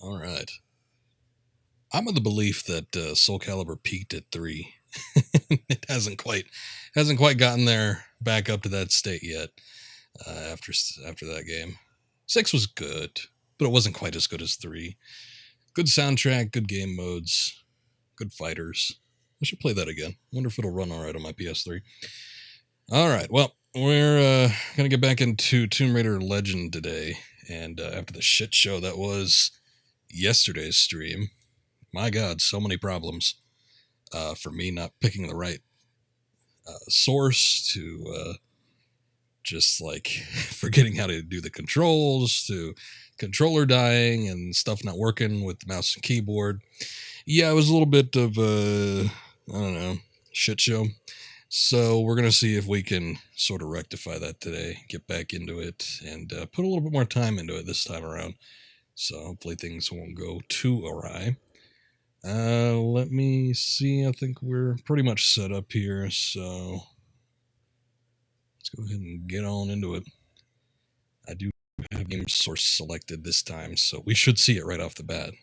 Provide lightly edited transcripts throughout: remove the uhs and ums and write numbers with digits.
All right. I'm of the belief that Soul Calibur peaked at 3. It hasn't quite gotten there back up to that state yet. After that game, 6 was good, but it wasn't quite as good as 3. Good soundtrack, good game modes, good fighters. I should play that again. Wonder if it'll run all right on my PS3. All right, well, we're gonna get back into Tomb Raider Legend today, and after the shit show that was yesterday's stream, my God, so many problems for me not picking the right source to just like forgetting how to do the controls to controller dying and stuff not working with the mouse and keyboard. Yeah, it was a little bit of a, I don't know, shit show. So we're going to see if we can sort of rectify that today, get back into it, and put a little bit more time into it this time around. So hopefully things won't go too awry. Let me see. I think we're pretty much set up here, so let's go ahead and get on into it. I do have game source selected this time, so we should see it right off the bat.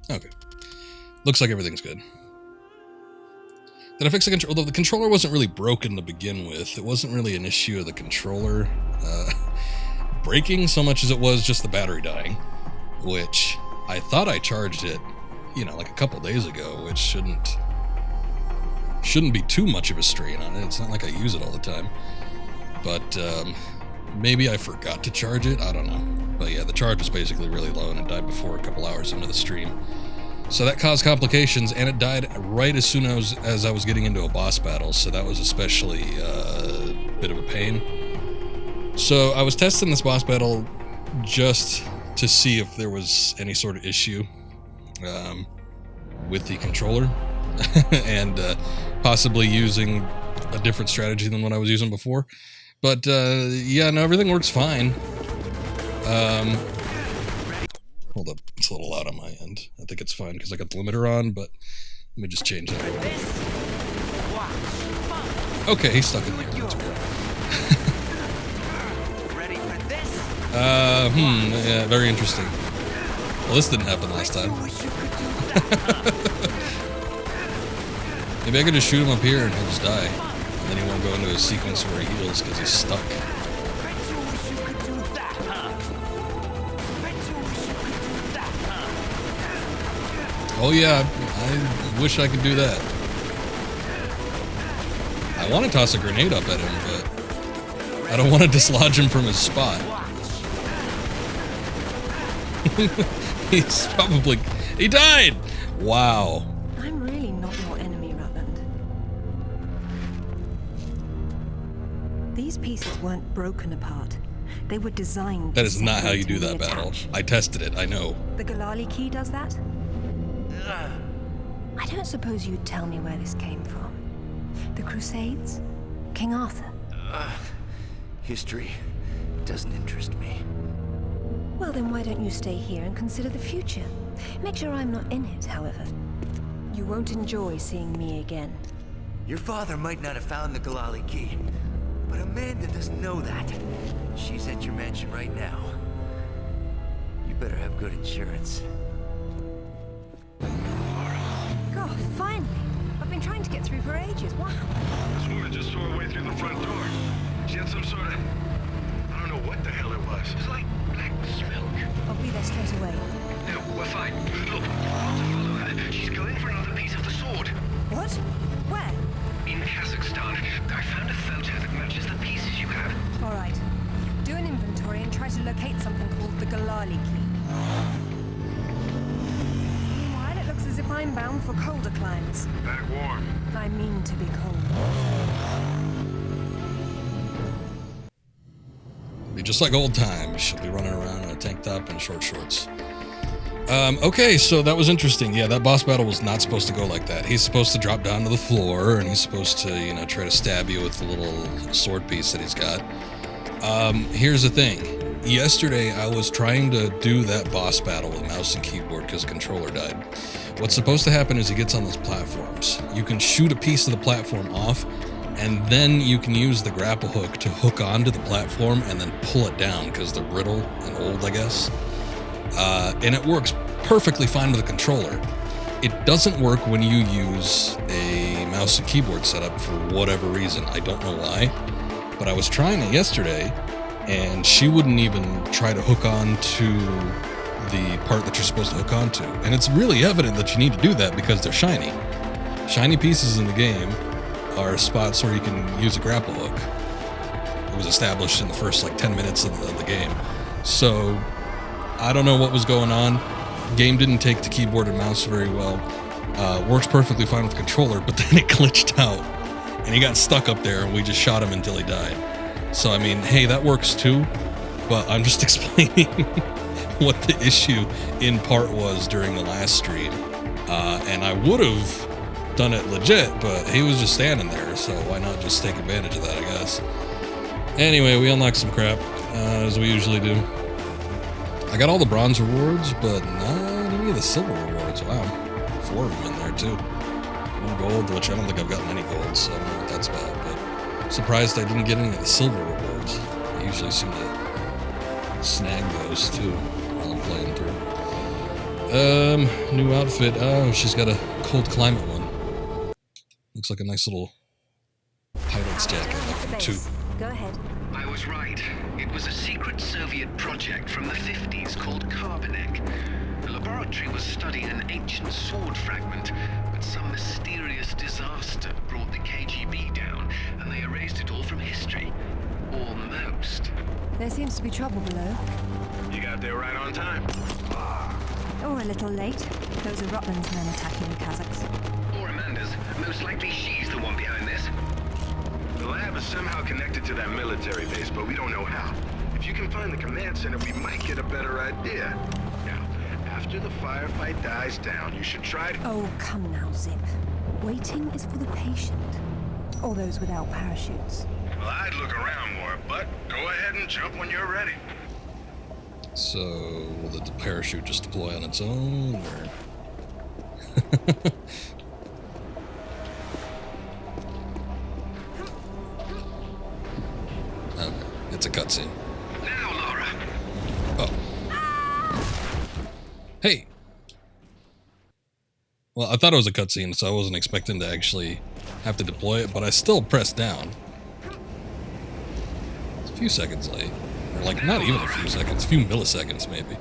Okay. Looks like everything's good. Did I fix the controller? Although the controller wasn't really broken to begin with. It wasn't really an issue of the controller breaking so much as it was just the battery dying, which I thought I charged it, like a couple days ago, which shouldn't be too much of a strain on it. It's not like I use it all the time. But maybe I forgot to charge it. I don't know. But yeah, the charge was basically really low and it died before a couple hours into the stream. So that caused complications, and it died right as soon as I was getting into a boss battle, so that was especially a bit of a pain. So I was testing this boss battle just to see if there was any sort of issue with the controller, and possibly using a different strategy than what I was using before. But yeah, no, everything works fine. Hold up, it's a little loud on my end. I think it's fine because I got the limiter on, but let me just change that. Okay, he's stuck in there. That's weird. Yeah, very interesting. Well, this didn't happen last time. Maybe I could just shoot him up here and he'll just die. And then he won't go into a sequence where he heals because he's stuck. Oh yeah, I wish I could do that. I want to toss a grenade up at him, but I don't want to dislodge him from his spot. He died! Wow. I'm really not your enemy, Rutland. These pieces weren't broken apart. They were designed. That is not how you do that battle. I tested it, I know. The Galali key does that? I don't suppose you'd tell me where this came from. The Crusades? King Arthur? History doesn't interest me. Well, then why don't you stay here and consider the future? Make sure I'm not in it, however. You won't enjoy seeing me again. Your father might not have found the Galali key, but Amanda doesn't know that. She's at your mansion right now. You better have good insurance. God, finally! I've been trying to get through for ages. What happened? This woman just tore her way through the front door. She had some sort of... I don't know what the hell it was. It was like black smoke. I'll be there straight away. No, we're fine. Look, I'll have to follow her. She's going for another piece of the sword. What? Where? In Kazakhstan. I found a photo that matches the pieces you have. All right. Do an inventory and try to locate something called the Galali key. Meanwhile, it looks as if I'm bound for colder climes. Back warm. I mean to be cold. Be just like old times. She'll be running around in a tank top and short shorts. Okay, so that was interesting. Yeah, that boss battle was not supposed to go like that. He's supposed to drop down to the floor, and he's supposed to, try to stab you with the little sword piece that he's got. Here's the thing. yesterday I was trying to do that boss battle with mouse and keyboard because the controller died. What's supposed to happen is he gets on those platforms. You can shoot a piece of the platform off, and then you can use the grapple hook to hook onto the platform and then pull it down because they're brittle and old, I guess. And it works perfectly fine with a controller. It doesn't work when you use a mouse and keyboard setup for whatever reason. I don't know why, but I was trying it yesterday, and she wouldn't even try to hook on to the part that you're supposed to hook onto. And it's really evident that you need to do that because they're shiny. Shiny pieces in the game are spots where you can use a grapple hook. It was established in the first like 10 minutes of the game. So I don't know what was going on. Game didn't take the keyboard and mouse very well. Works perfectly fine with the controller, but then it glitched out and he got stuck up there and we just shot him until he died. So I mean, hey, that works too, but I'm just explaining what the issue in part was during the last stream. And I would have done it legit, but he was just standing there, so why not just take advantage of that, I guess. Anyway, we unlocked some crap, as we usually do. I got all the bronze rewards, but not any of the silver rewards. Wow. 4 of them in there, too. 1 gold, which I don't think I've gotten any gold, so I don't know what that's about, but surprised I didn't get any of the silver rewards. I usually seem to snag those, too, while I'm playing through. New outfit. Oh, she's got a cold climate one. Looks like a nice little pilot's jacket like from 2. Go ahead. I was right. It was a secret Soviet project from the 50s called Carbonek. The laboratory was studying an ancient sword fragment, but some mysterious disaster brought the KGB down, and they erased it all from history. Almost. There seems to be trouble below. You got there right on time. Or a little late. Those are Rutland's men attacking the Kazakhs. Or Amanda's. Most likely she's the one behind this. The lab is somehow connected to that military base, but we don't know how. If you can find the command center, we might get a better idea. Now, after the firefight dies down, you should try to... Oh, come now, Zip. Waiting is for the patient. Or those without parachutes. Well, I'd look around more, but go ahead and jump when you're ready. So, will the parachute just deploy on its own, or... Okay, it's a cutscene. Now, Lara. Oh. Hey! Well, I thought it was a cutscene, so I wasn't expecting to actually have to deploy it, but I still pressed down. It's a few seconds late. Or like, not even a few seconds, a few milliseconds maybe.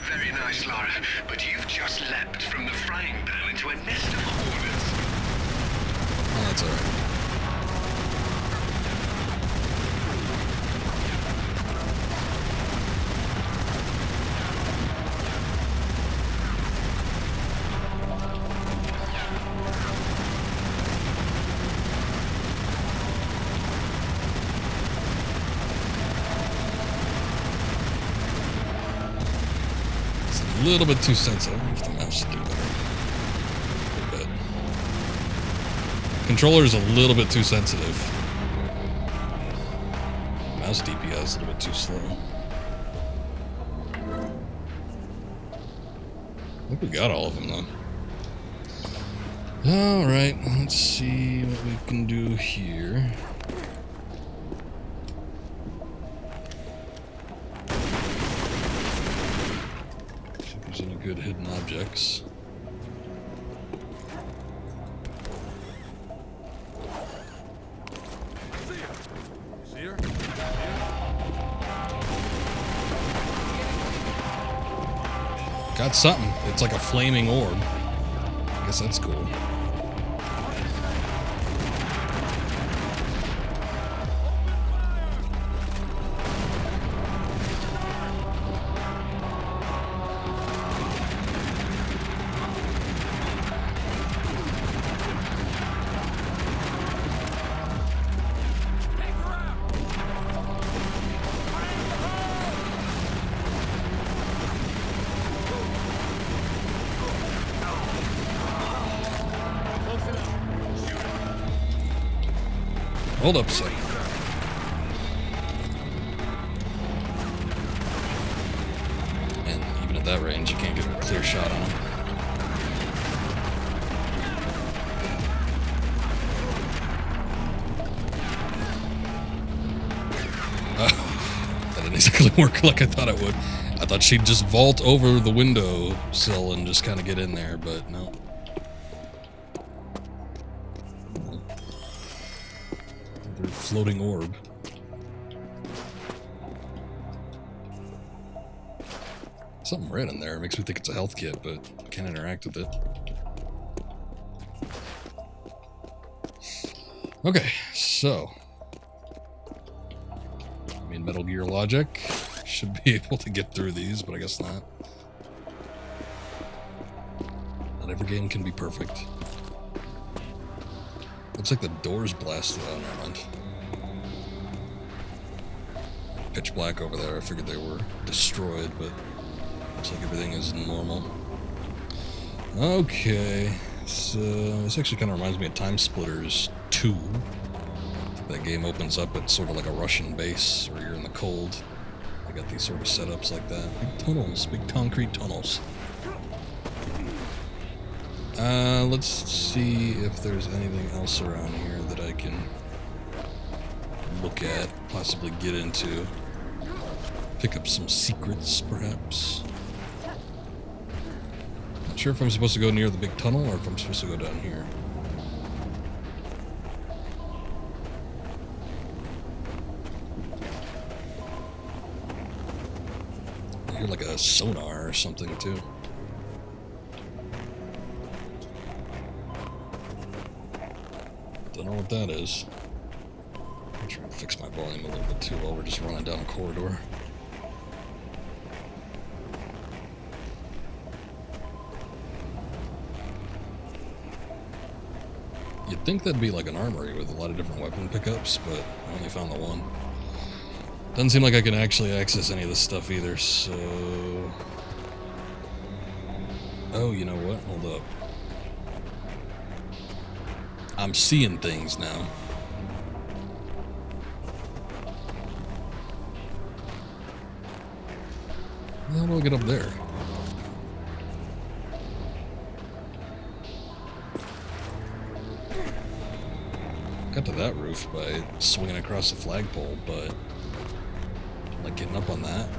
Very nice, Lara, but you've just leapt from the frying pan into a nest of hornets. Oh, that's alright. A little bit too sensitive. I have the mouse to do better. A bit. Controller's a little bit too sensitive. Mouse DPI is a little bit too slow. I think we got all of them though. Alright, let's see what we can do here. Any good hidden objects. See her? Got something. It's like a flaming orb. I guess that's cool. Hold up a second. at that range, you can't get a clear shot on him. That didn't exactly work like I thought it would. I thought she'd just vault over the window sill and just kind of get in there, but no. Another floating orb. Something red in there. It makes me think it's a health kit, but I can't interact with it. Okay, so. I mean, Metal Gear logic. Should be able to get through these, but I guess not. Not every game can be perfect. Looks like the door's blasted out. Never mind. Pitch black over there. I figured they were destroyed, but looks like everything is normal. Okay, so this actually kind of reminds me of Time Splitters 2. That game opens up at sort of like a Russian base, where you're in the cold. They got these sort of setups like that. Big tunnels, big concrete tunnels. Let's see if there's anything else around here that I can look at, possibly get into. Pick up some secrets, perhaps. Not sure if I'm supposed to go near the big tunnel or if I'm supposed to go down here. I hear like a sonar or something too. Don't know what that is. I'm trying to fix my volume a little bit too while we're just running down a corridor. You'd think that'd be like an armory with a lot of different weapon pickups, but I only found the one. Doesn't seem like I can actually access any of this stuff either, so... Oh, you know what? Hold up. I'm seeing things now. How do I get up there? Got to that roof by swinging across the flagpole, but like getting up on that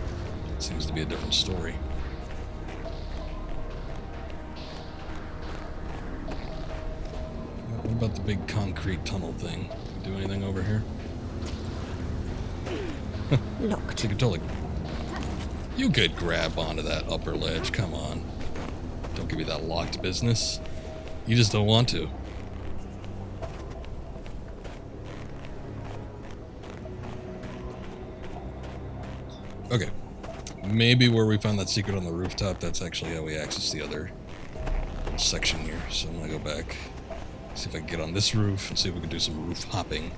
seems to be a different story. What about the big concrete tunnel thing? Do anything over here? Locked. You could totally... You could grab onto that upper ledge, come on. Don't give me that locked business. You just don't want to. Okay. Maybe where we found that secret on the rooftop, that's actually how we access the other section here. So I'm gonna go back, see if I can get on this roof, and see if we can do some roof hopping.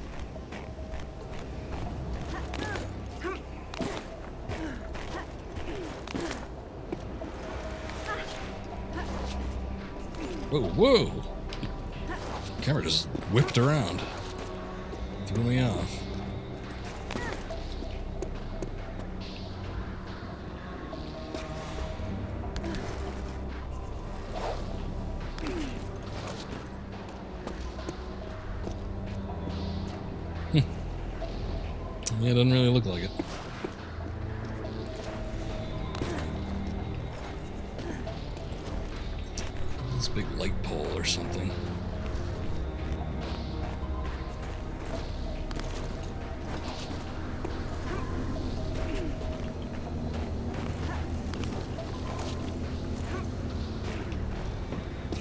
Whoa, whoa! The camera just whipped around. Threw me off. Yeah, it doesn't really look like it. This big light pole or something.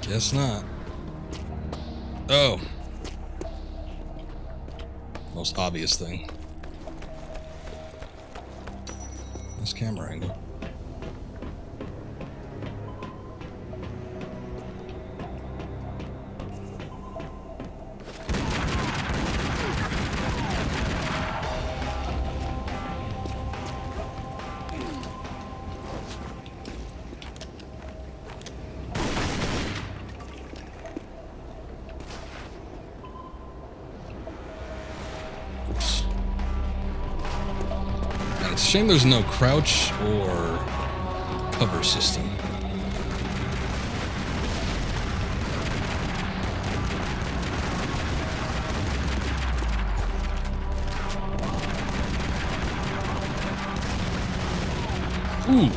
Guess not. Oh. Most obvious thing. This camera angle. Shame there's no crouch or cover system. Ooh.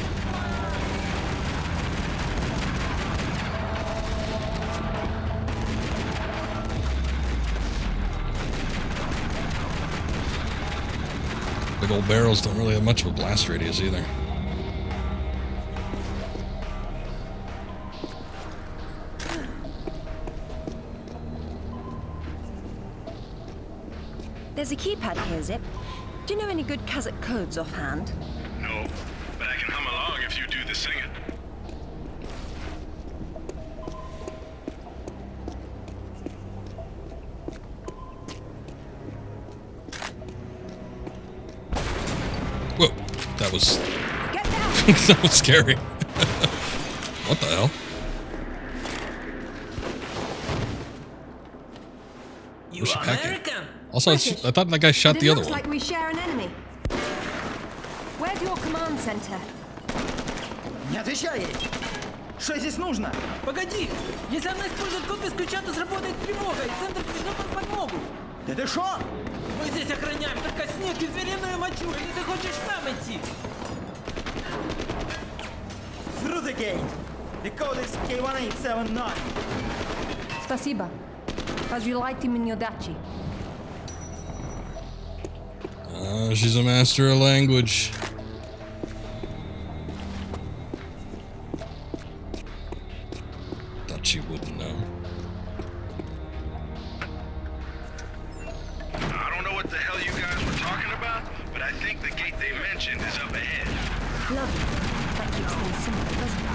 Big old barrels don't really have much of a blast radius either. There's a keypad here, Zip. Do you know any good Kazakh codes offhand? No, but I can hum along if you do the singing. Whoa, that was Get down! that was scary. What the hell? You Where's she packing? American? Also, I thought that guy shot But the it other looks one. like we share an enemy. Where's your command center? Не отвечай ей! Что здесь нужно? Погоди! Если она использует код без ключа, то сработает тревога, и центр придет под подмогу. Да ты шо? Мы здесь охраняем только снег и звериную мочу, или ты хочешь сам идти? Through the gate! The code is K1879. Spasiba. Разжилайте мне дачи. She's a master of language. Thought she wouldn't know. I don't know what the hell you guys were talking about, but I think the gate they mentioned is up ahead. Lovely. That keeps things simple, doesn't it?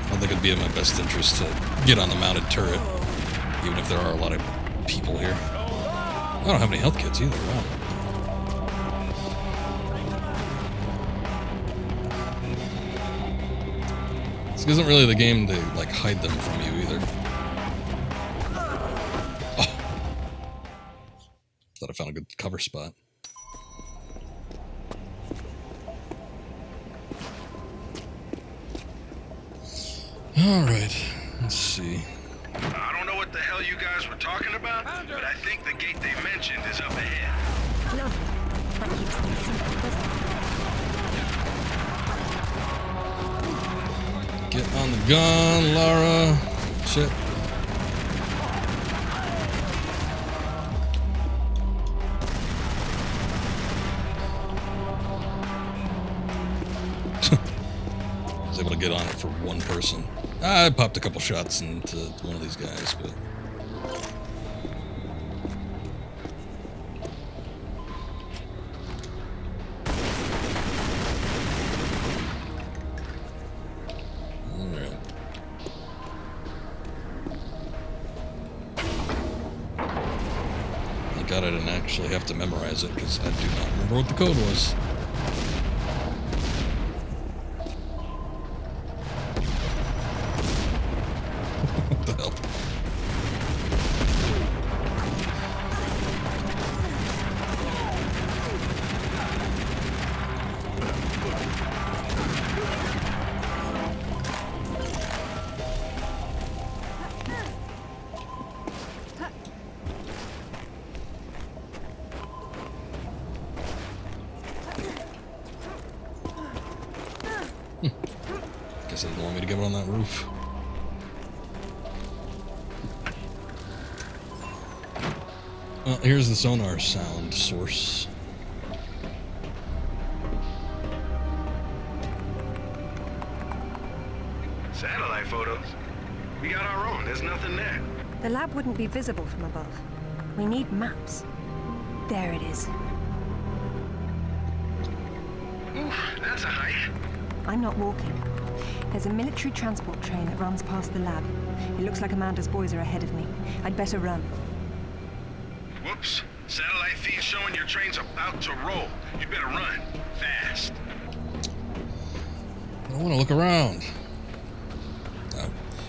I don't think it'd be in my best interest to get on the mounted turret, even if there are a lot of people here. I don't have any health kits either. Wow. This isn't really the game to like hide them from you either. Oh. Thought I found a good cover spot. All right, let's see. I don't know what the hell you guys were talking about, but I think the gate they mentioned is up ahead. Lovely. That keeps things simple, doesn't it? Get on the gun, Lara. Shit. I was able to get on it for one person. I popped a couple shots into one of these guys, but... Alright. Thank God I didn't actually have to memorize it, because I do not remember what the code was. What the hell? Guess they didn't want me to get on that roof. Well, here's the sonar sound source. Satellite photos? We got our own, there's nothing there. The lab wouldn't be visible from above. We need maps. There it is. Oof, that's a height. I'm not walking. There's a military transport train that runs past the lab. It looks like Amanda's boys are ahead of me. I'd better run. Whoops. Satellite feed showing your train's about to roll. You better run. Fast. I want to look around.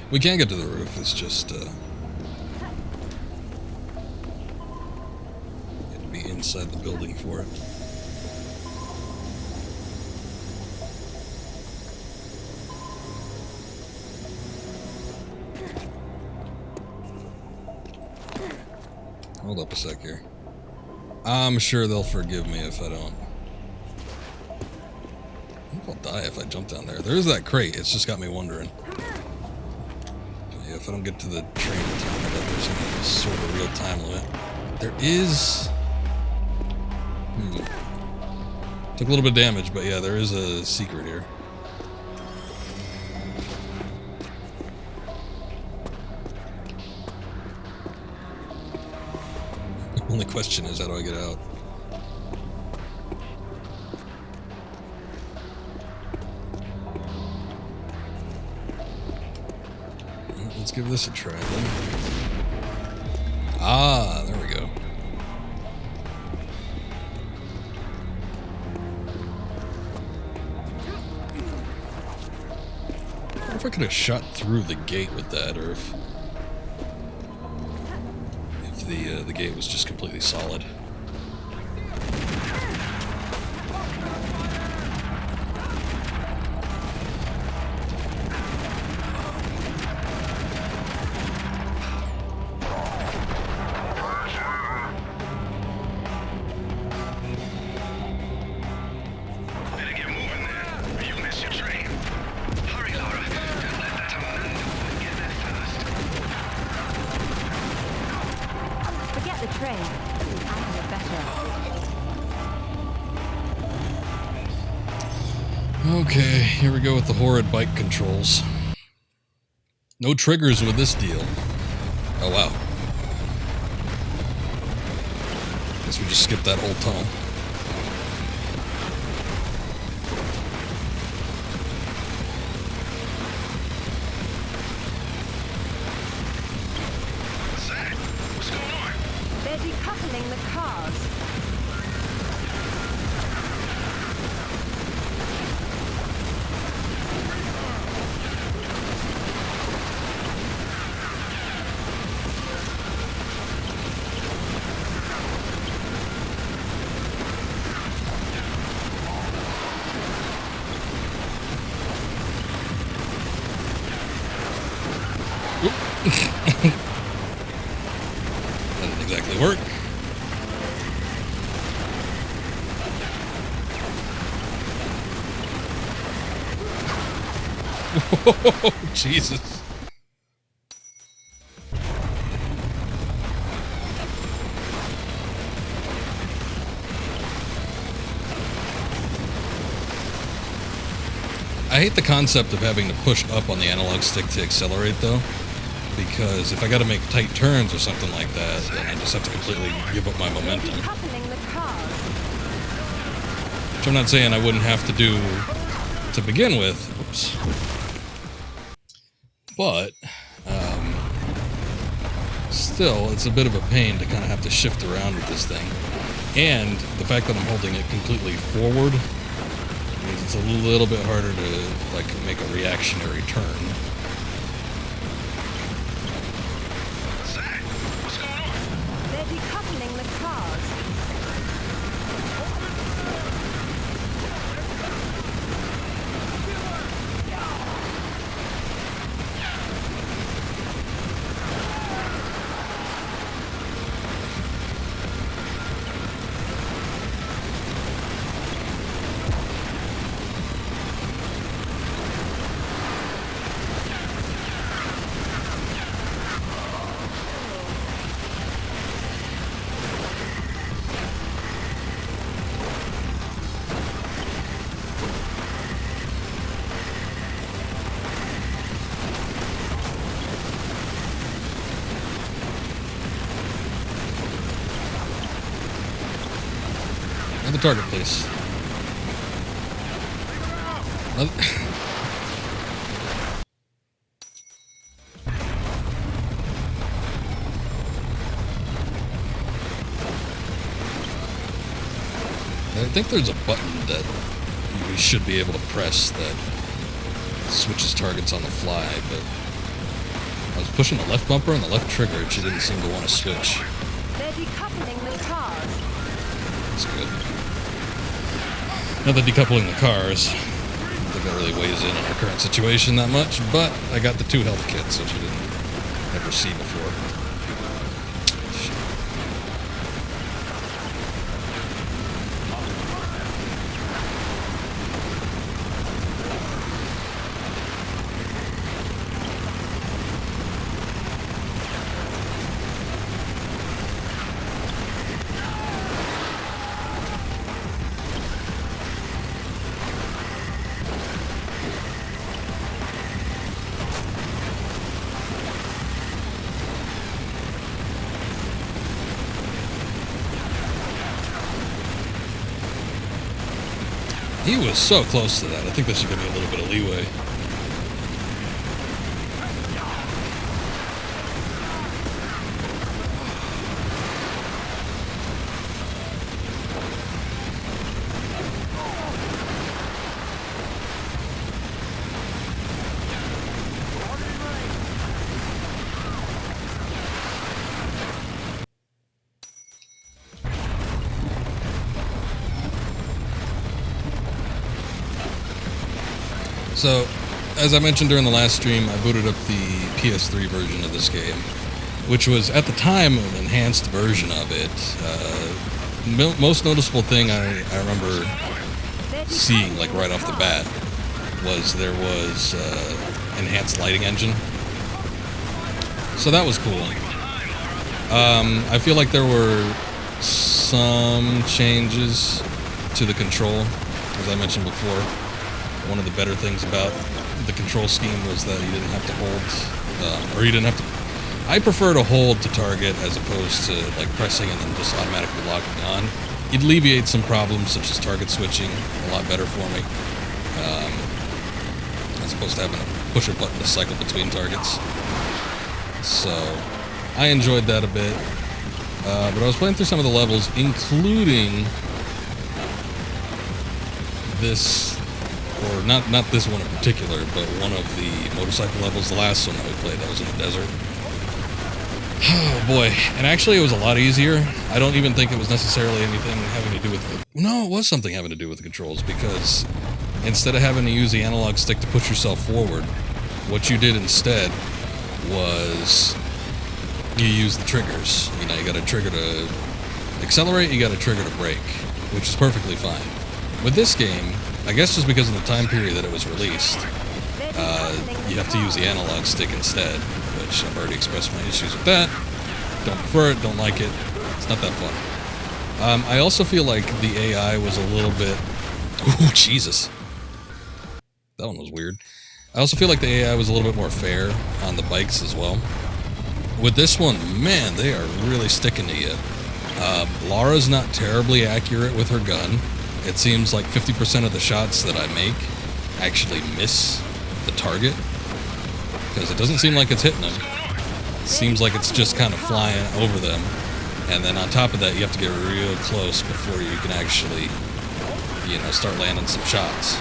We can get to the roof, it's just, you have to be inside the building for it. hold up a sec here. I'm sure they'll forgive me if I don't. I think I'll die if I jump down there. There's that crate. It's just got me wondering. Yeah, if I don't get to the train in time, I bet there's some sort of real time limit. There is... Took a little bit of damage, but yeah, there is a secret here. The only question is, how do I get out? Let's give this a try then. Ah, there we go. I wonder if I could have shot through the gate with that, or if the gate was just completely solid. Better get moving there, or you'll miss your train. Hurry, Lara. Don't let that Amanda woman get there first. Forget the train. I have a better. Okay, here we go with the horrid bike controls. No triggers with this deal. Oh wow. Guess we just skipped that whole tunnel. What's that? What's going on? They're decoupling the cars. That didn't exactly work. Whoa, Jesus. I hate the concept of having to push up on the analog stick to accelerate, though, because if I got to make tight turns or something like that, then I just have to completely give up my momentum. Decoupling the cars. Which I'm not saying I wouldn't have to do to begin with. Oops. But, still, it's a bit of a pain to kind of have to shift around with this thing. And the fact that I'm holding it completely forward means it's a little bit harder to, like, make a reactionary turn. What's that? What's going on? They're decoupling the cars. Another target, please. I think there's a button that we should be able to press that switches targets on the fly, but I was pushing the left bumper and the left trigger and she didn't seem to want to switch. They're decoupling the cars. That's good. Now that decoupling the cars, I don't think that really weighs in on our current situation that much, but I got the 2 health kits, which I didn't ever see before. He was so close to that. I think that should give me a little bit of leeway. So, as I mentioned during the last stream, I booted up the PS3 version of this game, which was, at the time, an enhanced version of it. Most noticeable thing I remember seeing, like, right off the bat, was there was enhanced lighting engine. So that was cool. I feel like there were some changes to the control, as I mentioned before. One of the better things about the control scheme was that you didn't have to hold, or you didn't have to... I prefer to hold to target as opposed to like pressing and then just automatically locking on. It alleviates some problems such as target switching a lot better for me, as opposed to having to push a button to cycle between targets. So I enjoyed that a bit, but I was playing through some of the levels, including this... or not this one in particular, but one of the motorcycle levels, the last one that we played, that was in the desert. Oh boy, and actually it was a lot easier. I don't even think it was necessarily anything having to do with no, it was something having to do with the controls, because instead of having to use the analog stick to push yourself forward, what you did instead was you use the triggers. You know, you got a trigger to accelerate, you got a trigger to brake, which is perfectly fine. With this game, I guess just because of the time period that it was released, you have to use the analog stick instead, which I've already expressed my issues with that. Don't prefer it, don't like it. It's not that fun. I also feel like the AI was a little bit... Ooh, Jesus. That one was weird. I also feel like the AI was a little bit more fair on the bikes as well. With this one, man, they are really sticking to you. Lara's not terribly accurate with her gun. It seems like 50% of the shots that I make actually miss the target, because it doesn't seem like it's hitting them. It seems like it's just kind of flying over them, and then on top of that, you have to get real close before you can actually, you know, start landing some shots.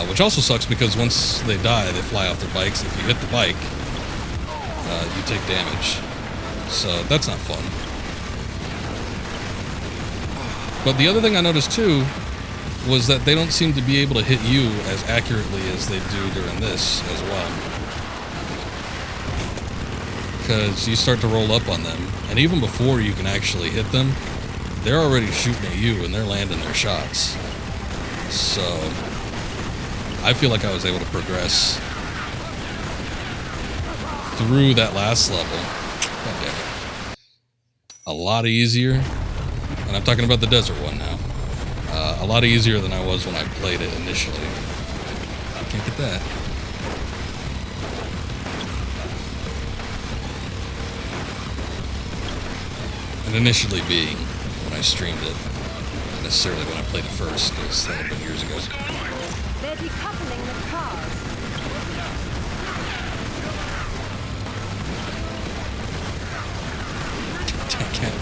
Which also sucks, because once they die, they fly off their bikes. If you hit the bike, you take damage. So that's not fun. But the other thing I noticed too was that they don't seem to be able to hit you as accurately as they do during this as well. Because you start to roll up on them, and even before you can actually hit them, they're already shooting at you and they're landing their shots. So I feel like I was able to progress through that last level. God damn it. A lot easier. And I'm talking about the desert one now. A lot easier than I was when I played it initially. Can't get that. And initially being when I streamed it, not necessarily when I played it first, because that would have been years ago. They're decoupling the cars. I can't.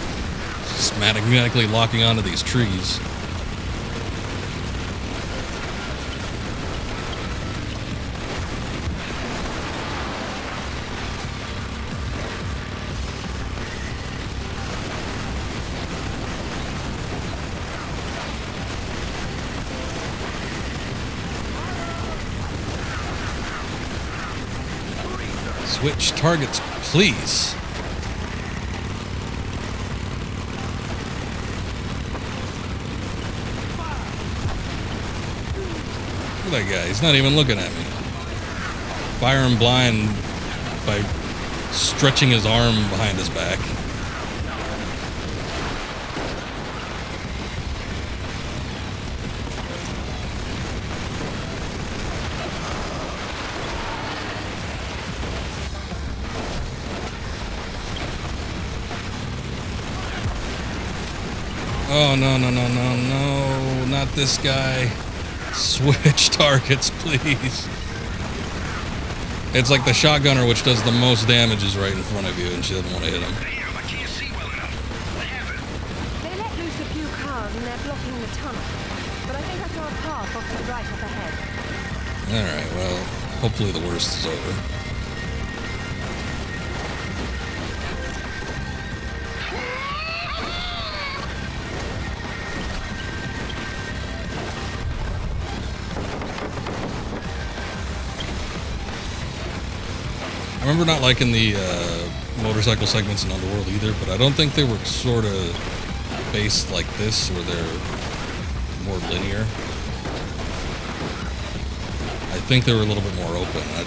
Just magnetically locking onto these trees. Switch targets, please. Look at that guy. He's not even looking at me. Fire him blind by stretching his arm behind his back. Oh, no, no, no, no, no, not this guy. Switch targets, please. It's like the shotgunner, which does the most damage, is right in front of you, and she doesn't want to hit him. Damn, I can't see well enough. What happened? They let loose a few cars and they're blocking the tunnel. But I think I saw a path off to the right up ahead. Alright, well, hopefully the worst is over. I remember not liking the motorcycle segments in Underworld either, but I don't think they were sort of based like this, where they're more linear. I think they were a little bit more open. I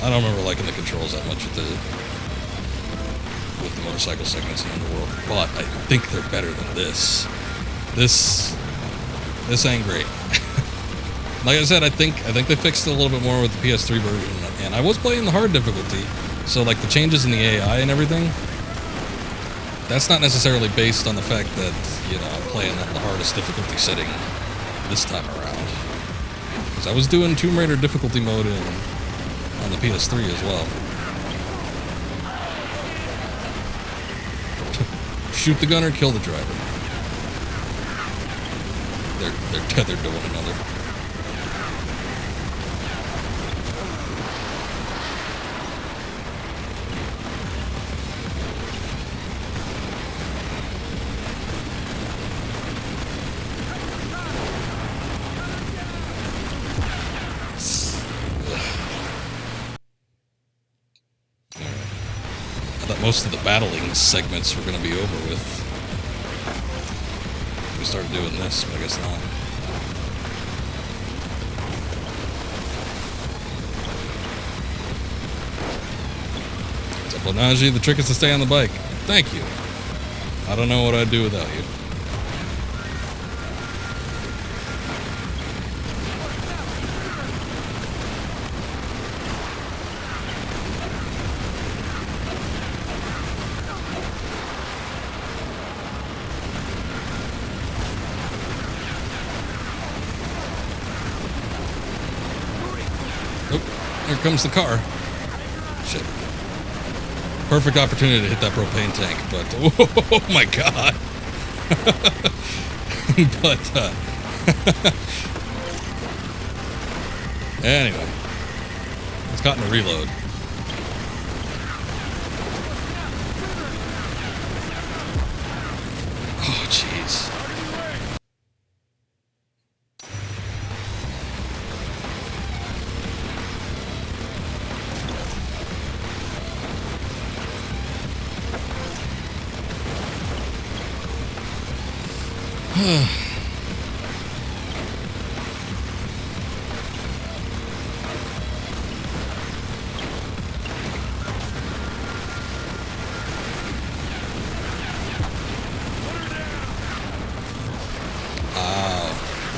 don't remember liking the controls that much with the motorcycle segments in Underworld, but I think they're better than this. This ain't great. Like I said, I think they fixed it a little bit more with the PS3 version, and I was playing the hard difficulty, so like the changes in the AI and everything, that's not necessarily based on the fact that, you know, I'm playing on the hardest difficulty setting this time around. Because I was doing Tomb Raider difficulty mode on the PS3 as well. Shoot the gunner, kill the driver. They're tethered to one another. Most of the battling segments were going to be over with. We started doing this, but I guess not. Templanaji, the trick is to stay on the bike. Thank you. I don't know what I'd do without you. Here comes the car. Shit. Perfect opportunity to hit that propane tank, but oh my god. But anyway, it's gotten a reload. Oh jeez.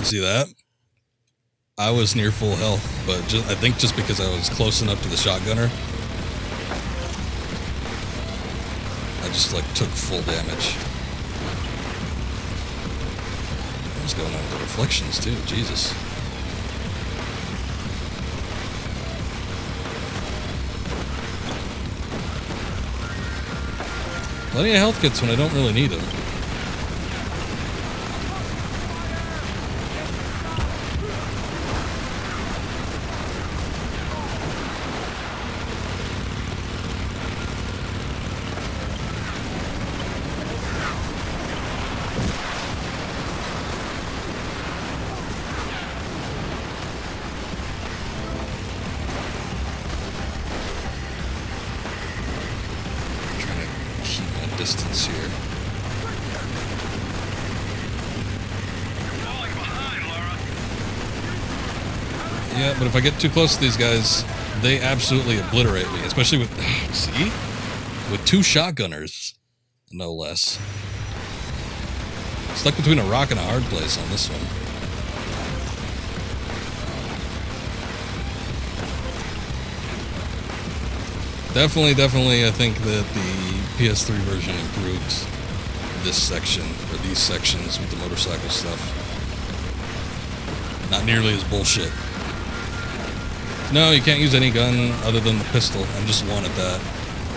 See that? I was near full health, but I think just because I was close enough to the shotgunner, I just like took full damage. What's going on with the reflections too? Jesus. Plenty of health kits when I don't really need them. Distance here. Falling behind, Lara. Yeah, but if I get too close to these guys, they absolutely obliterate me, especially with, see? With two shotgunners, no less. Stuck between a rock and a hard place on this one. Definitely, I think that the PS3 version improved this section, or these sections with the motorcycle stuff. Not nearly as bullshit. No, you can't use any gun other than the pistol, and just one at that.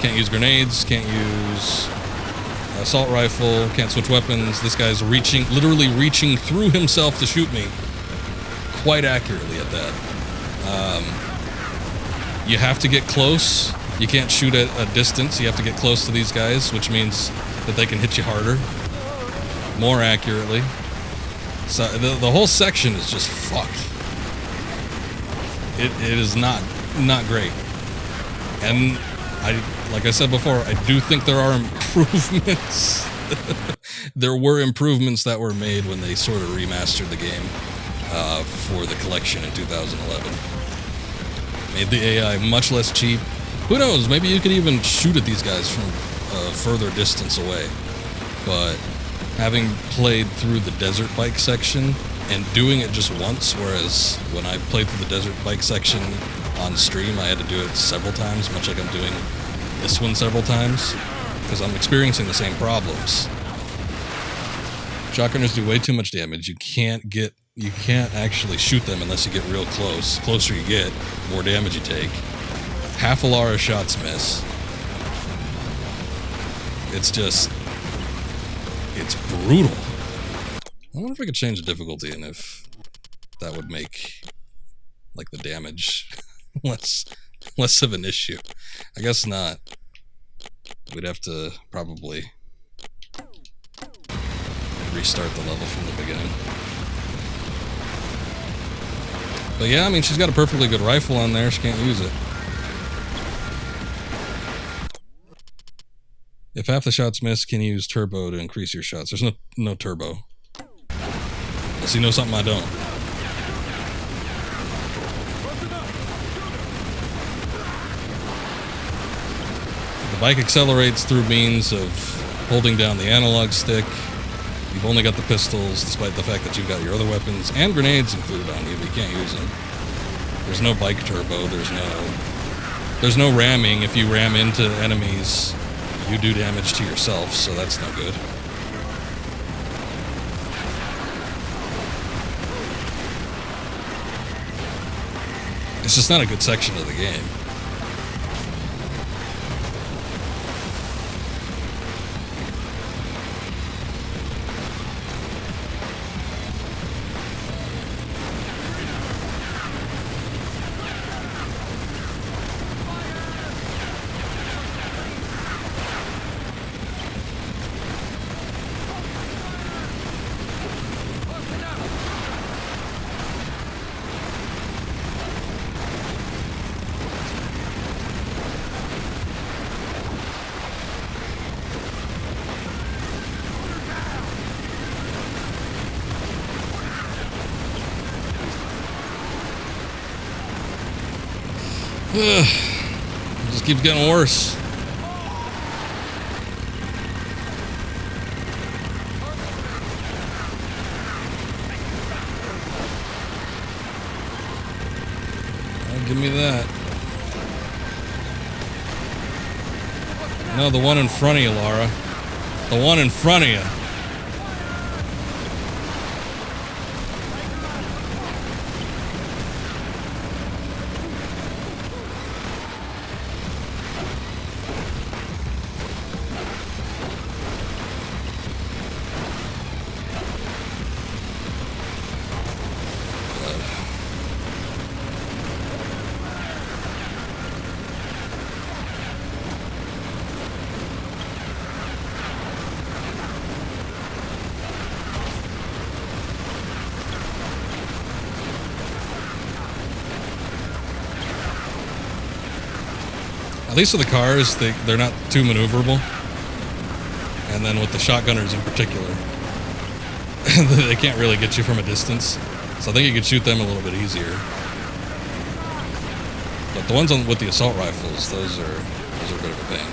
Can't use grenades, can't use assault rifle, can't switch weapons. This guy's literally reaching through himself to shoot me. Quite accurately at that. You have to get close. You can't shoot at a distance. You have to get close to these guys, which means that they can hit you harder, more accurately. So the whole section is just fucked. It is not great. And like I said before, I do think there are improvements. There were improvements that were made when they sort of remastered the game for the collection in 2011. Made the AI much less cheap. Who knows? Maybe you could even shoot at these guys from a further distance away. But having played through the desert bike section and doing it just once, whereas when I played through the desert bike section on stream, I had to do it several times, much like I'm doing this one several times, because I'm experiencing the same problems. Shotgunners do way too much damage. You can't actually shoot them unless you get real close. Closer you get, more damage you take. Half a Lara shots miss. It's brutal. I wonder if I could change the difficulty and if that would make like the damage less of an issue. I guess not. We'd have to probably restart the level from the beginning. But yeah, I mean, she's got a perfectly good rifle on there. She can't use it. If half the shots miss, can you use turbo to increase your shots? There's no turbo. Unless you know something I don't. The bike accelerates through means of holding down the analog stick. You've only got the pistols, despite the fact that you've got your other weapons and grenades included on you, but you can't use them. There's no bike turbo. There's no ramming. If you ram into enemies, you do damage to yourself, so that's no good. It's just not a good section of the game. It just keeps getting worse. Give me that. No, the one in front of you, Lara. The one in front of you. At least with the cars, they're not too maneuverable. And then with the shotgunners in particular, they can't really get you from a distance. So I think you could shoot them a little bit easier. But the ones with the assault rifles, those are a bit of a pain.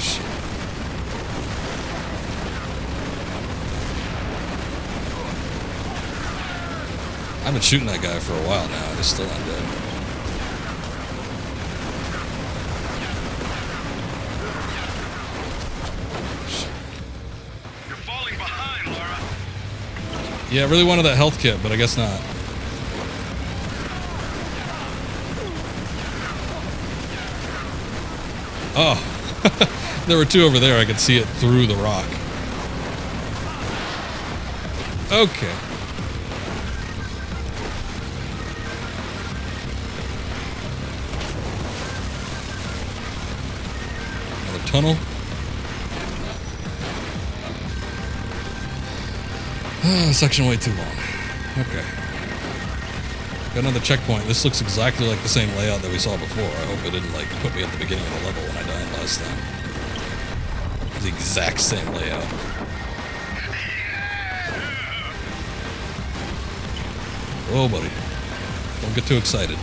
Shit. I've been shooting that guy for a while now, and he's still not dead. You're falling behind, Lara. Yeah, I really wanted that health kit, but I guess not. Oh, there were two over there. I could see it through the rock. Okay. Another tunnel. Section way too long. Okay. Got another checkpoint. This looks exactly like the same layout that we saw before. I hope it didn't like put me at the beginning of the level when I died last time. It's the exact same layout. Whoa, buddy. Don't get too excited.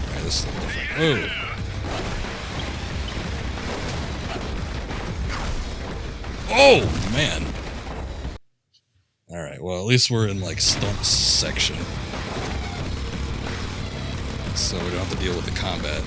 Alright, this is a little different. Whoa. Oh, man. Alright, well, at least we're in, like, stunt section. So we don't have to deal with the combat.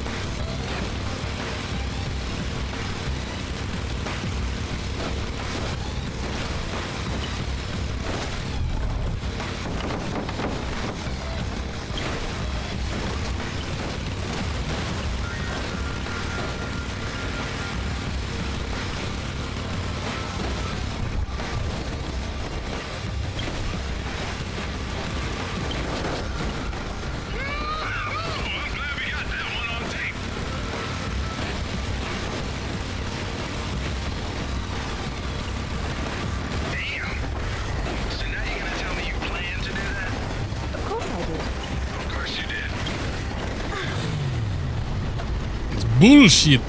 Bullshit.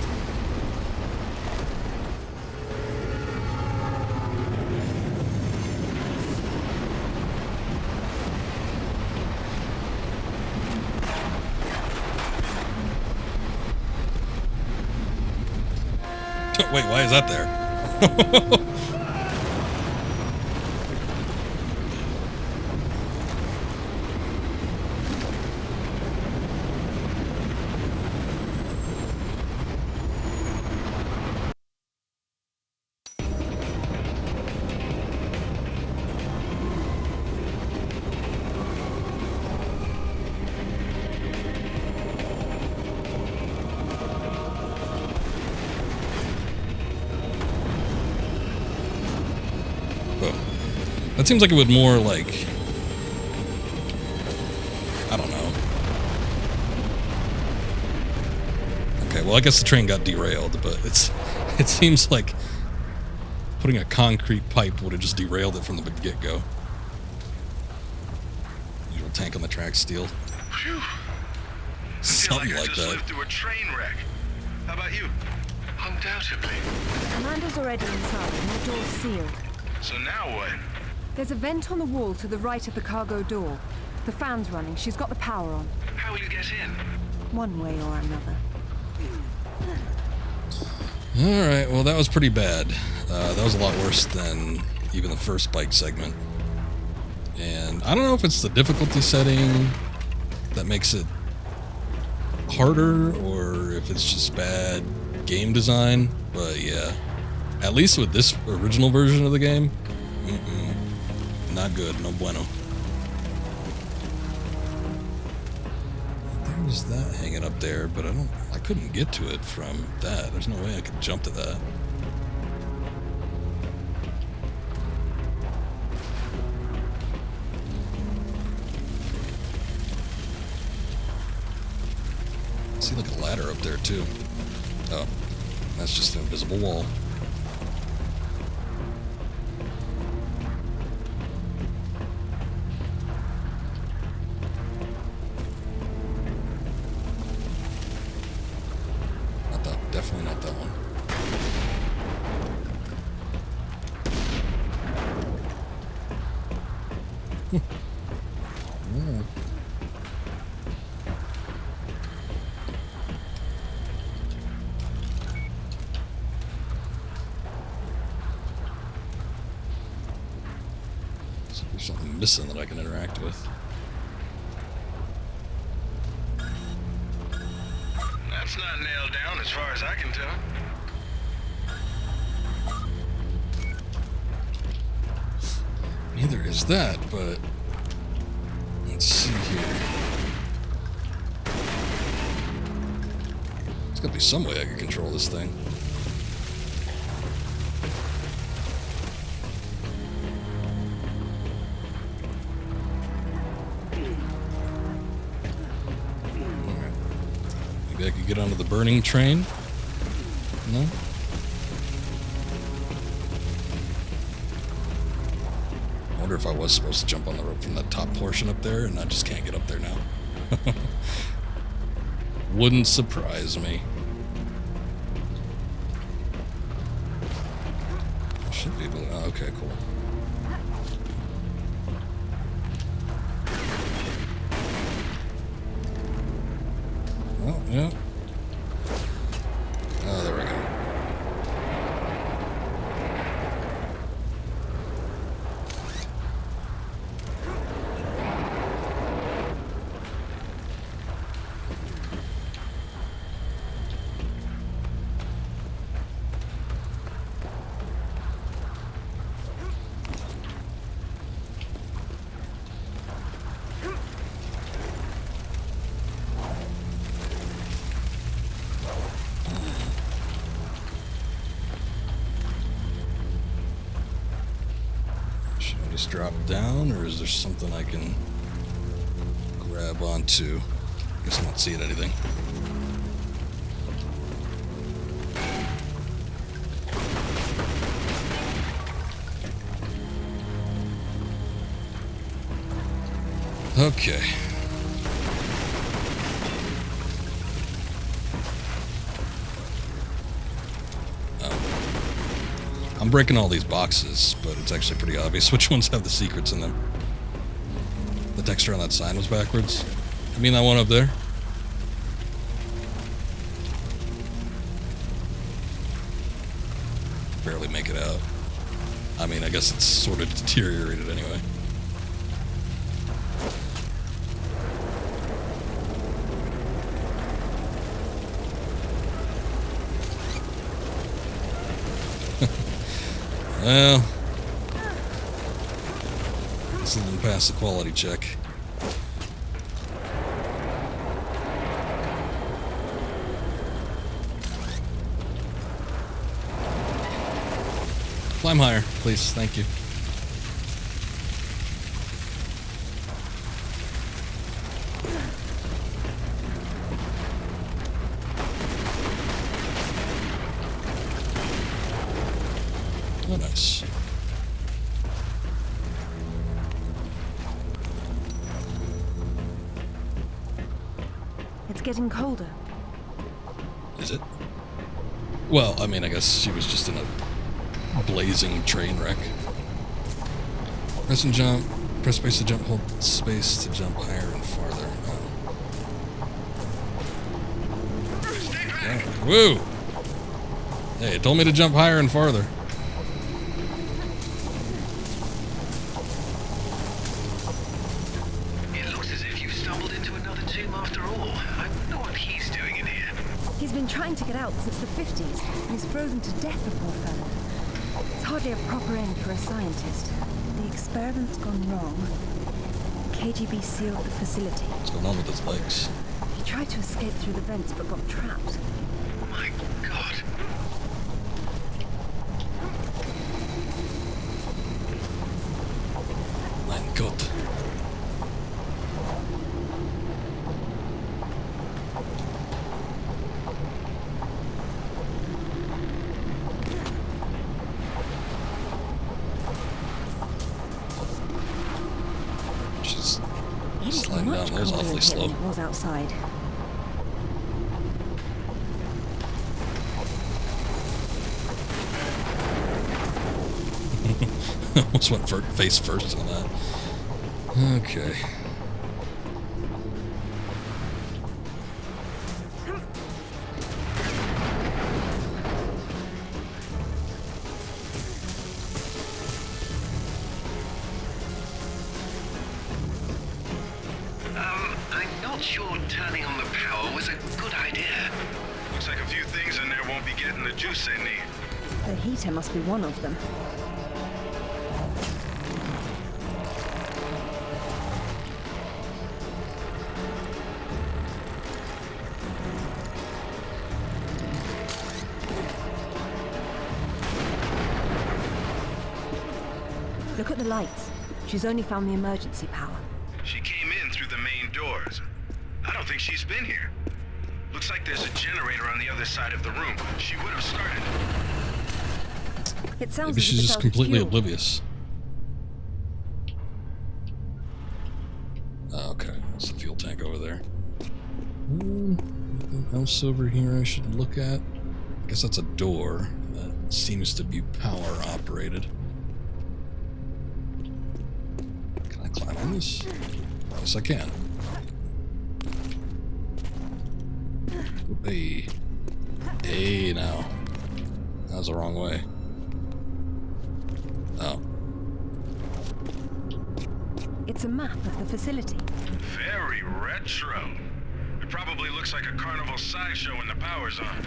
Wait, why is that there? That seems like it would more like, I don't know. Okay, well I guess the train got derailed, but it seems like putting a concrete pipe would have just derailed it from the get-go. Usual tank on the track steel. Phew. Something like I just that. lived through a train wreck. How about you? Undoubtedly. Commander's already inside, and the door's sealed. So now what? There's a vent on the wall to the right of the cargo door. The fan's running. She's got the power on. How will you get in? One way or another. Alright, well that was pretty bad. That was a lot worse than even the first bike segment. And I don't know if it's the difficulty setting that makes it harder, or if it's just bad game design, but yeah. At least with this original version of the game, not good, no bueno. There's that hanging up there, but I couldn't get to it from that. There's no way I could jump to that. I see like a ladder up there too. Oh, that's just an invisible wall. Definitely not that one. So there's something missing that I can interact with. That's not nailed down as far as I can tell. there's that, but let's see here. There's gotta be some way I can control this thing. Alright. Maybe I could get onto the burning train? No? I wonder if I was supposed to jump on the rope from that top portion up there, and I just can't get up there now. Wouldn't surprise me. Should be able to, oh, okay, cool. Oh, yeah. Oh, there we go. Drop down, or is there something I can grab onto? Guess I'm not seeing anything. Okay. I'm breaking all these boxes, but it's actually pretty obvious which ones have the secrets in them. The texture on that sign was backwards. I mean that one up there? Barely make it out. I mean, I guess it's sort of deteriorated anyway. Well, this didn't pass the quality check. Climb higher, please. Thank you. Oh, nice. It's getting colder. Is it? Well, I mean, I guess she was just in a blazing train wreck. Press and jump. Press space to jump. Hold space to jump higher and farther. Oh. Yeah. Woo! Hey, it told me to jump higher and farther. It looks as if you've stumbled into another tomb after all. I wonder what he's doing in here. He's been trying to get out since the 50s, and he's frozen to death, the poor fellow. It's hardly a proper end for a scientist. The experiment's gone wrong. The KGB sealed the facility. What's going on with his legs? He tried to escape through the vents, but got trapped. My God. Mein Gott. She's sliding down those awfully slow. It was outside. Almost went face first on that. Okay. I'm not sure turning on the power was a good idea. Looks like a few things in there won't be getting the juice they need. The heater must be one of them. Look at the lights. She's only found the emergency power. She came in through the main doors. I don't think she's been here. Looks like there's a generator on the other side of the room. She would have started. It sounds Maybe as if she's it's just out of completely fuel. oblivious. Oh, okay, that's the fuel tank over there. Anything else over here I should look at? I guess that's a door that seems to be power operated. Can I climb on this? Yes, I can. Hey. Hey, now. That was the wrong way. Oh. It's a map of the facility. Very retro. It probably looks like a carnival sideshow when the power's on.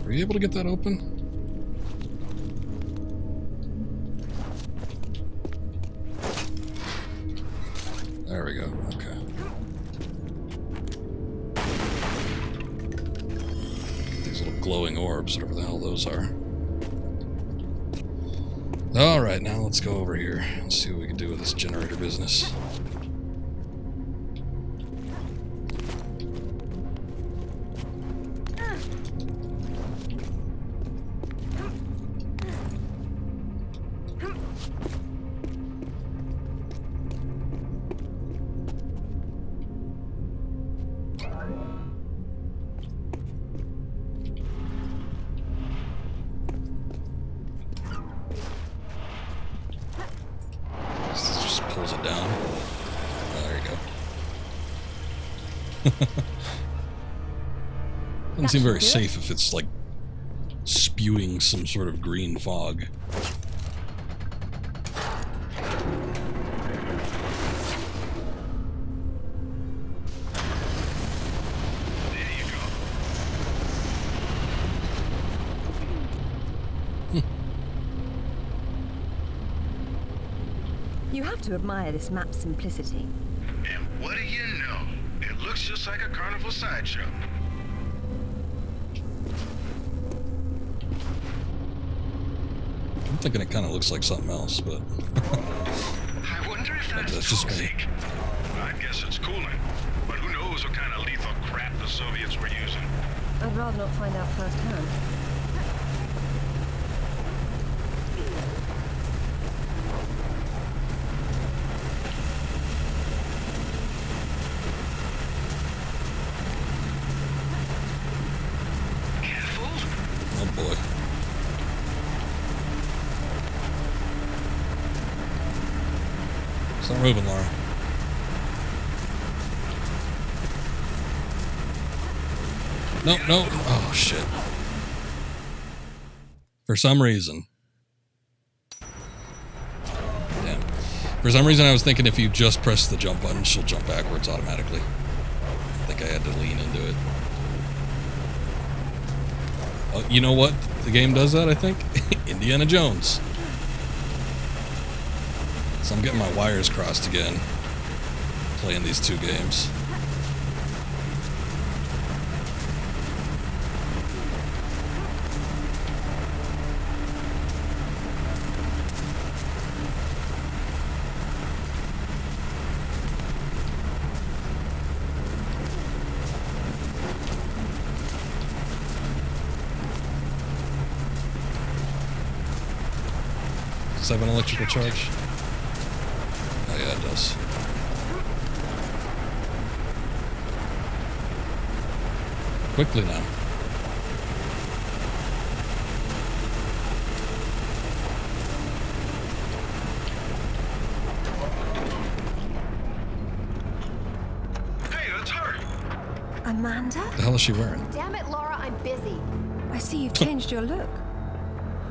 Are you able to get that open? There we go. Okay. These little glowing orbs, whatever the hell those are. Alright, now let's go over here and see what we can do with this generator business. Pulls it down. Oh, there you go. Doesn't seem very safe if it's like spewing some sort of green fog. There you go. You have to admire this map's simplicity. And what do you know? It looks just like a carnival sideshow. I'm thinking it kind of looks like something else, but I wonder if that's just me. toxic. I guess it's cooling. But who knows what kind of lethal crap the Soviets were using. I'd rather not find out firsthand. oh boy. Start moving, Lara. No, no. Oh, shit. For some reason. Damn. For some reason, I was thinking if you just press the jump button, she'll jump backwards automatically. I think I had to lean into it. Oh, you know what? The game does that, I think? Indiana Jones. So I'm getting my wires crossed again, playing these two games. Does that have an electrical charge? Oh yeah, it does. Quickly now. Hey, that's her! Amanda? What the hell is she wearing? Damn it, Lara, I'm busy. I see you've changed your look.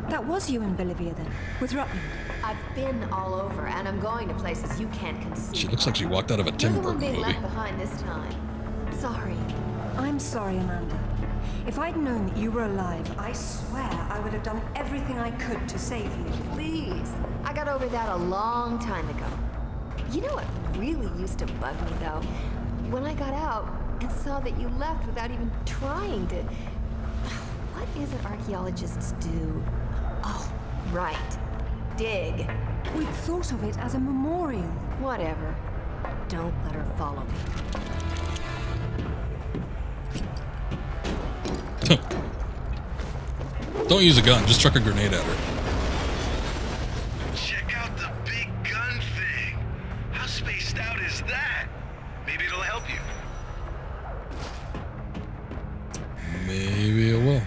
That was you in Bolivia then, with Rutland. I've been all over, and I'm going to places you can't conceive. She looks like she walked out of a Tim You're the one Burton being movie. left behind this time. Sorry. I'm sorry, Amanda. If I'd known that you were alive, I swear I would have done everything I could to save you. Please. I got over that a long time ago. You know what really used to bug me, though? When I got out and saw that you left without even trying to... What is it archaeologists do? Right. Dig. We'd thought of it as a memorial. Whatever. Don't let her follow me. Don't use a gun, just chuck a grenade at her. Check out the big gun thing. How spaced out is that? Maybe it'll help you. Maybe it will.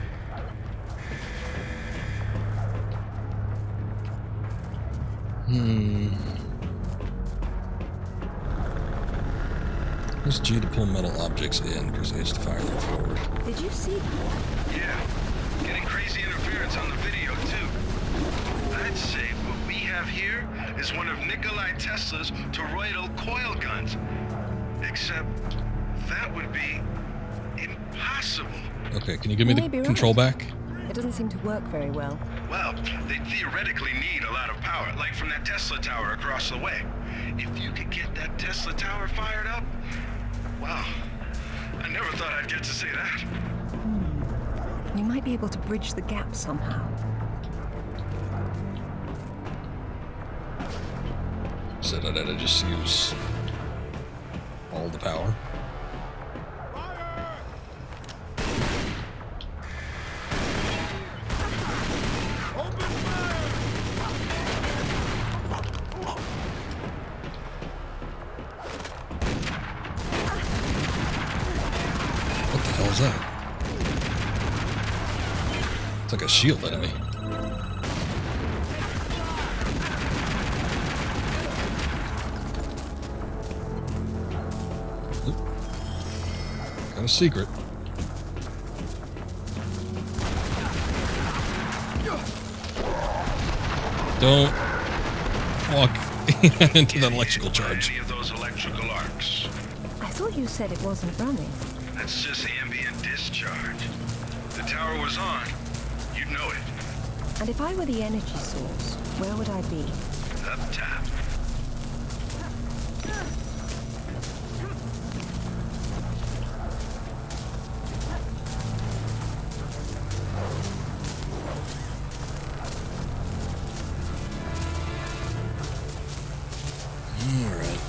Press G to pull metal objects in, press H to fire them forward. Did you see that? Yeah, getting crazy interference on the video too. I'd say what we have here is one of Nikolai Tesla's toroidal coil guns. Except that would be impossible. Okay, can you give me the Maybe control right. back? It doesn't seem to work very well. Well, they theoretically need a lot of power, like from that Tesla tower across the way. If you could get that Tesla tower fired up, wow, I never thought I'd get to say that. We might be able to bridge the gap somehow. So that I just use all the power. What the hell is that? It's like a shield enemy. Oop. Got a secret. Don't walk into that electrical charge. Any of those electrical arcs? I thought you said it wasn't running. That's just ambient discharge. If the tower was on, you'd know it. And if I were the energy source, where would I be? Up top. Alright.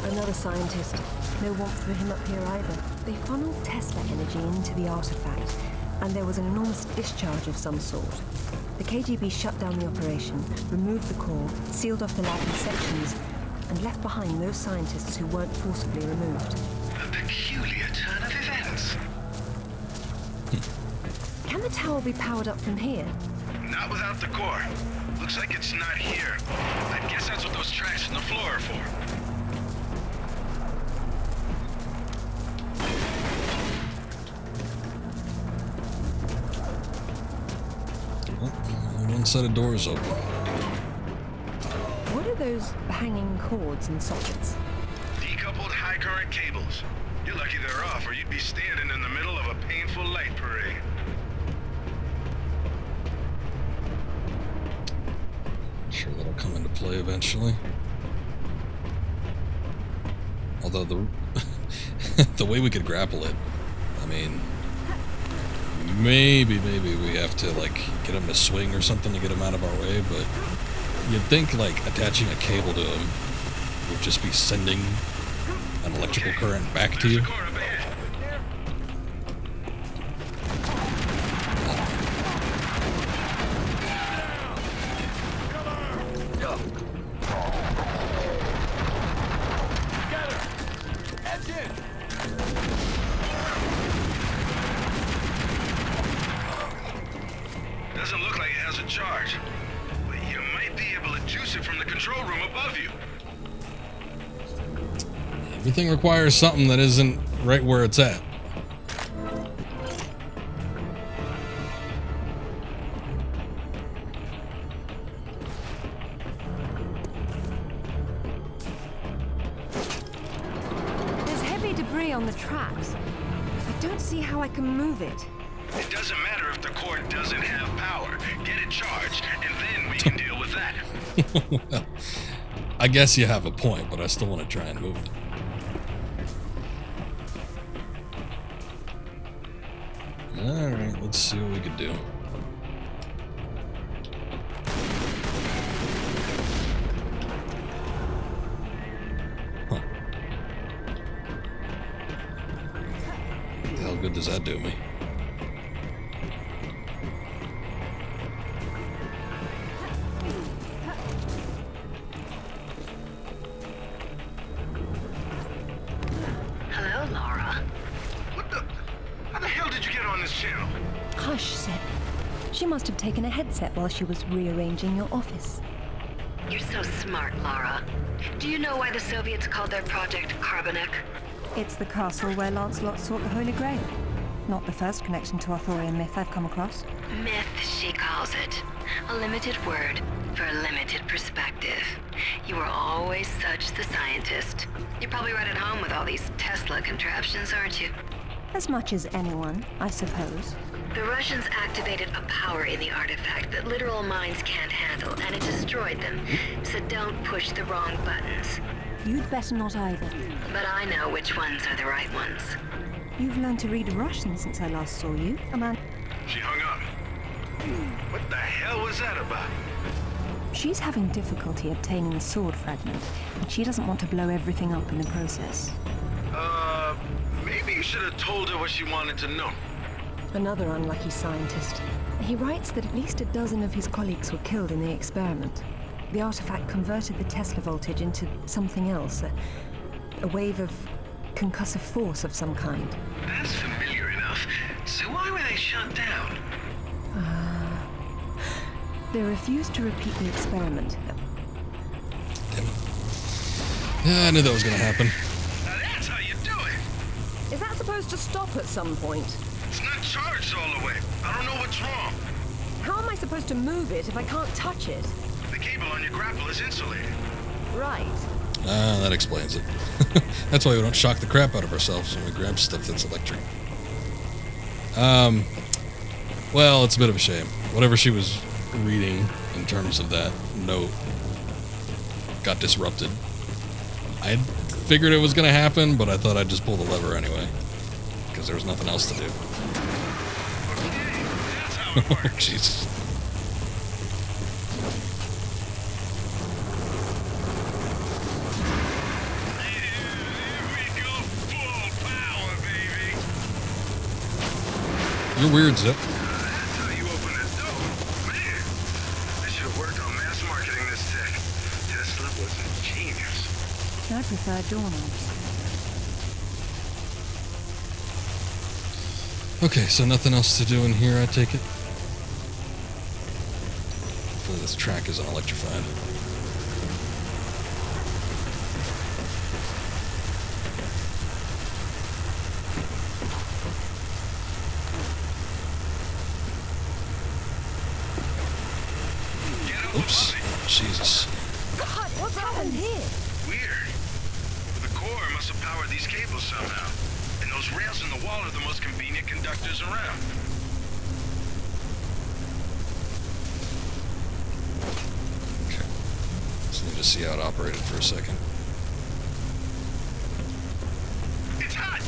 Another scientist. No warmth for him up here either. They funneled Tesla energy into the artifact, and there was an enormous discharge of some sort. The KGB shut down the operation, removed the core, sealed off the lab in sections, and left behind those scientists who weren't forcibly removed. A peculiar turn of events. Can the tower be powered up from here? Not without the core. Looks like it's not here. I guess that's what those tracks in the floor are for. One set of doors open. What are those hanging cords and sockets? Decoupled high current cables. You're lucky they're off, or you'd be standing in the middle of a painful light parade. Sure that'll come into play eventually. Although the the way we could grapple it, I mean, maybe we have to like get him to swing or something to get him out of our way, but you'd think like attaching a cable to him would just be sending an electrical current back to you. There's a core up ahead. Doesn't look like it has a charge, but you might be able to juice it from the control room above you. Everything requires something that isn't right where it's at. There's eye on the tracks. I don't see how I can move it. It doesn't matter if the core doesn't have power. Get it charged, and then we can deal with that. Well, I guess you have a point, but I still want to try and move it. Alright, let's see what we can do. Huh. What the hell good does that do me? Hello, Lara. What the? How the hell did you get on this channel? Hush, Sip. She must have taken a headset while she was rearranging your office. You're so smart, Lara. Do you know why the Soviets called their project Carbonek? It's the castle where Lancelot sought the Holy Grail. Not the first connection to Arthurian myth I've come across. Myth, she calls it. A limited word for a limited perspective. You were always such the scientist. You're probably right at home with all these Tesla contraptions, aren't you? As much as anyone, I suppose. The Russians activated a power in the artifact that literal minds can't handle, and it destroyed them. So don't push the wrong buttons. You'd better not either. But I know which ones are the right ones. You've learned to read Russian since I last saw you, Amanda. She hung up. What the hell was that about? She's having difficulty obtaining the sword fragment, and she doesn't want to blow everything up in the process. Maybe you should have told her what she wanted to know. Another unlucky scientist. He writes that at least a dozen of his colleagues were killed in the experiment. The artifact converted the Tesla voltage into something else, a wave of concussive force of some kind. That's familiar enough. So why were they shut down? They refused to repeat the experiment. Damn it. Yeah, I knew that was going to happen. Now that's how you do it. Is that supposed to stop at some point? It's not charged all the way. I don't know what's wrong. How am I supposed to move it if I can't touch it? The cable on your grapple is insulated. Right. Ah, that explains it. That's why we don't shock the crap out of ourselves when we grab stuff that's electric. Well, it's a bit of a shame. Whatever she was reading in terms of that note got disrupted. I figured it was going to happen, but I thought I'd just pull the lever anyway, because there was nothing else to do. Okay, that's how it Oh, works. Jesus. Here we go, full power, baby. You're weird, Zip. That's how you open that door. Man, I should have worked on mass marketing this tech. Tesla was a genius. I prefer doorknobs. Okay, so nothing else to do in here, I take it? Hopefully this track isn't electrified. Get up Oops. above it. Jesus. God, what's happened here? Weird. The core must have powered these cables somehow. And those rails in the wall are the most convenient conductors around. Okay. Just need to see how it operated for a second. It's hot!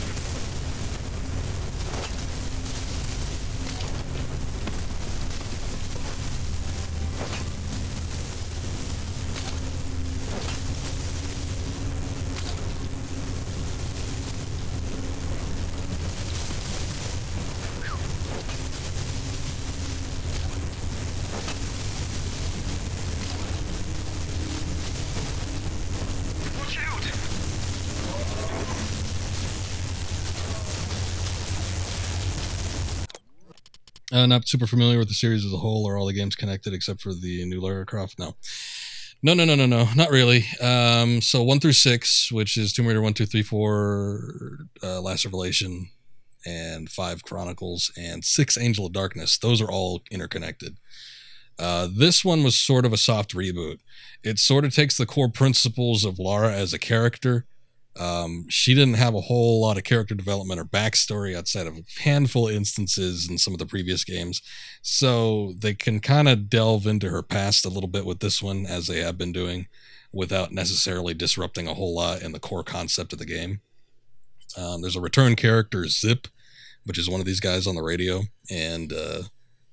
Watch out! Not super familiar with the series as a whole. Are all the games connected except for the new Lara Croft? No. No, not really. So 1 through 6, which is Tomb Raider 1, 2, 3, 4, Last Revelation, and 5 Chronicles, and 6 Angel of Darkness. Those are all interconnected. This one was sort of a soft reboot. It sort of takes the core principles of Lara as a character She didn't have a whole lot of character development or backstory outside of a handful of instances in some of the previous games. So they can kind of delve into her past a little bit with this one, as they have been doing, without necessarily disrupting a whole lot in the core concept of the game. There's a return character, Zip, which is one of these guys on the radio, and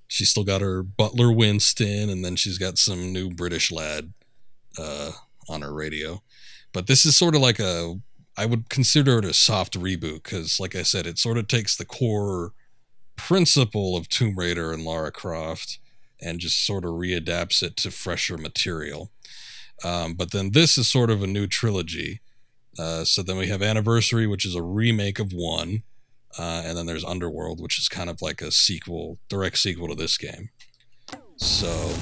she's still got her butler Winston, and then she's got some new British lad on her radio. But this is sort of like I would consider it a soft reboot, because, like I said, it sort of takes the core principle of Tomb Raider and Lara Croft and just sort of readapts it to fresher material. But then this is sort of a new trilogy. So then we have Anniversary, which is a remake of 1. And then there's Underworld, which is kind of like a sequel, direct sequel to this game. So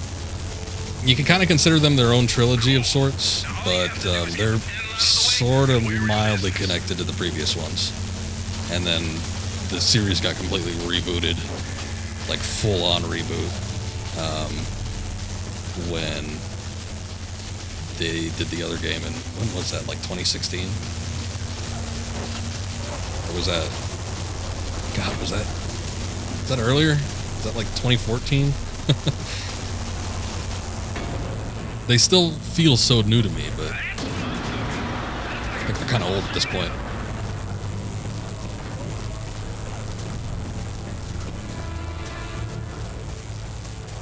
you can kind of consider them their own trilogy of sorts, but they're sort of mildly connected to the previous ones. And then the series got completely rebooted, like full-on reboot, when they did the other game. And when was that, like 2016? Or was that... God, was that earlier? Was that like 2014? They still feel so new to me, but I think they're kind of old at this point.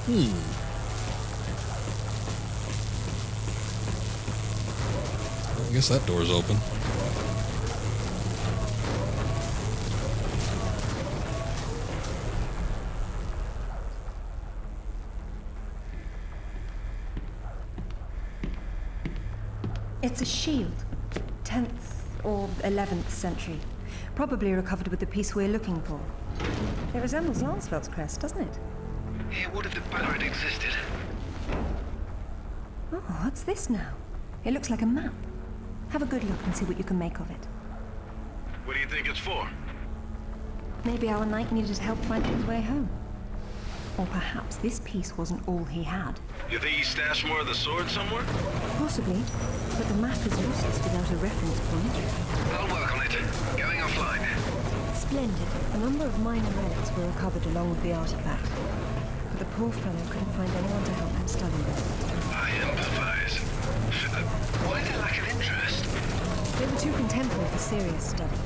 Well, I guess that door's open. It's a shield. 10th or 11th century. Probably recovered with the piece we're looking for. It resembles Lancelot's crest, doesn't it? It would have if Banner had existed. Oh, what's this now? It looks like a map. Have a good look and see what you can make of it. What do you think it's for? Maybe our knight needed help finding his way home. Or perhaps this piece wasn't all he had. You think he stashed more of the sword somewhere? Possibly, but the map is useless without a reference point. I'll work on it. Going offline. Splendid. A number of minor relics were recovered along with the artifact. But the poor fellow couldn't find anyone to help him study them. I empathize. Why the lack of interest? They were too contemporary for serious study.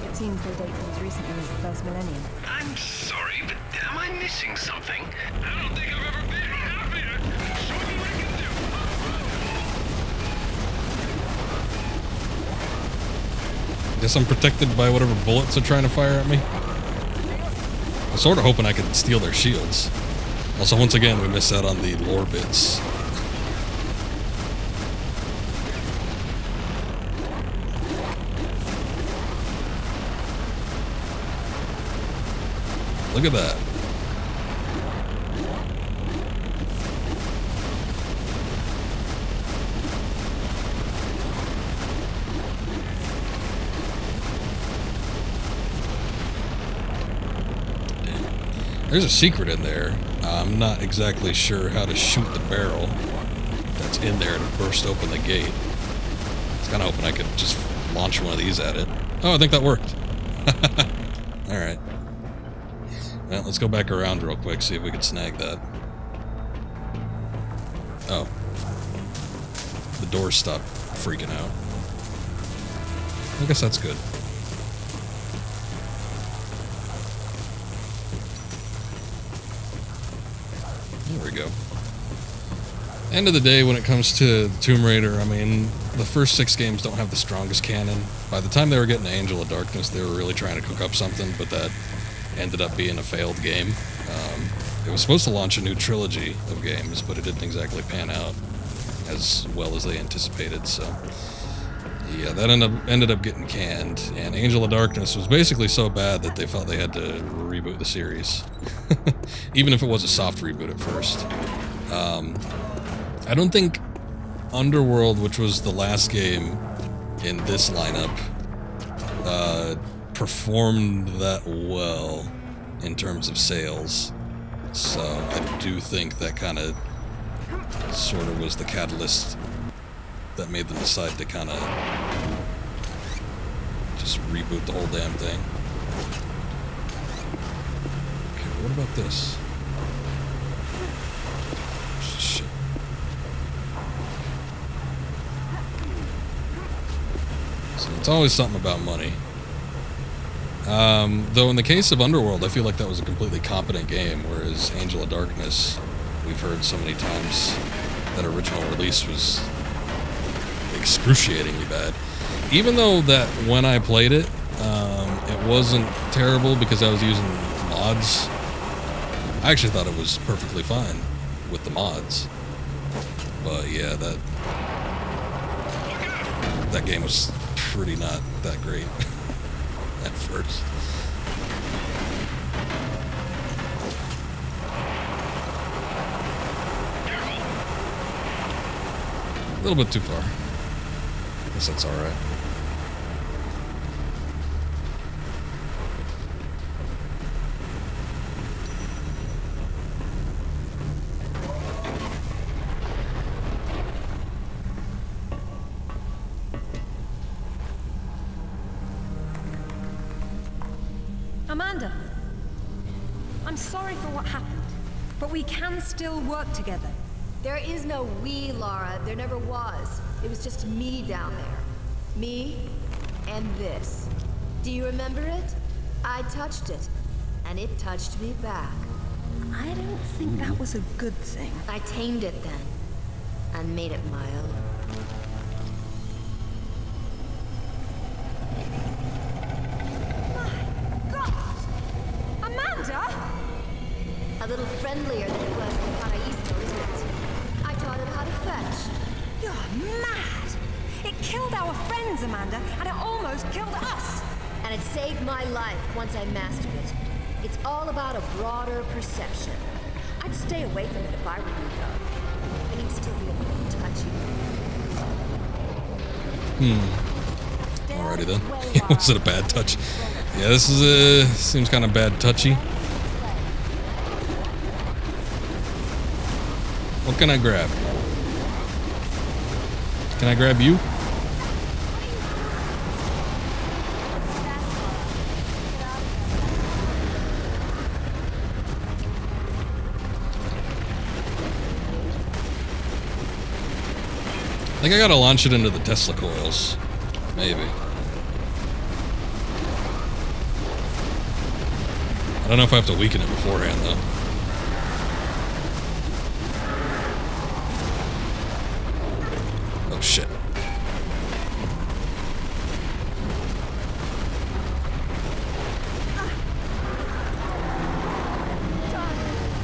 It seems they date from as recently as the first millennium. I'm sorry, but am I missing something? I don't think I've ever been happier. Show me what I can do. Guess I'm protected by whatever bullets are trying to fire at me. I'm sort of hoping I can steal their shields. Also, once again, we miss out on the lore bits. Look at that. There's a secret in there. I'm not exactly sure how to shoot the barrel that's in there to burst open the gate. I was kind of hoping I could just launch one of these at it. Oh, I think that worked. Alright. Well, let's go back around real quick, see if we can snag that. Oh. The door stopped freaking out. I guess that's good. There we go. End of the day, when it comes to Tomb Raider, I mean, the first 6 games don't have the strongest canon. By the time they were getting to Angel of Darkness, they were really trying to cook up something, but that ended up being a failed game. It was supposed to launch a new trilogy of games, but it didn't exactly pan out as well as they anticipated, so yeah, that ended up getting canned, and Angel of Darkness was basically so bad that they felt they had to reboot the series. Even if it was a soft reboot at first. I don't think Underworld, which was the last game in this lineup, performed that well in terms of sales. So I do think that kind of sort of was the catalyst that made them decide to kind of Just reboot the whole damn thing. Okay, what about this? Shit. So it's always something about money. Though in the case of Underworld, I feel like that was a completely competent game, whereas Angel of Darkness, we've heard so many times that original release was excruciatingly bad. Even though that when I played it, it wasn't terrible because I was using mods. I actually thought it was perfectly fine with the mods. But yeah, that game was pretty not that great at first. A little bit too far. Guess that's alright. Amanda, I'm sorry for what happened, but we can still work together. There is no we, Lara. There never was. It was just me down there. Me and this. Do you remember it? I touched it, and it touched me back. I don't think that was a good thing. I tamed it then, and made it my own. A little friendlier than it was in Paraíso, isn't it? I taught him how to fetch. You're mad! It killed our friends, Amanda, and it almost killed us! And it saved my life once I mastered it. It's all about a broader perception. I'd stay away from it if I were you, though. It can still be a little touchy. Alrighty then. Was it a bad touch? Yeah, this is seems kind of bad touchy. What can I grab? Can I grab you? I think I gotta launch it into the Tesla coils. Maybe. I don't know if I have to weaken it beforehand, though. Oh, shit.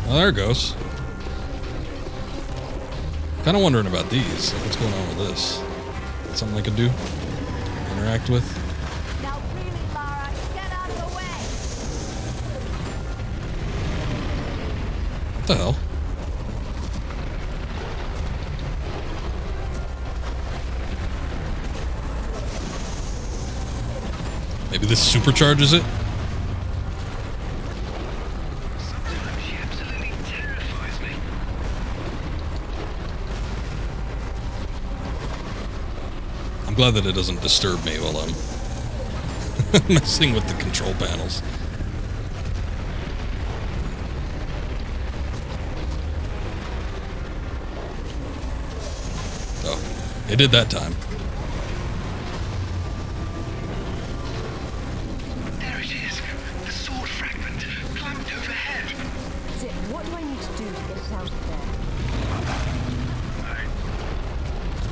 Oh, there it goes. Kind of wondering about these. Like, what's going on with this? Something I could do? Interact with? Now really, Lara, get out of the way! What the hell? Maybe this supercharges it? Sometimes she absolutely terrifies me. I'm glad that it doesn't disturb me while I'm messing with the control panels. Oh, it did that time. There it is. The sword fragment, clamped overhead. Zip, what do I need to do to get it out of there?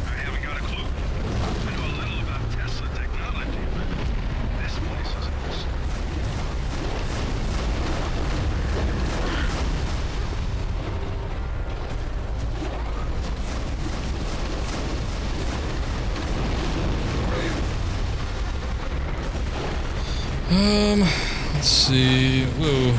I haven't got a clue. I know a little about Tesla technology, but this place is awesome. Let's see. Whoa.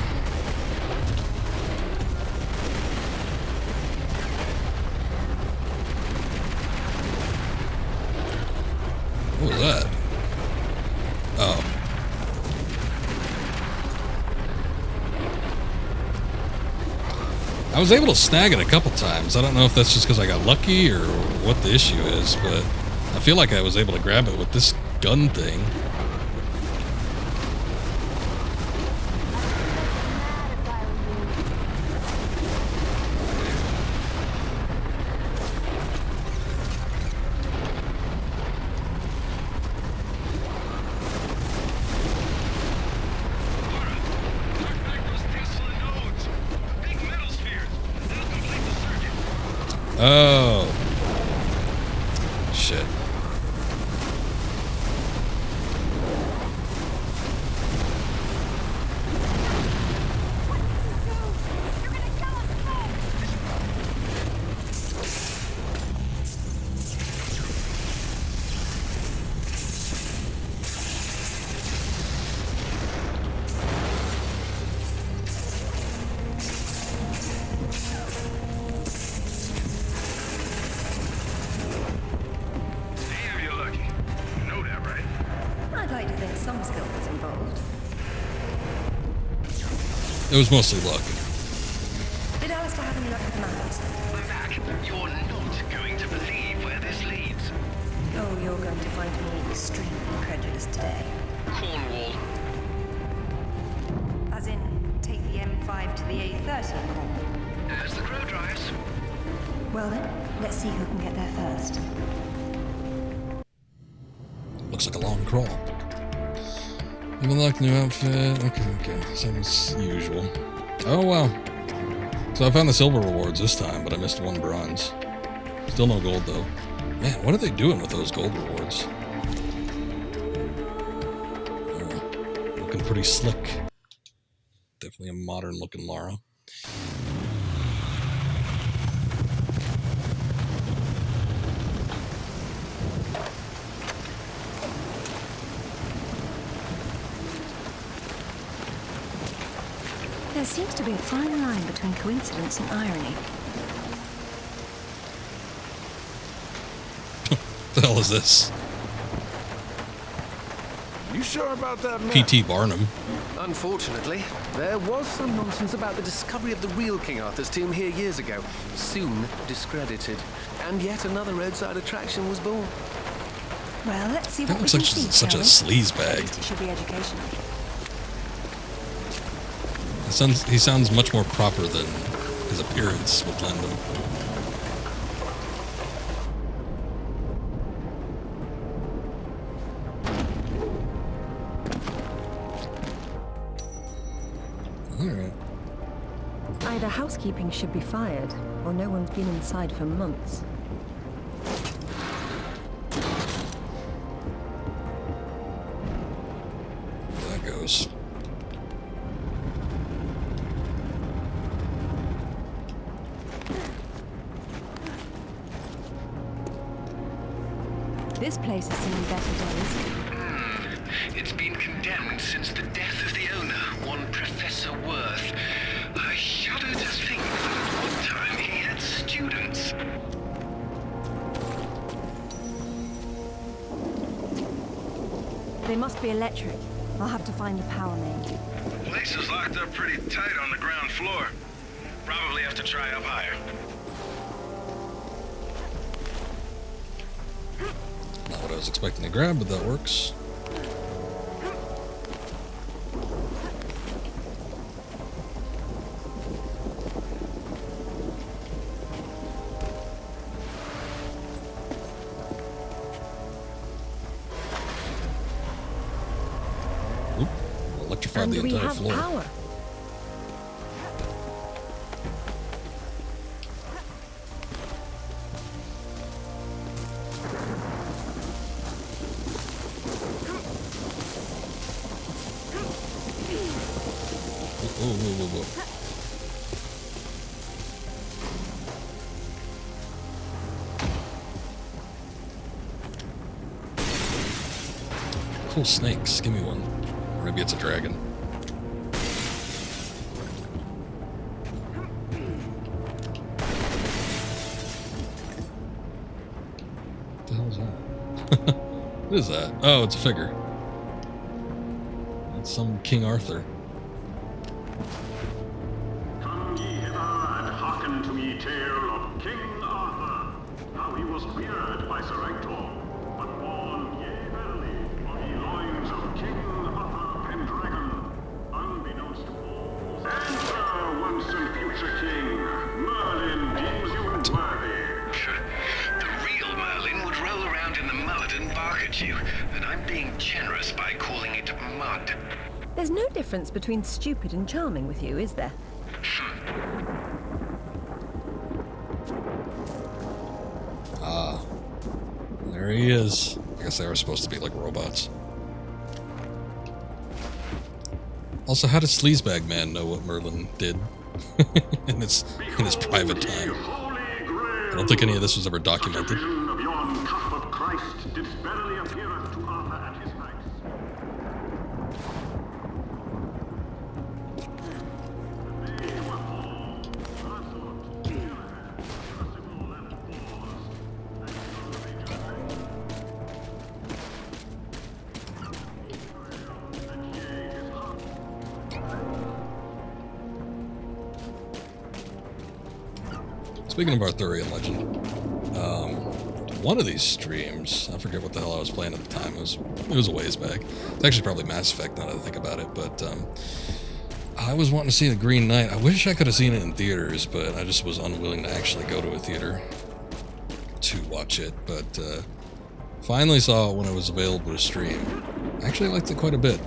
What was that? Oh. I was able to snag it a couple times. I don't know if that's just because I got lucky or what the issue is, but I feel like I was able to grab it with this gun thing. Oh. Shit. It was mostly luck. Did Alistair have any luck with the maps? I'm back. You're not going to believe where this leads. Oh, you're going to find me extremely incredulous today. Cornwall. As in, take the M5 to the A30 and all. As the crow drives. Well then, let's see who can get there first. Looks like a long crawl. Even luck, new outfit. Okay. Sounds usual. Oh, wow. So I found the silver rewards this time, but I missed one bronze. Still no gold, though. Man, what are they doing with those gold rewards? Looking pretty slick. Definitely a modern-looking Lara. There seems to be a fine line between coincidence and irony. What the hell is this? You sure about that map? P.T. Barnum. Unfortunately, there was some nonsense about the discovery of the real King Arthur's tomb here years ago, soon discredited. And yet another roadside attraction was born. Well, let's see That what we looks can like see, such a shall we? sleaze At bag. least it should be educational. He sounds much more proper than his appearance would lend him. Alright. Either housekeeping should be fired, or no one's been inside for months. There that goes. This place has seen better days. It's been condemned since the death of the owner, one Professor Worth. I shudder to think that at one time he had students. They must be electric. I'll have to find the power main. The place is locked up pretty tight on the ground floor. Probably have to try up higher. Not what I was expecting to grab, but that works. Oop, electrified the And we entire have floor. power. Whoa. Cool snakes. Give me one. Or maybe it's a dragon. What the hell is that? What is that? Oh, it's a figure. It's some King Arthur. Come ye hither and hearken to me tale of King Arthur, how he was reared by Sir Ector, but born yea verily of ye loins of King Arthur Pendragon, unbeknownst to all. Enter, once and future king, Merlin deems you worthy. The real Merlin would roll around in the mud and bark at you, and I'm being generous by calling it mud. There's no difference between stupid and charming with you, is there? There he is. I guess they were supposed to be like robots. Also, how does Sleazebag Man know what Merlin did in his private time? I don't think any of this was ever documented. Speaking of Arthurian legend, one of these streams, I forget what the hell I was playing at the time, it was a ways back. It's actually probably Mass Effect now that I think about it, but I was wanting to see The Green Knight. I wish I could have seen it in theaters, but I just was unwilling to actually go to a theater to watch it, but finally saw it when it was available to stream. I actually liked it quite a bit.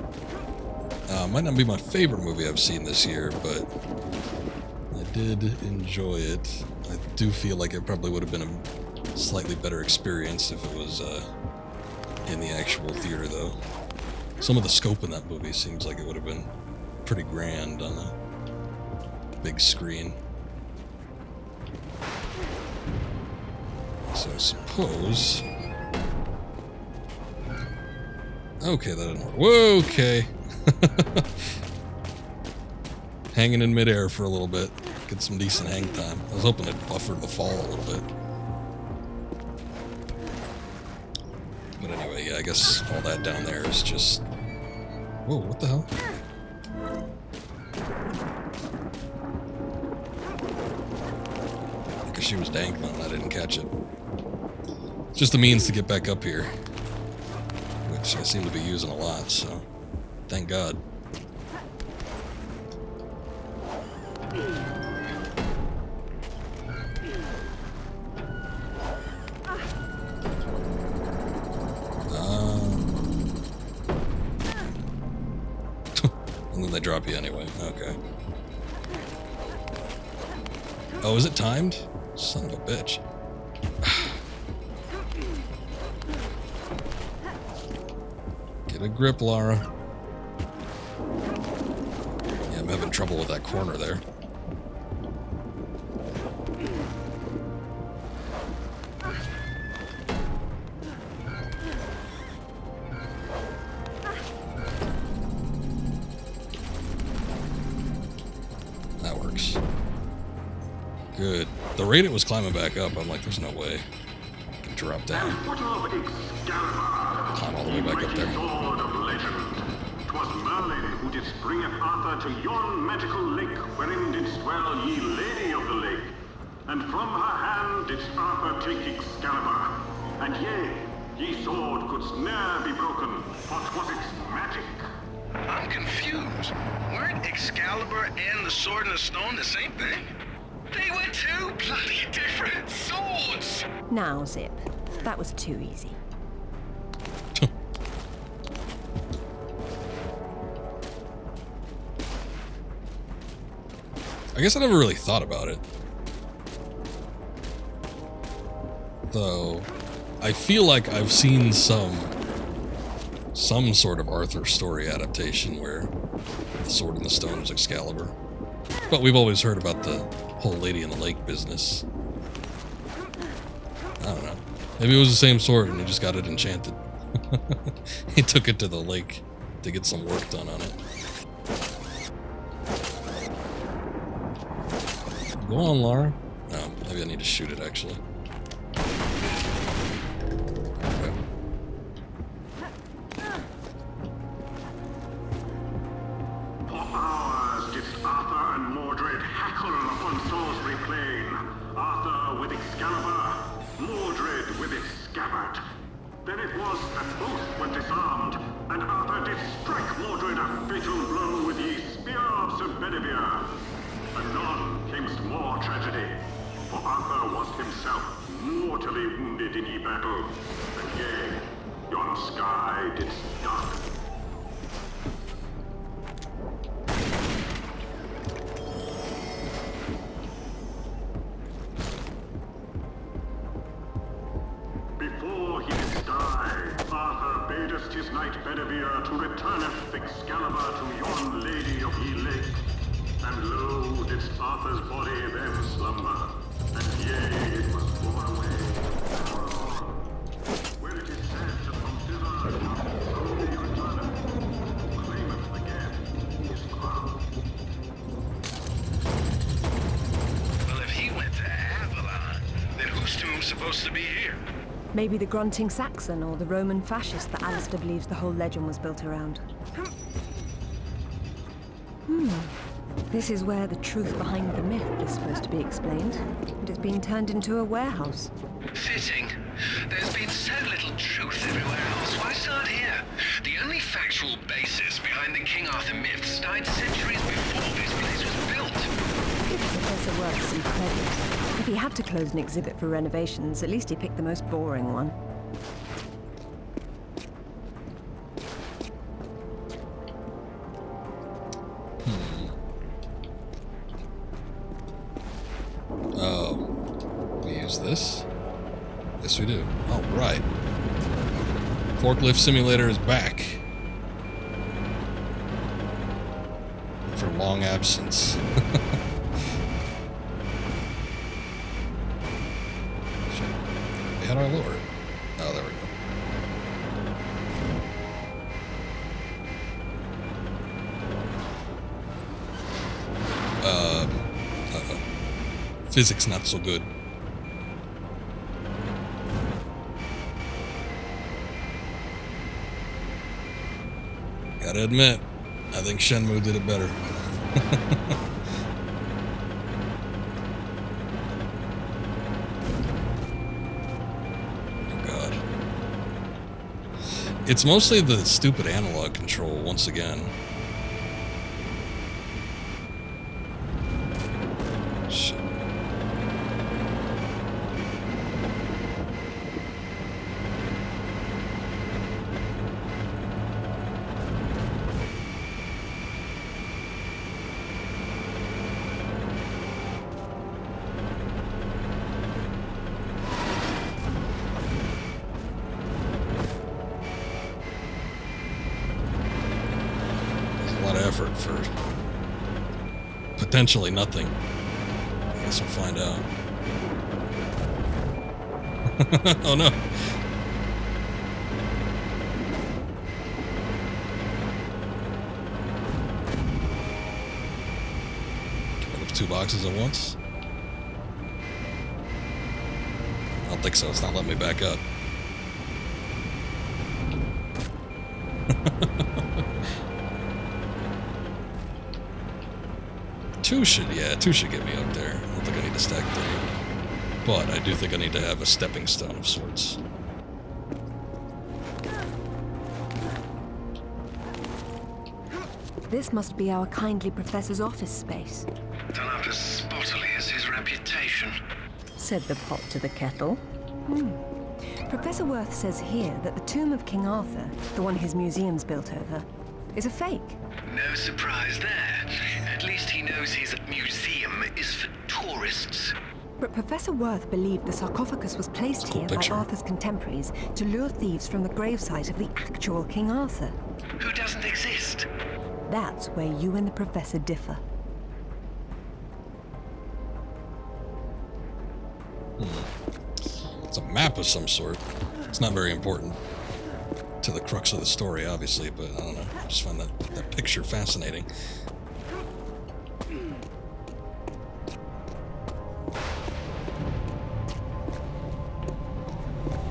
Might not be my favorite movie I've seen this year, but I did enjoy it. I do feel like it probably would have been a slightly better experience if it was in the actual theater, though. Some of the scope in that movie seems like it would have been pretty grand on a big screen. So I suppose... Okay, that didn't work. Whoa, okay. Hanging in midair for a little bit. Get some decent hang time. I was hoping to buffer the fall a little bit. But anyway, yeah, I guess all that down there is just... Whoa, what the hell? Because she was dangling and I didn't catch it. It's just a means to get back up here, which I seem to be using a lot, so thank God. And then they drop you anyway. Okay. Oh, is it timed? Son of a bitch. Get a grip, Lara. Yeah, I'm having trouble with that corner there. That works. Good. The rate it was climbing back up, I'm like, there's no way I can drop down. Climb all the way back up there. Twas Merlin who did bring Arthur to yon magical lake, wherein didst dwell ye lady of the lake. And from her hand didst Arthur take Excalibur. And yea, ye sword couldst ne'er be broken, for 'twas its magic. I'm confused. Weren't Excalibur and the Sword and the Stone the same thing? They were two bloody different swords! Now, Zip. That was too easy. I guess I never really thought about it. Though, I feel like I've seen some sort of Arthur story adaptation where the Sword and the Stone is Excalibur. But we've always heard about the whole Lady in the Lake business. I don't know. Maybe it was the same sword and he just got it enchanted. He took it to the lake to get some work done on it. Go on, Lara. Oh, maybe I need to shoot it, actually. Okay. For hours did Arthur and Mordred hackle upon Salisbury Plain. Arthur with Excalibur, Mordred with its scabbard. Then it was that both were disarmed, and Arthur did strike Mordred a fatal blow with the spear of Sir Bedivere. Anon came more tragedy, for Arthur was himself mortally wounded in ye battle, and yea, yon sky did dark. Before he request his knight Bedivere to returneth Excalibur to yon lady of ye lake. And lo, didst Arthur's body then slumber, and yea, it was borne away. Where it is said that from thither so he returneth, claimeth again his crown. Well, if he went to Avalon, then whose tomb's supposed to be here? Maybe the grunting Saxon or the Roman fascist that Alistair believes the whole legend was built around. This is where the truth behind the myth is supposed to be explained. And it's been turned into a warehouse. Fitting. There's been so little truth everywhere else. Why start here? The only factual basis behind the King Arthur myths died centuries before this place was built. Give Professor Worth some credit. If he had to close an exhibit for renovations, at least he picked the most boring one. This? Yes, we do. All right. Forklift simulator is back. For long absence. How do I lower it? Oh, there we go. Uh-oh. Physics not so good. Gotta admit, I think Shenmue did it better. Oh god. It's mostly the stupid analog control once again. Shit. For potentially nothing. I guess we'll find out. Oh no. Get rid of 2 boxes at once? I don't think so. It's not letting me back up. Two should get me up there. I don't think I need to stack 3. But I do think I need to have a stepping stone of sorts. This must be our kindly professor's office space, Done up as spottily as his reputation. said the pot to the kettle. Professor Worth says here that the tomb of King Arthur, the one his museum's built over, is a fake. No surprise there. At least he knows his museum is for tourists. But Professor Worth believed the sarcophagus was placed here by Arthur's contemporaries to lure thieves from the gravesite of the actual King Arthur. Who doesn't exist? That's where you and the Professor differ. It's a map of some sort. It's not very important to the crux of the story, obviously, but I don't know. I just find that picture fascinating.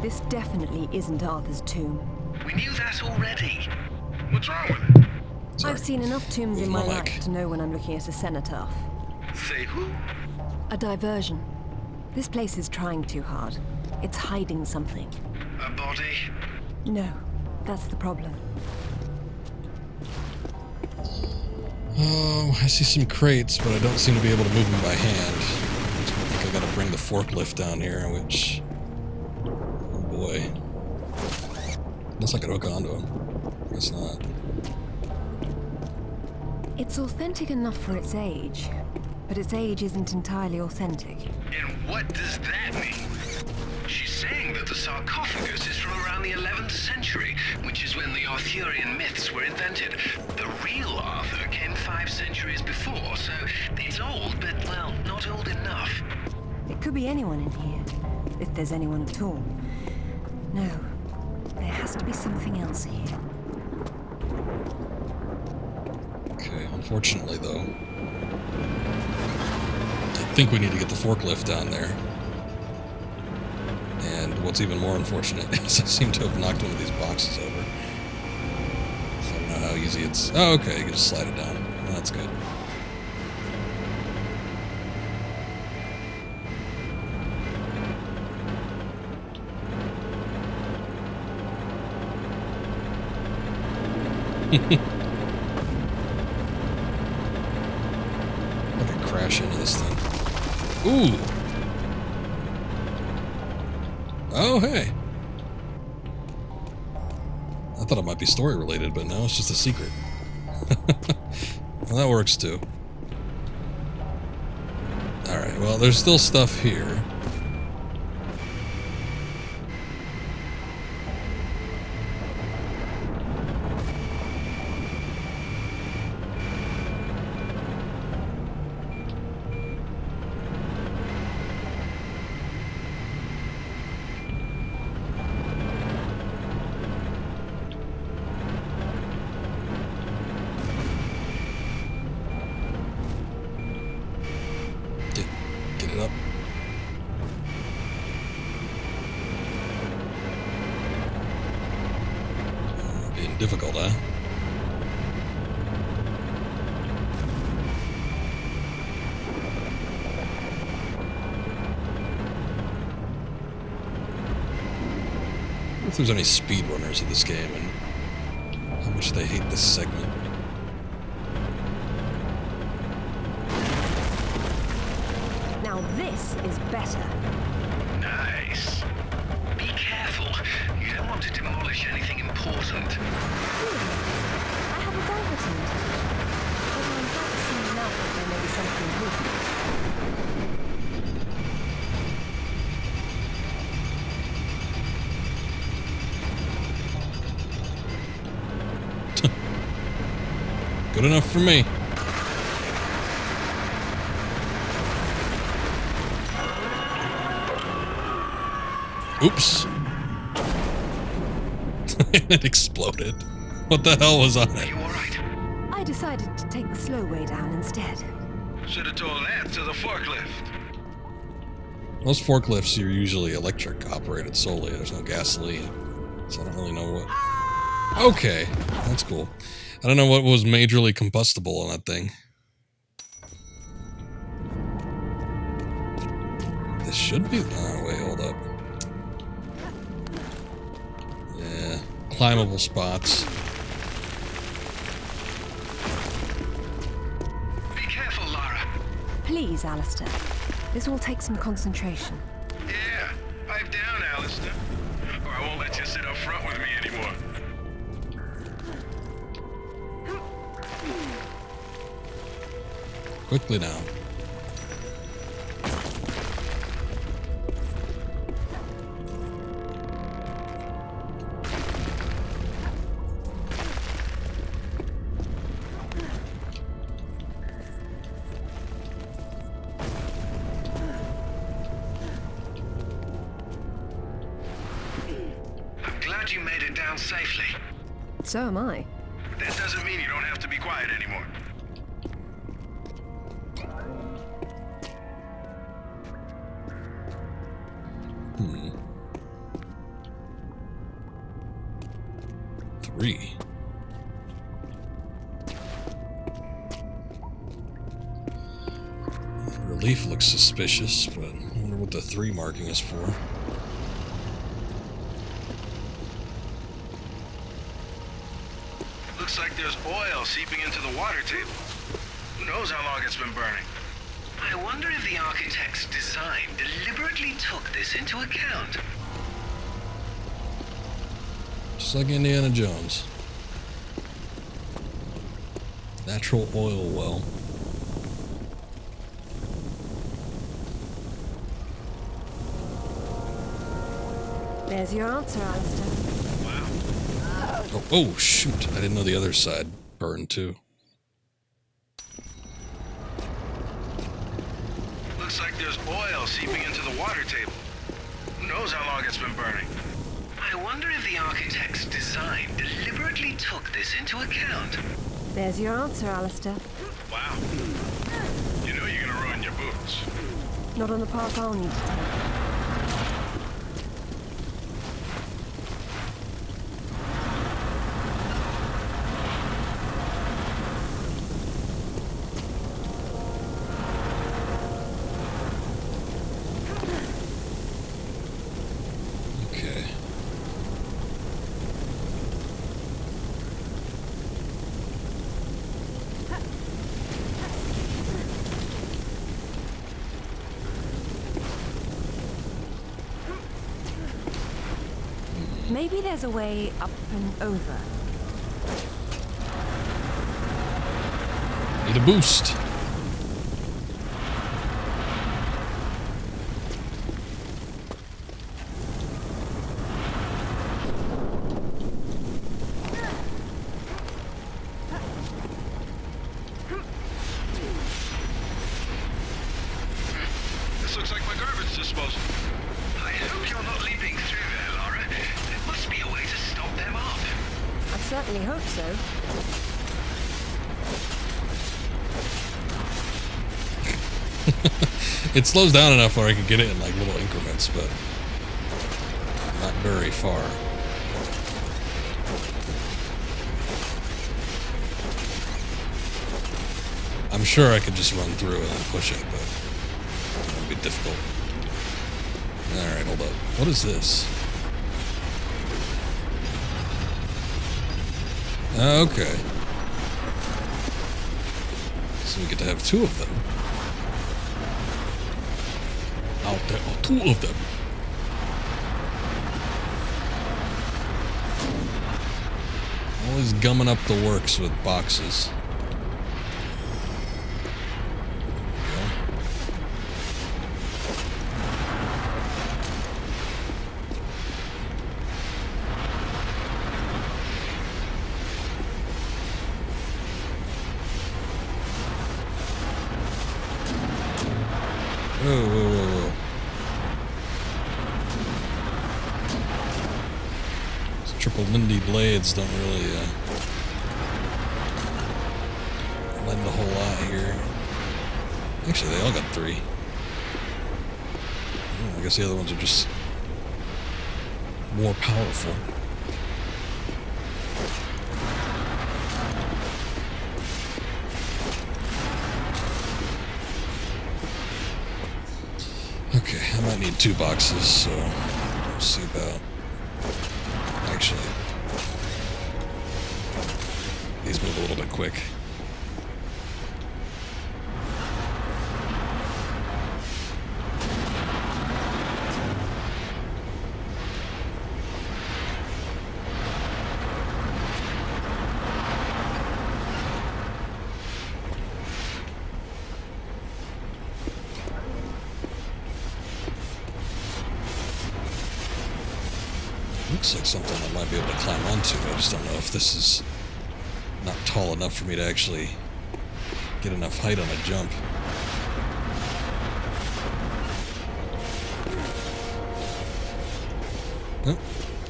This definitely isn't Arthur's tomb. We knew that already. What's wrong with it? Sorry. I've seen enough tombs in my life to know when I'm looking at a cenotaph. Say who? A diversion. This place is trying too hard. It's hiding something. A body? No, that's the problem. Oh, I see some crates, but I don't seem to be able to move them by hand. I think I gotta bring the forklift down here, which... Oh boy. Unless I could hook onto him. I guess not. It's authentic enough for its age, but its age isn't entirely authentic. And what does that mean? She's saying that the sarcophagus is from around the 11th century, which is when Arthurian myths were invented. The real Arthur came 5 centuries before, so it's old, but, well, not old enough. It could be anyone in here, if there's anyone at all. No, there has to be something else here. Okay, unfortunately, though, I think we need to get the forklift down there. And what's even more unfortunate is I seem to have knocked one of these boxes over. So I don't know how easy it's... Oh, okay, you can just slide it down. Well, that's good. I could crash into this thing. Ooh! Oh, hey! I thought it might be story related, but no, it's just a secret. Well, that works too. Alright, well, there's still stuff here. Get it up. Being difficult, huh? I wonder if there's any speedrunners of this game and how much they hate this segment. Now this is better. Nice. Be careful. You don't want to demolish anything important. I have a banquet in but I'm practicing enough that there may be something important. Good enough for me. Oops. It exploded. What the hell was on it? You alright? I decided to take the slow way down instead. Should have told that to the forklift. Most forklifts are usually electric operated solely. There's no gasoline. So I don't really know what... Okay. That's cool. I don't know what was majorly combustible on that thing. This should be... Oh, wait, hold up. Yeah. Climbable spots. Be careful, Lara. Please, Alistair. This will take some concentration. Yeah, pipe down, Alistair. Or I won't let you sit up front with me anymore. Quickly now. I'm glad you made it down safely. So am I. That doesn't mean you don't have to be quiet anymore. Three. Relief looks suspicious, but I wonder what the 3 marking is for. Looks like there's oil seeping into the water table. Who knows how long it's been burning? I wonder if the architect's design deliberately took this into account. Just like Indiana Jones. Natural oil well. There's your answer, Alistair. Wow. Oh, shoot. I didn't know the other side burned too. Looks like there's oil seeping into the water table. Who knows how long it's been burning? I wonder if the architect's design deliberately took this into account. There's your answer, Alistair. Wow. You know you're gonna ruin your boots. Not on the path I'll need to take. Maybe there's a way up and over. Need a boost. This looks like my garbage disposal. I hope you're not leaping through there, Lara. There must be a way to stop them up. I certainly hope so. It slows down enough where I can get it in like little increments, but not very far. I'm sure I could just run through and then push it, but it would be difficult. Alright, hold up. What is this? Okay. So we get to have two of them. Out there are two of them. Always gumming up the works with boxes. Whoa, whoa, whoa, whoa. These triple Lindy blades don't really lend a whole lot here. Actually, they all got three. I guess the other ones are just more powerful. Okay, I might need two boxes, so we'll see about... Actually, these move a little bit quick. Looks like something I might be able to climb onto. I just don't know if this is not tall enough for me to actually get enough height on a jump. Oh,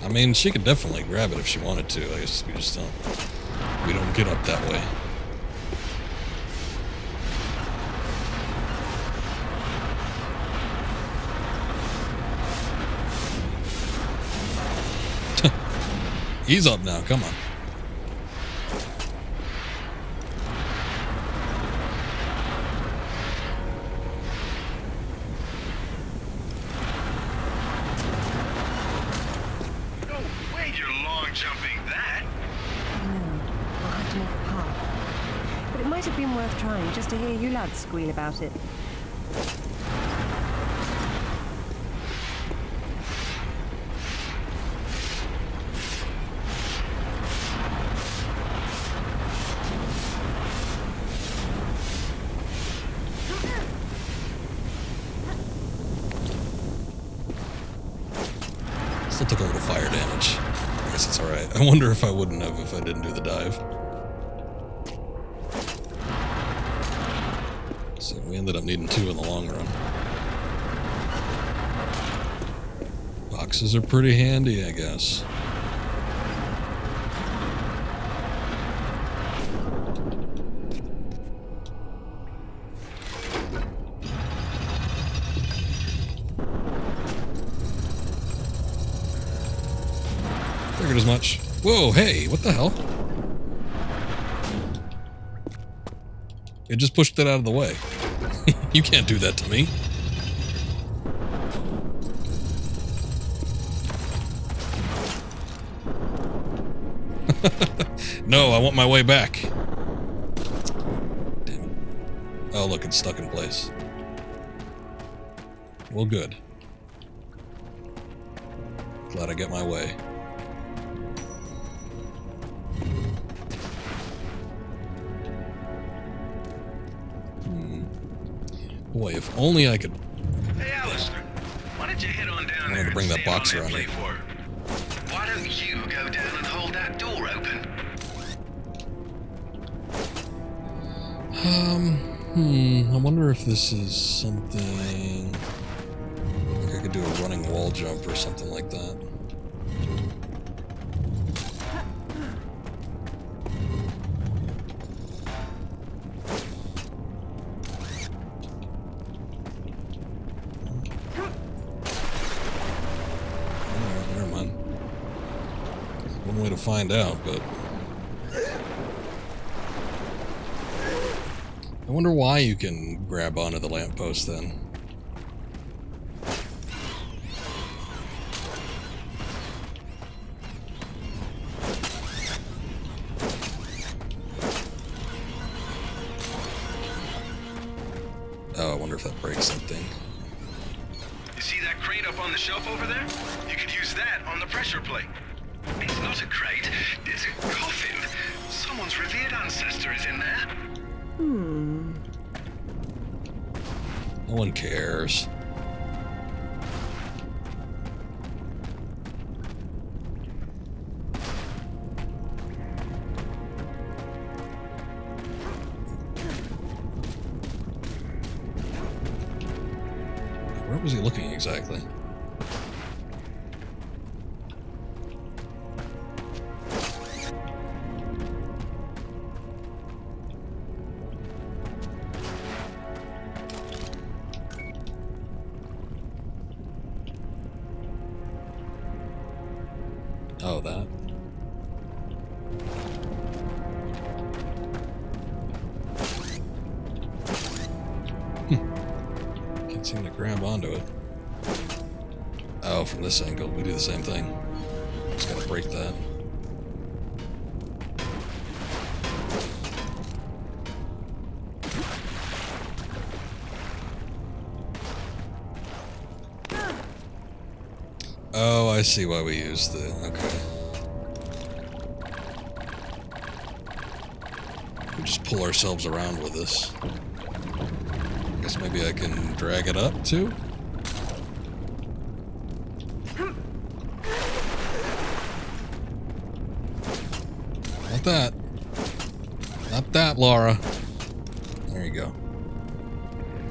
I mean, she could definitely grab it if she wanted to. I guess we just don't. We don't get up that way. He's up now, come on. No way you're long jumping that. No, I'll have to make a path. But it might have been worth trying just to hear you lads squeal about it. Still took a little fire damage. I guess it's alright. I wonder if I wouldn't have if I didn't do the dive. So we ended up needing 2 in the long run. Boxes are pretty handy, I guess. Figured as much. Whoa, hey, what the hell? It just pushed it out of the way. You can't do that to me. No, I want my way back. Damn it. Oh, look, it's stuck in place. Well, good. Glad I get my way. Boy, if only I could. Hey, Alistair, why don't you head on down I wanted there to bring and that box stand on around that here. platform? Why don't you go down and hold that door open? I wonder if this is something. Like I could do a running wall jump or something like that. Never mind. One way to find out, but I wonder why you can grab onto the lamppost then. Oh, I wonder if that breaks something. You see that crate up on the shelf over there? You could use that on the pressure plate. It's not a crate, it's a coffin. Someone's revered ancestor is in there. No one cares. Where was he looking exactly? Oh, that. Can't seem to grab onto it. Oh, from this angle, we do the same thing. Just gotta break that. Oh, I see why we use the... Okay. We just pull ourselves around with this. I guess maybe I can drag it up, too? Not that. Not that, Lara. There you go.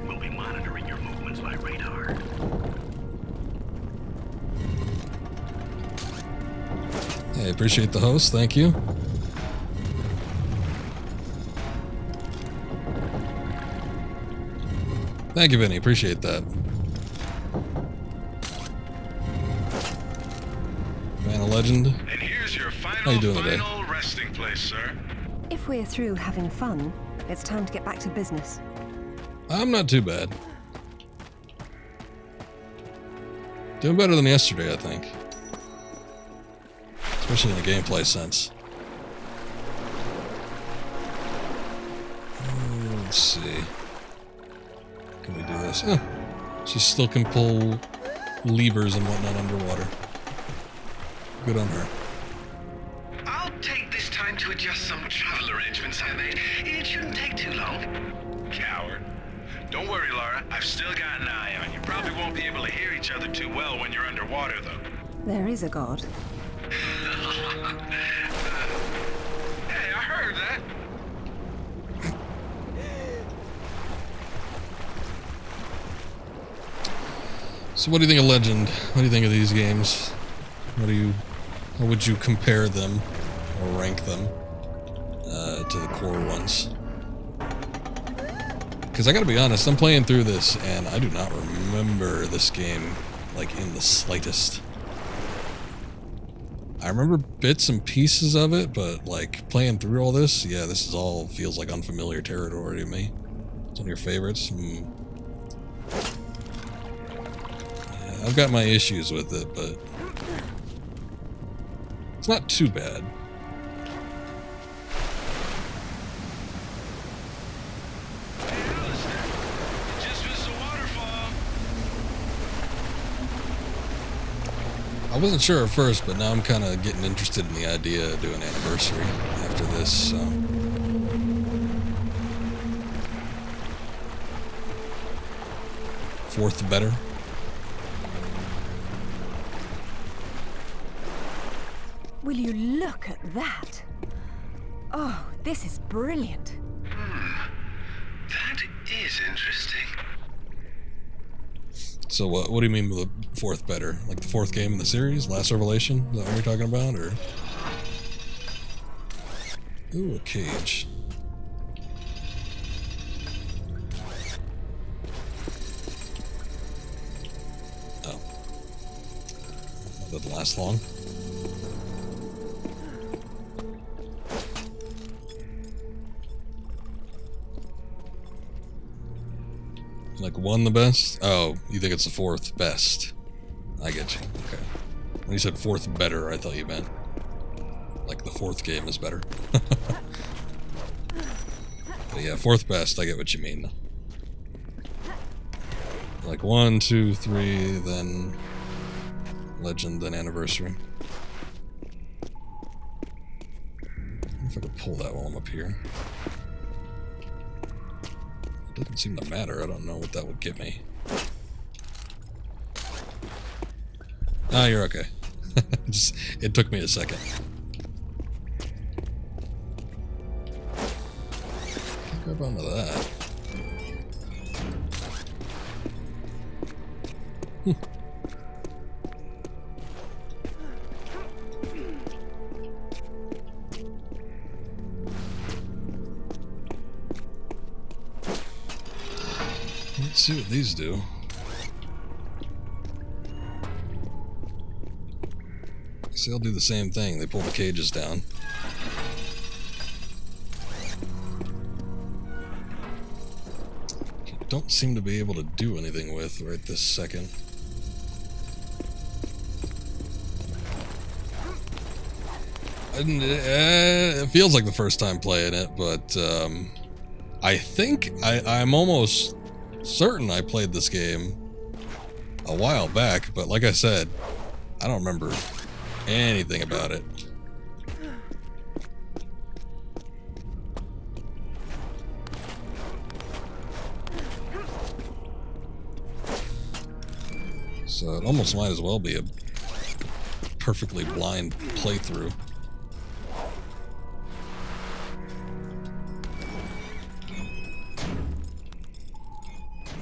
We'll be monitoring your movements by radar. Hey, appreciate the host. Thank you. Thank you, Vinny. Appreciate that. Fan of Legend. And here's your How you doing today? final resting place, sir. If we're through having fun, it's time to get back to business. I'm not too bad. Doing better than yesterday, I think. Especially in the gameplay sense. Let's see. Can we do this? Oh, she still can pull levers and whatnot underwater. Good on her. I'll take this time to adjust some travel arrangements I made. It shouldn't take too long. Coward. Don't worry, Lara. I've still got an eye on you. Probably won't be able to hear each other too well when you're underwater, though. There is a god. So what do you think of Legend? What do you think of these games? How would you compare them or rank them to the core ones? Because I gotta be honest, I'm playing through this and I do not remember this game like in the slightest. I remember bits and pieces of it, but like playing through all this, yeah, this is all feels like unfamiliar territory to me. It's one of your favorites. Yeah, I've got my issues with it, but it's not too bad. I wasn't sure at first, but now I'm kind of getting interested in the idea of doing anniversary after this. So. Fourth better. Will you look at that? Oh, this is brilliant. That is interesting. So what do you mean by the fourth better? Like the fourth game in the series? Last Revelation? Is that what you're talking about? Or... Ooh, a cage. Oh. That didn't last long. Like one the best? Oh, you think it's the fourth best? I get you. Okay. When you said fourth better, I thought you meant like the fourth game is better. But yeah, fourth best, I get what you mean. Like 1, 2, 3, then Legend, then Anniversary. If I could pull that while I'm up here. Doesn't seem to matter. I don't know what that would get me. Ah, you're okay. It took me a second. Can't grab onto that. Let's see what these do. See, they'll do the same thing. They pull the cages down. You don't seem to be able to do anything with right this second. It feels like the first time playing it, but I think I'm almost certain I played this game a while back, but like I said, I don't remember anything about it. So it almost might as well be a perfectly blind playthrough.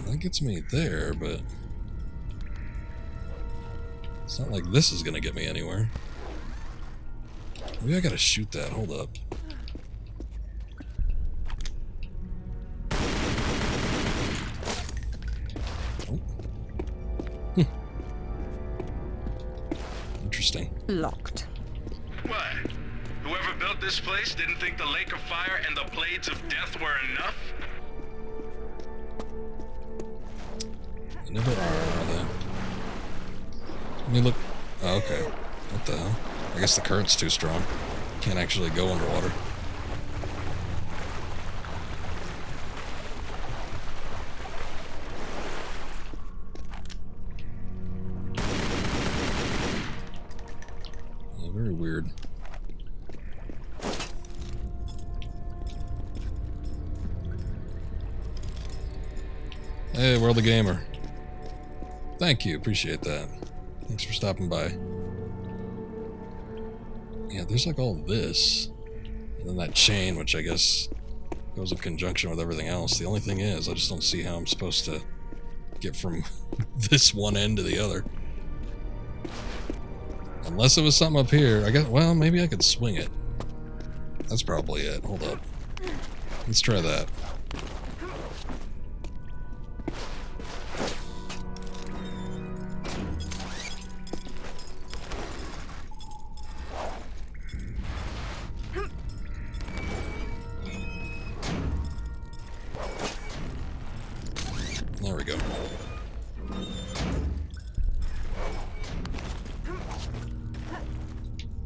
That gets me there, but it's not like this is gonna get me anywhere. Maybe I gotta shoot that. Hold up. Oh. Interesting. Locked. What? Whoever built this place didn't think the Lake of Fire and the Blades of Death were enough? They never are they? Let me look. Oh, okay. What the hell? I guess the current's too strong. Can't actually go underwater. Yeah, very weird. Hey, World of Gamer. Thank you, appreciate that. Thanks for stopping by. Yeah, there's like all this. And then that chain, which I guess goes in conjunction with everything else. The only thing is, I just don't see how I'm supposed to get from this one end to the other. Unless it was something up here. I guess, well, maybe I could swing it. That's probably it. Hold up. Let's try that. There we go.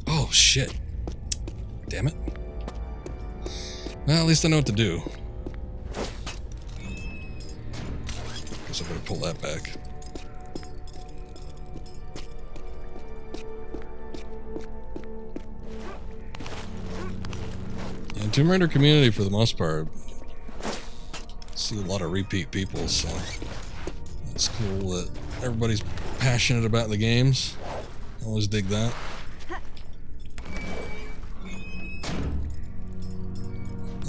Oh, shit. Damn it. Well, at least I know what to do. Guess I better pull that back. Yeah, Tomb Raider community, for the most part, see a lot of repeat people, so it's cool that everybody's passionate about the games. I always dig that.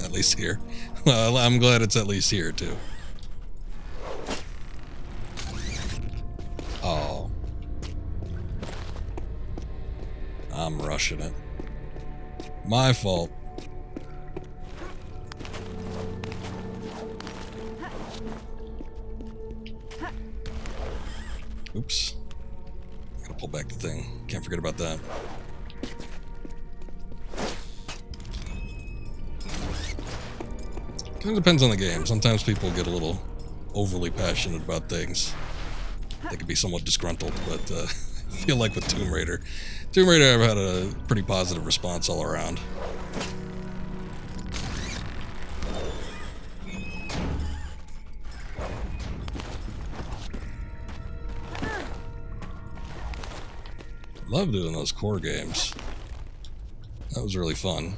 At least here. Well, I'm glad it's at least here, too. Oh. I'm rushing it. My fault. Oops. Gotta pull back the thing. Can't forget about that. Kind of depends on the game. Sometimes people get a little overly passionate about things. They can be somewhat disgruntled, but I feel like with Tomb Raider, I've had a pretty positive response all around. Love doing those core games. That was really fun.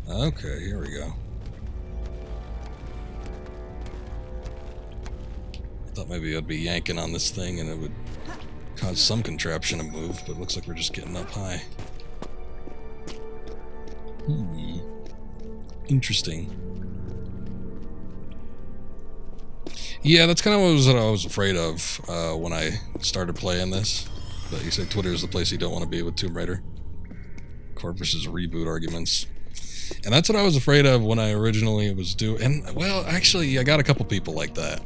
Okay, here we go. I thought maybe I'd be yanking on this thing and it would cause some contraption to move, but it looks like we're just getting up high. Interesting. Yeah, that's kind of what I was afraid of when I started playing this. But you say Twitter is the place you don't want to be with Tomb Raider. Core versus reboot arguments. And that's what I was afraid of when I originally was doing. And, well, actually, I got a couple people like that.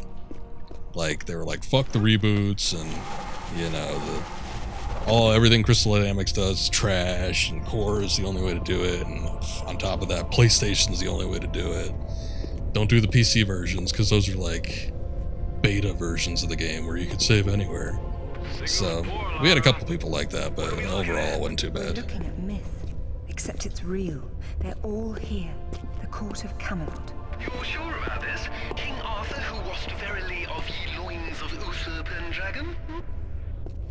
Like, they were like, fuck the reboots, and, you know, everything Crystal Dynamics does is trash, and Core is the only way to do it, and on top of that, PlayStation's the only way to do it. Don't do the PC versions, because those are like beta versions of the game where you could save anywhere. So, we had a couple people like that, but overall it wasn't too bad. We're looking at myth, except it's real. They're all here. The court of Camelot. You're sure about this? King Arthur, who wast verily of ye loins of Uther Pendragon?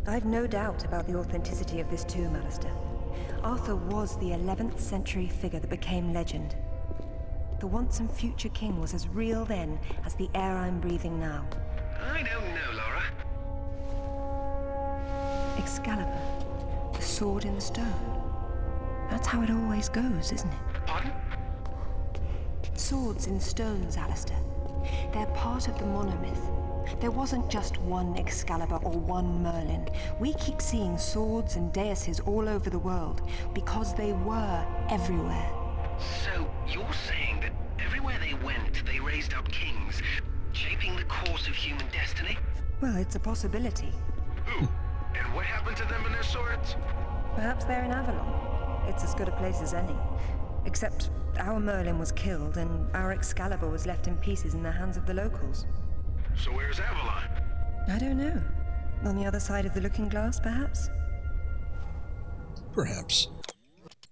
I've no doubt about the authenticity of this tomb, Alistair. Arthur was the 11th century figure that became legend. The once and future king was as real then as the air I'm breathing now. I don't know, Lara. Excalibur, the sword in the stone. That's how it always goes, isn't it? Pardon? Swords in stones, Alistair. They're part of the monomyth. There wasn't just one Excalibur or one Merlin. We keep seeing swords and daises all over the world because they were everywhere. So, you're saying that everywhere they went, they raised up kings, shaping the course of human destiny? Well, it's a possibility. Who? And what happened to them and their swords? Perhaps they're in Avalon. It's as good a place as any. Except our Merlin was killed and our Excalibur was left in pieces in the hands of the locals. So where's Avalon? I don't know. On the other side of the looking glass, perhaps? Perhaps.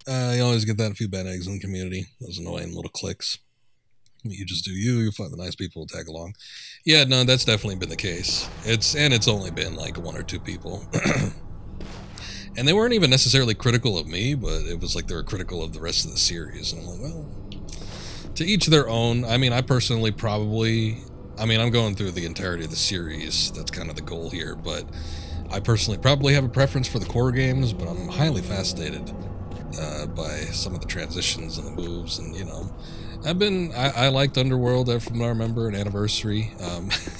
You always get that in a few bad eggs in the community. Those annoying little cliques. You just do you find the nice people to tag along. Yeah, no, that's definitely been the case. It's only been like one or two people. And they weren't even necessarily critical of me, but it was like they were critical of the rest of the series. And I'm like, well, to each their own. I mean, I personally I'm going through the entirety of the series. That's kind of the goal here, but I personally probably have a preference for the core games, but I'm highly fascinated by some of the transitions and the moves, and you know, I liked Underworld from what I remember, an Anniversary.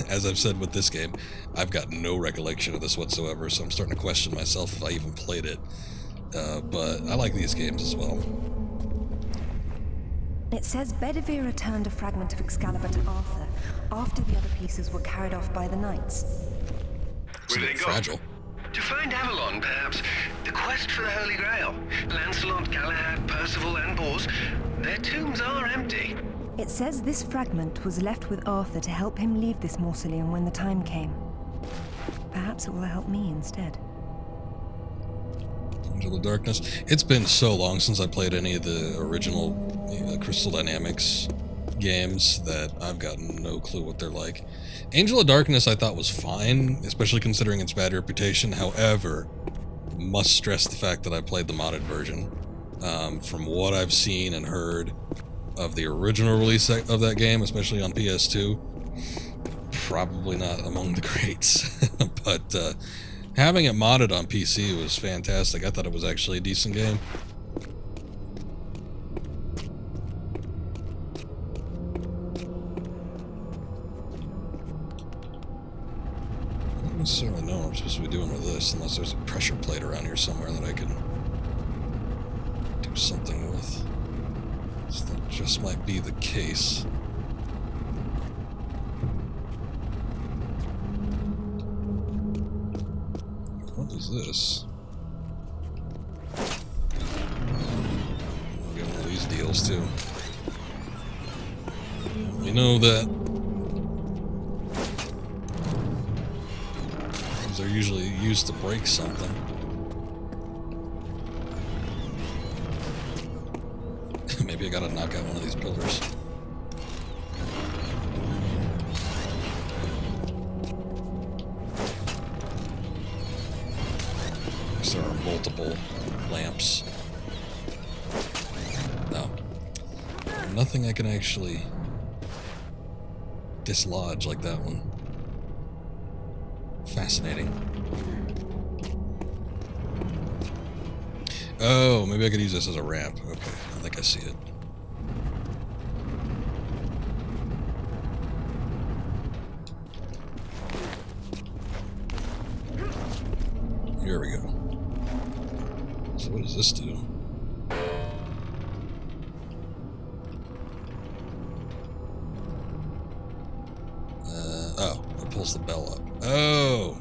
As I've said with this game, I've got no recollection of this whatsoever, so I'm starting to question myself if I even played it. But I like these games as well. It says Bedivere returned a fragment of Excalibur to Arthur after the other pieces were carried off by the knights. Where they go? Fragile. To find Avalon, perhaps. The quest for the Holy Grail. Lancelot, Galahad, Percival, and Bors. Their tombs are empty. It says this fragment was left with Arthur to help him leave this mausoleum when the time came. Perhaps it will help me instead. Angel of Darkness. It's been so long since I played any of the original Crystal Dynamics games that I've got no clue what they're like. Angel of Darkness I thought was fine, especially considering its bad reputation. However, must stress the fact that I played the modded version. From what I've seen and heard of the original release of that game, especially on PS2, probably not among the greats. But having it modded on PC was fantastic. I thought it was actually a decent game. I don't necessarily know what I'm supposed to be doing with this, unless there's a pressure plate around here somewhere that I can do something with. So that just might be the case. What is this? I'll get one of these deals too. We know that these are usually used to break something. Maybe I gotta knock out one of these pillars. There are multiple lamps. No. Nothing I can actually dislodge like that one. Fascinating. Oh, maybe I could use this as a ramp. Okay, I think I see it. Here we go. So what does this do? Oh, it pulls the bell up. Oh!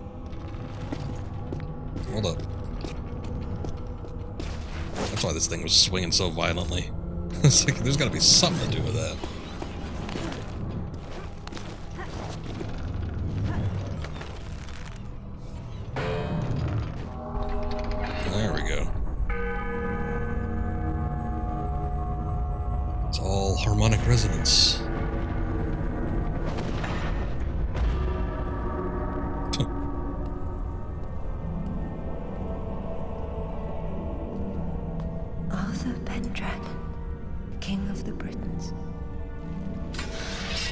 Hold up. That's why this thing was swinging so violently. It's like, there's gotta be something to do with that. There we go. It's all harmonic resonance. Arthur Pendragon, King of the Britons.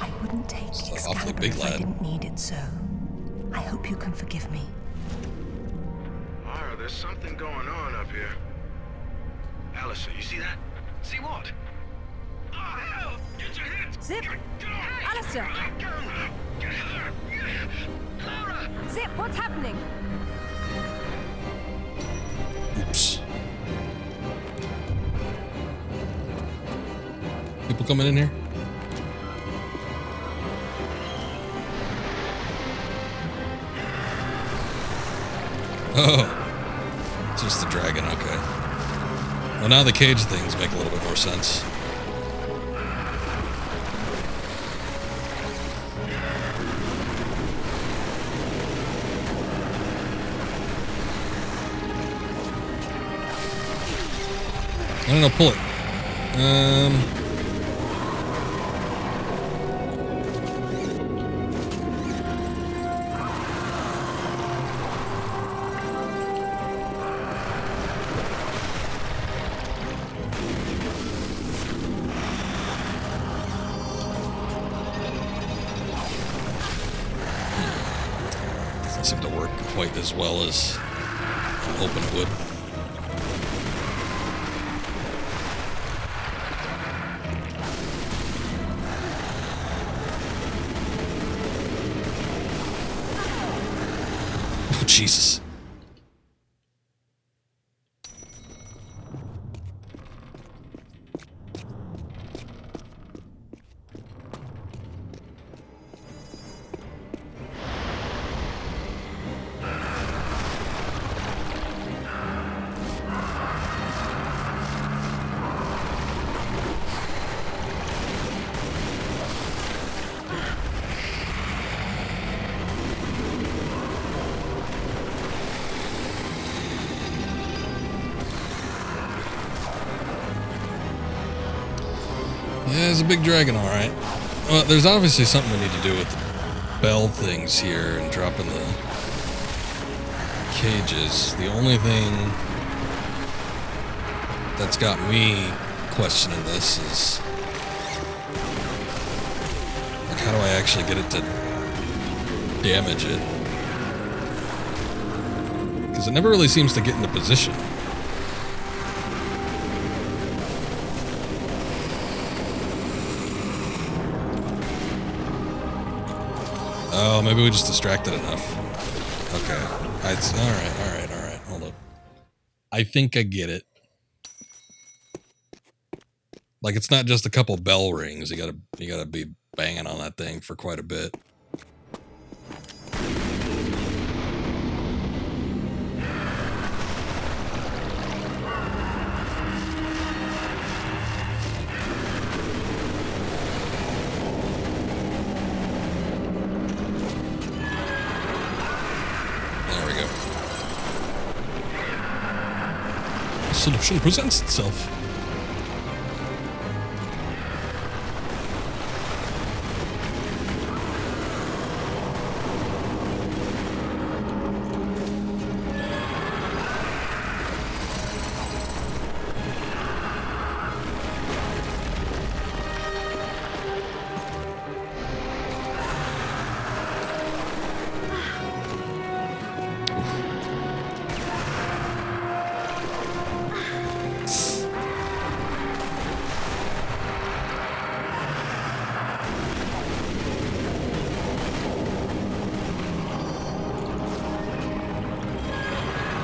I wouldn't take Excalibur if I didn't need it so. I hope you can forgive me. Lara, there's something going on up here. Alistair, you see that? See what? Oh, hell! Get your hands! Zip! Alistair! Get her! Lara! Zip, what's happening? Oops. People coming in here? Oh, it's just the dragon, okay. Well, now the cage things make a little bit more sense. I don't know, pull it. Doesn't seem to work quite as well as hoping it would. Jesus. Yeah, it's a big dragon, alright. Well, there's obviously something we need to do with the bell things here and dropping the cages. The only thing that's got me questioning this is, like, how do I actually get it to damage it? Because it never really seems to get into position. Oh, maybe we just distracted enough. Okay. Alright. Hold up. I think I get it. Like, it's not just a couple bell rings. You gotta be banging on that thing for quite a bit. Solution presents itself.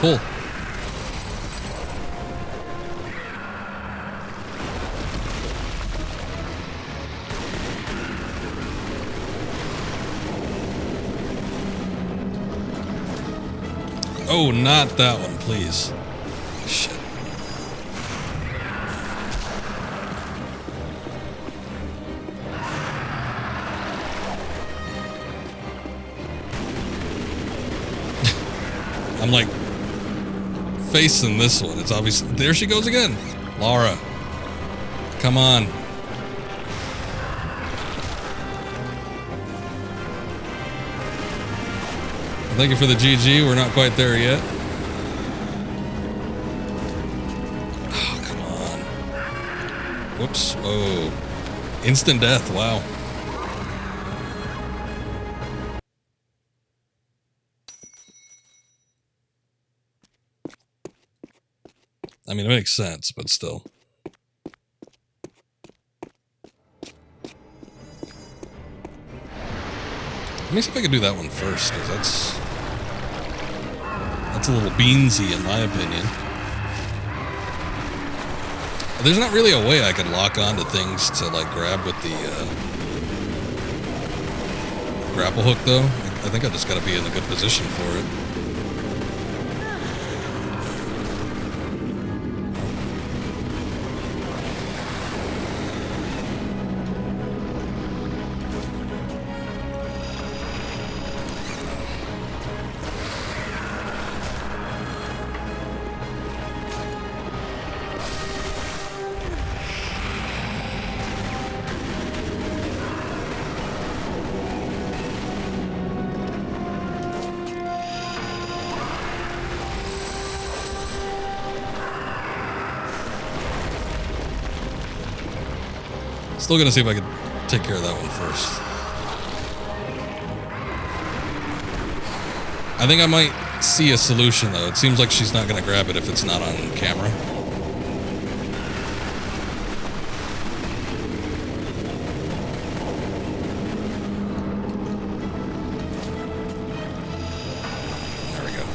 Pull. Oh, not that one, please. Shit. I'm like facing this one. It's obvious. There she goes again. Lara. Come on. Thank you for the GG. We're not quite there yet. Oh, come on. Whoops. Oh. Instant death. Wow. I mean, it makes sense, but still. Let me see if I can do that one first, because that's a little beansy in my opinion. There's not really a way I could lock onto things to, like, grab with the grapple hook, though. I think I just gotta be in a good position for it. Still gonna see if I can take care of that one first. I think I might see a solution, though. It seems like she's not gonna grab it if it's not on camera. There we go.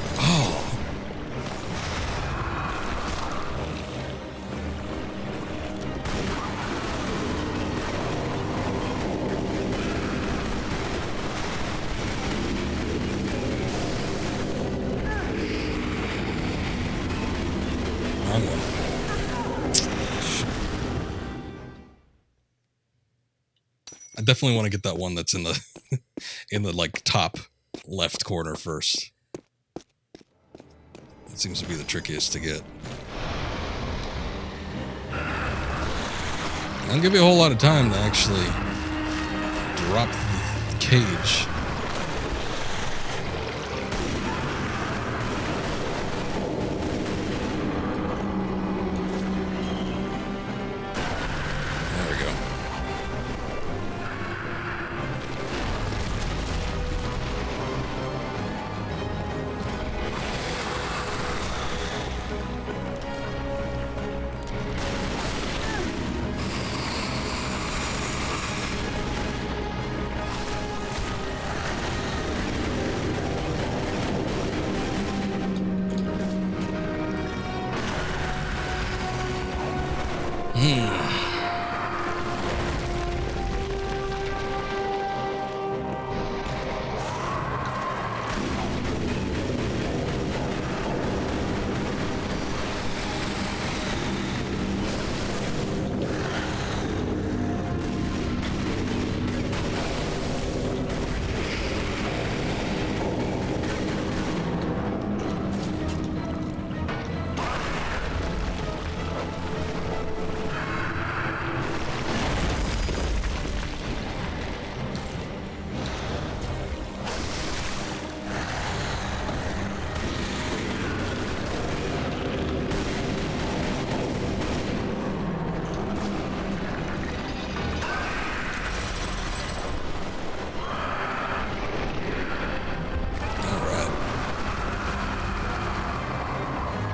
wrong one. I definitely want to get that one that's in the in the like top left corner first. That seems to be the trickiest to get. I don't give you a whole lot of time to actually drop the cage.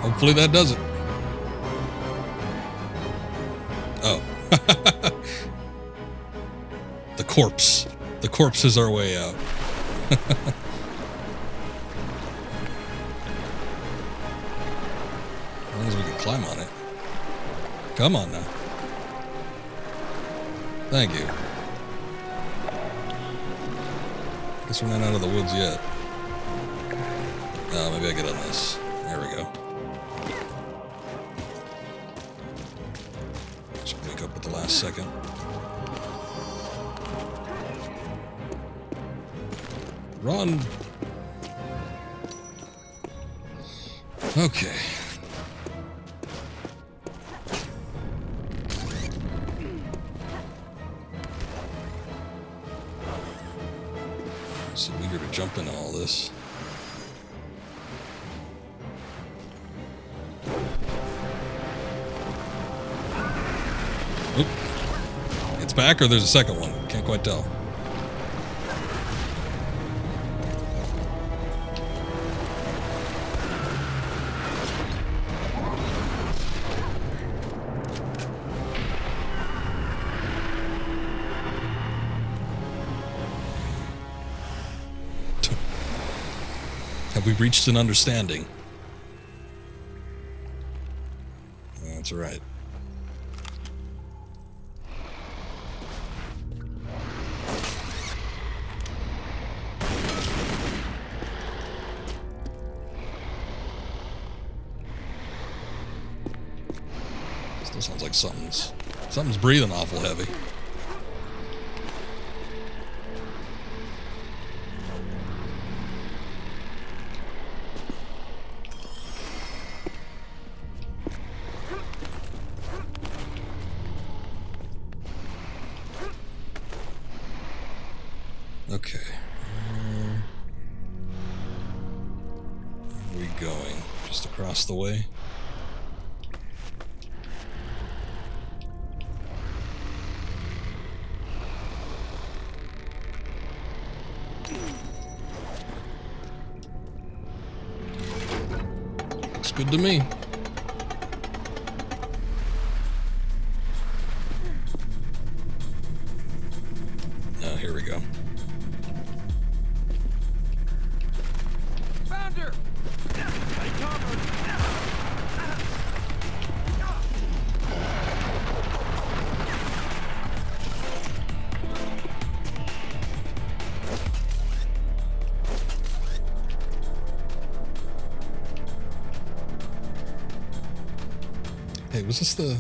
Hopefully that does it. Oh. The corpse. The corpse is our way out. As long as we can climb on it. Come on now. Thank you. Guess we're not out of the woods yet. Maybe I get on this. There we go. Just wake up at the last second. Run! Okay. So eager to jump into all this. Oop. It's back or there's a second one? Can't quite tell. Have we reached an understanding? That's right. Still sounds like something's breathing awful heavy. Okay. Where are we going? Just across the way? Looks good to me. Oh, here we go. Hey, was this the...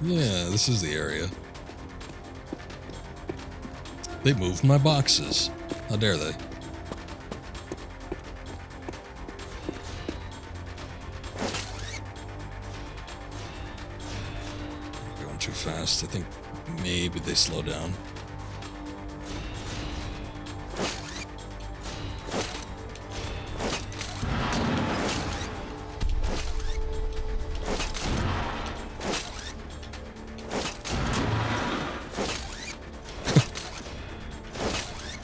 yeah, this is the area. They moved my boxes. How dare they? Going too fast. I think maybe they slow down.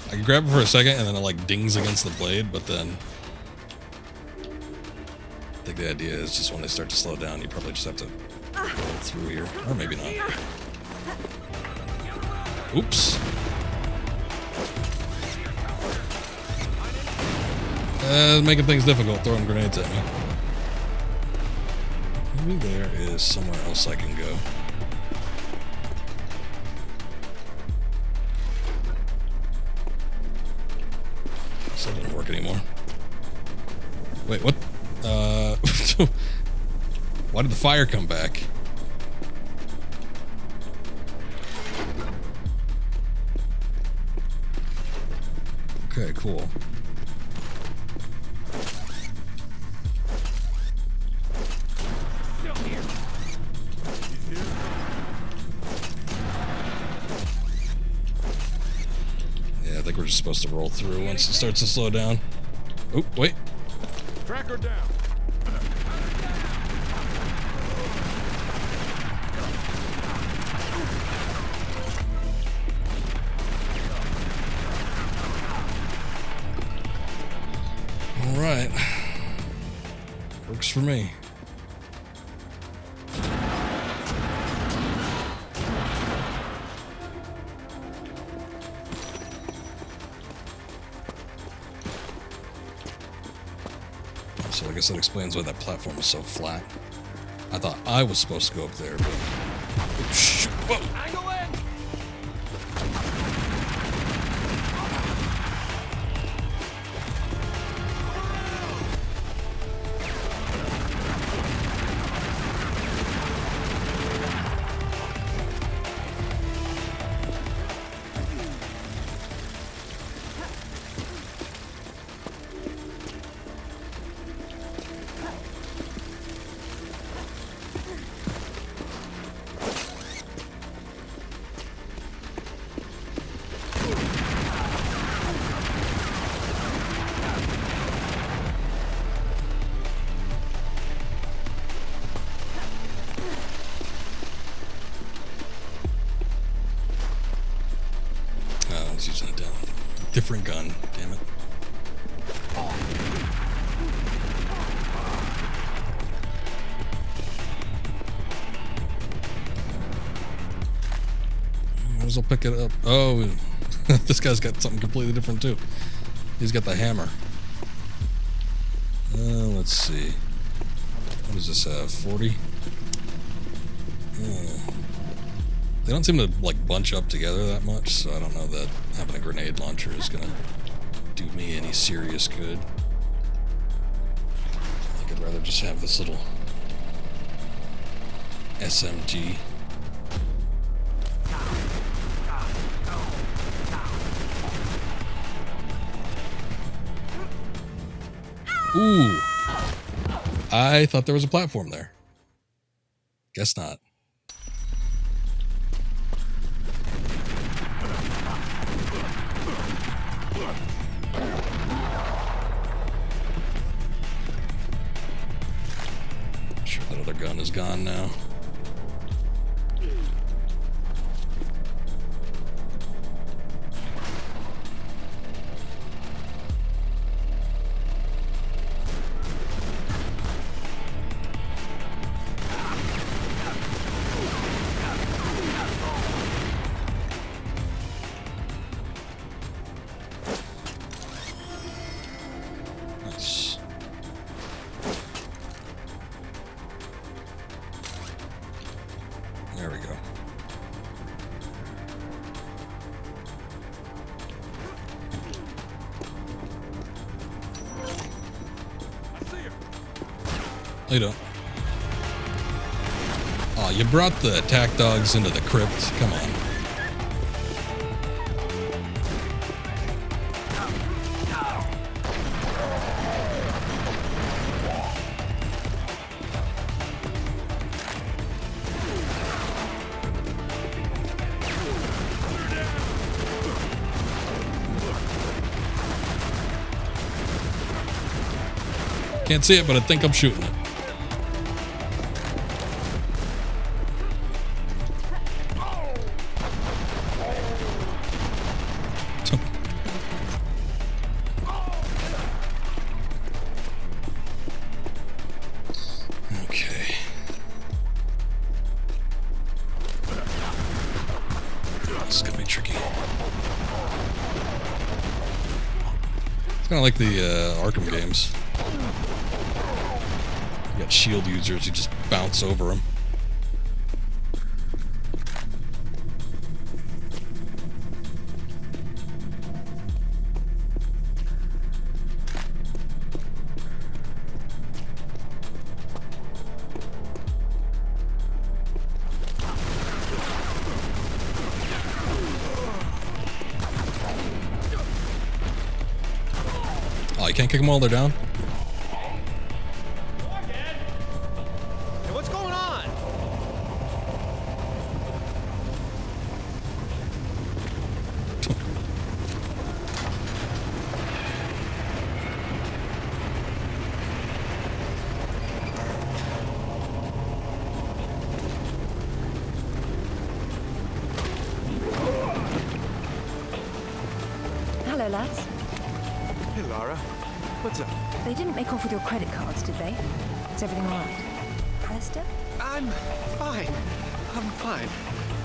I can grab it for a second and then it like dings against the blade, but then I think the idea is just when they start to slow down, you probably just have to go through here. Or maybe not. Oops. Making things difficult, throwing grenades at me. Maybe there is somewhere else I can go. That didn't work anymore. Wait, what? Why did the fire come back? Okay, cool. Yeah, I think we're just supposed to roll through once it starts to slow down. Oh, wait. Track her down. All right. Works for me. So I guess that explains why that platform is so flat. I thought I was supposed to go up there, but... oh, shoot. Whoa. Using a different gun, damn it. Might as well pick it up. Oh, this guy's got something completely different too. He's got the hammer. Let's see. What does this have? 40? They don't seem to like bunch up together that much, so I don't know that having a grenade launcher is gonna do me any serious good. I think I'd rather just have this little SMG. Ooh! I thought there was a platform there. Guess not. Sure that other gun is gone now. There we go. I see her. No, you don't. Aw, you brought the attack dogs into the crypt. Come on. Can't see it, but I think I'm shooting it. Okay. This is gonna be tricky. It's kind of like the Arkham games. You got shield users who just bounce over them. Oh, you can't kick them while they're down? Hello, lads. Hey, Lara. What's up? They didn't make off with your credit cards, did they? Is everything all right? Alistair? I'm fine. I'm fine.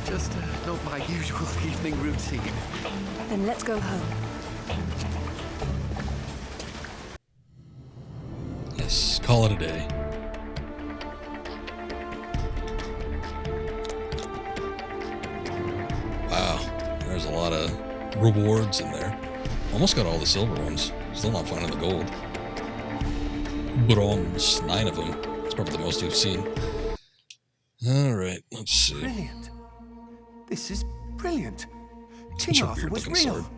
Just not my usual evening routine. Then let's go home. Yes, call it a day. Wow, there's a lot of rewards in there. Almost got all the silver ones. Still not finding the gold. Bronze, 9 of them. That's probably the most we've seen. Alright, let's see. Brilliant. This is brilliant. Such King a Arthur was weird-looking real. sword.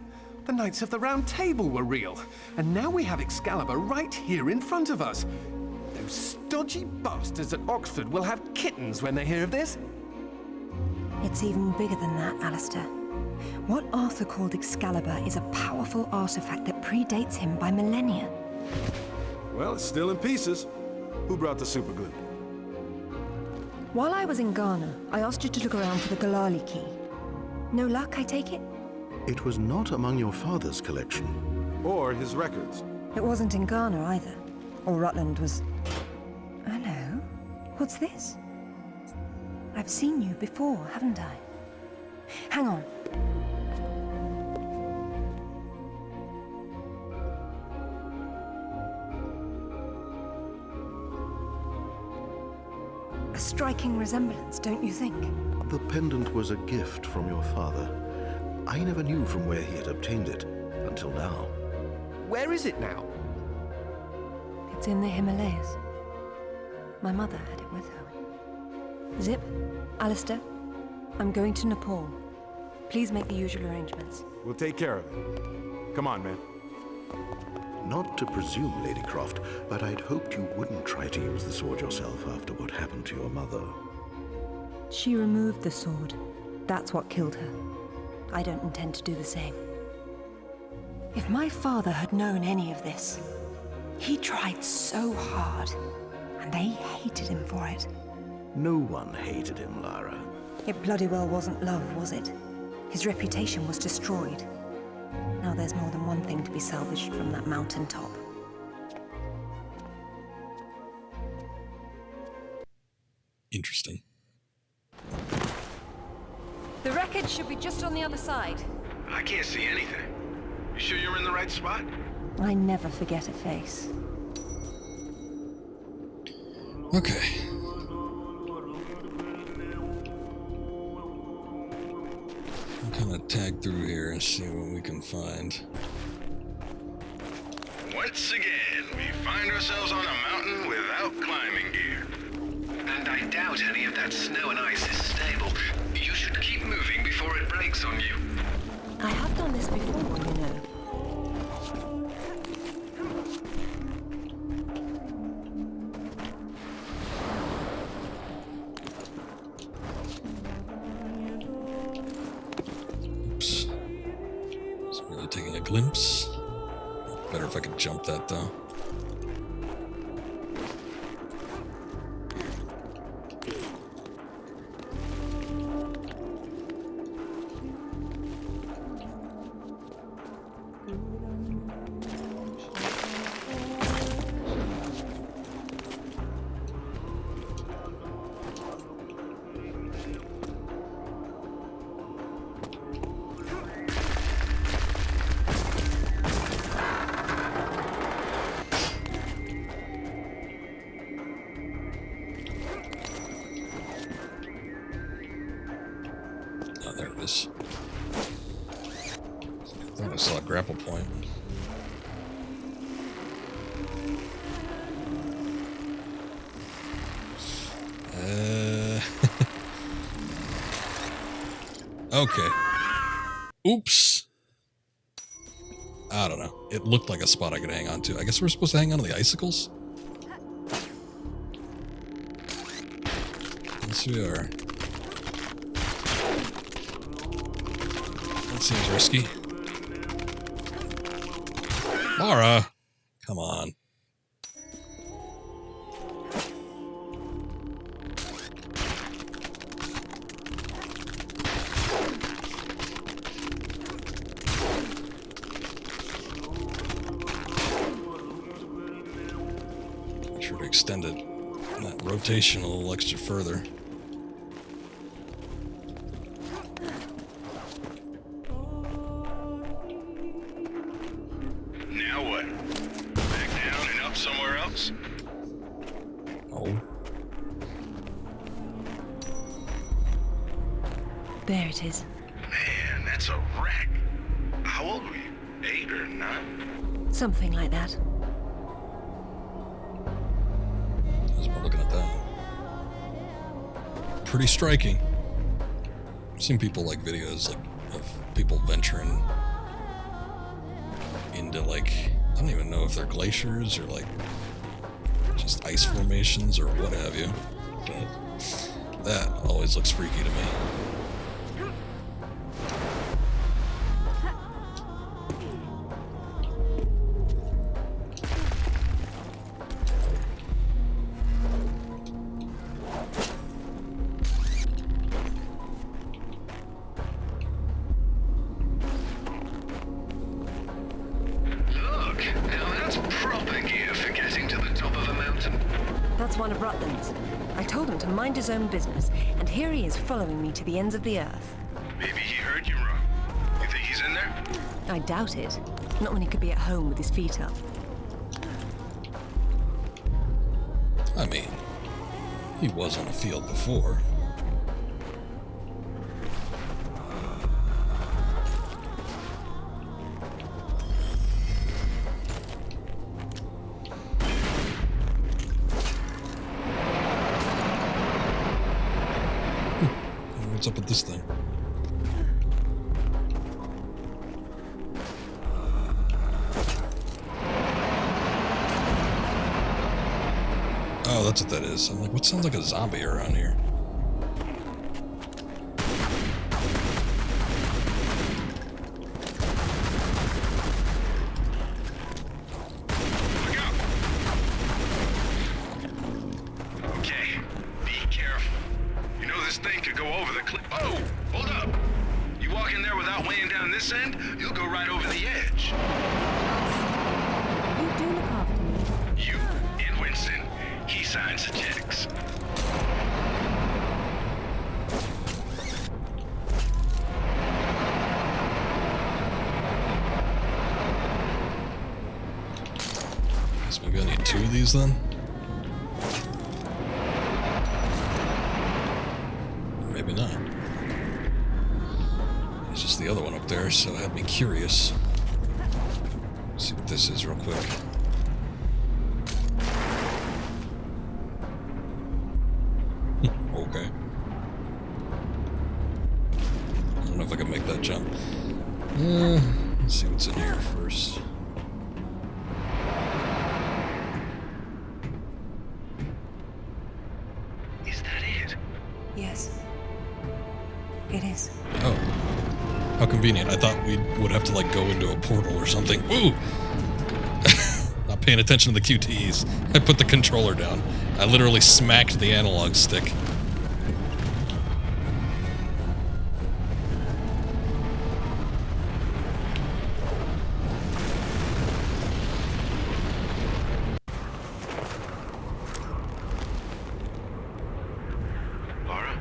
The Knights of the Round Table were real. And now we have Excalibur right here in front of us. Those stodgy bastards at Oxford will have kittens when they hear of this. It's even bigger than that, Alistair. What Arthur called Excalibur is a powerful artifact that predates him by millennia. Well, it's still in pieces. Who brought the superglue? While I was in Ghana, I asked you to look around for the Galali key. No luck, I take it? It was not among your father's collection. Or his records. It wasn't in Ghana either. Or Rutland was... Hello? What's this? I've seen you before, haven't I? Hang on. A striking resemblance, don't you think? The pendant was a gift from your father. I never knew from where he had obtained it, until now. Where is it now? It's in the Himalayas. My mother had it with her. Zip, Alistair, I'm going to Nepal. Please make the usual arrangements. We'll take care of it. Come on, man. Not to presume, Lady Croft, but I'd hoped you wouldn't try to use the sword yourself after what happened to your mother. She removed the sword. That's what killed her. I don't intend to do the same. If my father had known any of this, he tried so hard, and they hated him for it. No one hated him, Lara. It bloody well wasn't love, was it? His reputation was destroyed. Now there's more than one thing to be salvaged from that mountaintop. Interesting. The wreckage should be just on the other side. I can't see anything. You sure you're in the right spot? I never forget a face. Okay. I'll kind of tag through here and see what we can find. Once again, we find ourselves on a mountain without climbing gear. And I I doubt any of that snow and ice is stable. You should keep moving before it breaks on you. I have done this before, you know. Oops. It's really taking a glimpse. Better if I could jump that, though. Oh, there it is. I thought I saw a grapple point. Okay. Oops. I don't know. It looked like a spot I could hang on to. I guess we're supposed to hang on to the icicles? Yes, we are. That seems risky. Lara! Come on. Make sure to extend it. That rotation a little extra further. Now what? Back down and up somewhere else? Oh. There it is. Man, that's a wreck. How old were you? 8 or 9? Something like that. How's about looking at that? Pretty striking. I've seen people like videos like of people venturing into like, I don't even know if they're glaciers or like just ice formations or what have you. But that always looks freaky to me. Look, now that's proper gear for getting to the top of a mountain. That's one of Rutland's. I told him to mind his own business, and here he is following me to the ends of the earth. Maybe he heard you wrong. You think he's in there? I doubt it. Not when he could be at home with his feet up. I mean, he was on the field before. What's up with this thing? Oh, that's what that is. I'm like, what sounds like a zombie around here? Okay, be careful. You know this thing could go over the cliff. Oh, hold up. You walk in there without weighing down this end, you'll go right over the edge. You do look after me. You and Winston, he signs the checks. Guess maybe I need 2 of these then? Or maybe not. There's just the other one up there, so it had me curious. Let's see what this is real quick. okay. I don't know if I can make that jump. Let's see what's in here first. Is that it? Yes. It is. Oh. How convenient. I thought we would have to, like, go into a portal or something. Ooh! Not paying attention to the QTEs. I put the controller down. I literally smacked the analog stick. Lara?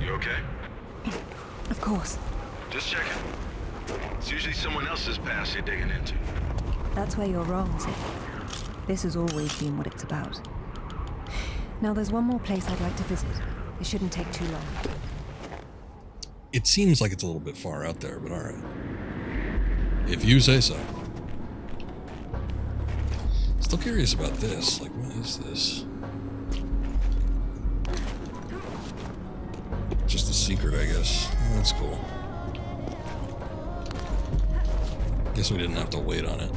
You okay? Of course. Just checking. It's usually someone else's past you're digging into. That's where you're wrong, Zip. This has always been what it's about. Now there's one more place I'd like to visit. It shouldn't take too long. It seems like it's a little bit far out there, but alright. If you say so. Still curious about this. Like, what is this? Just a secret, I guess. Oh, that's cool. Guess we didn't have to wait on it.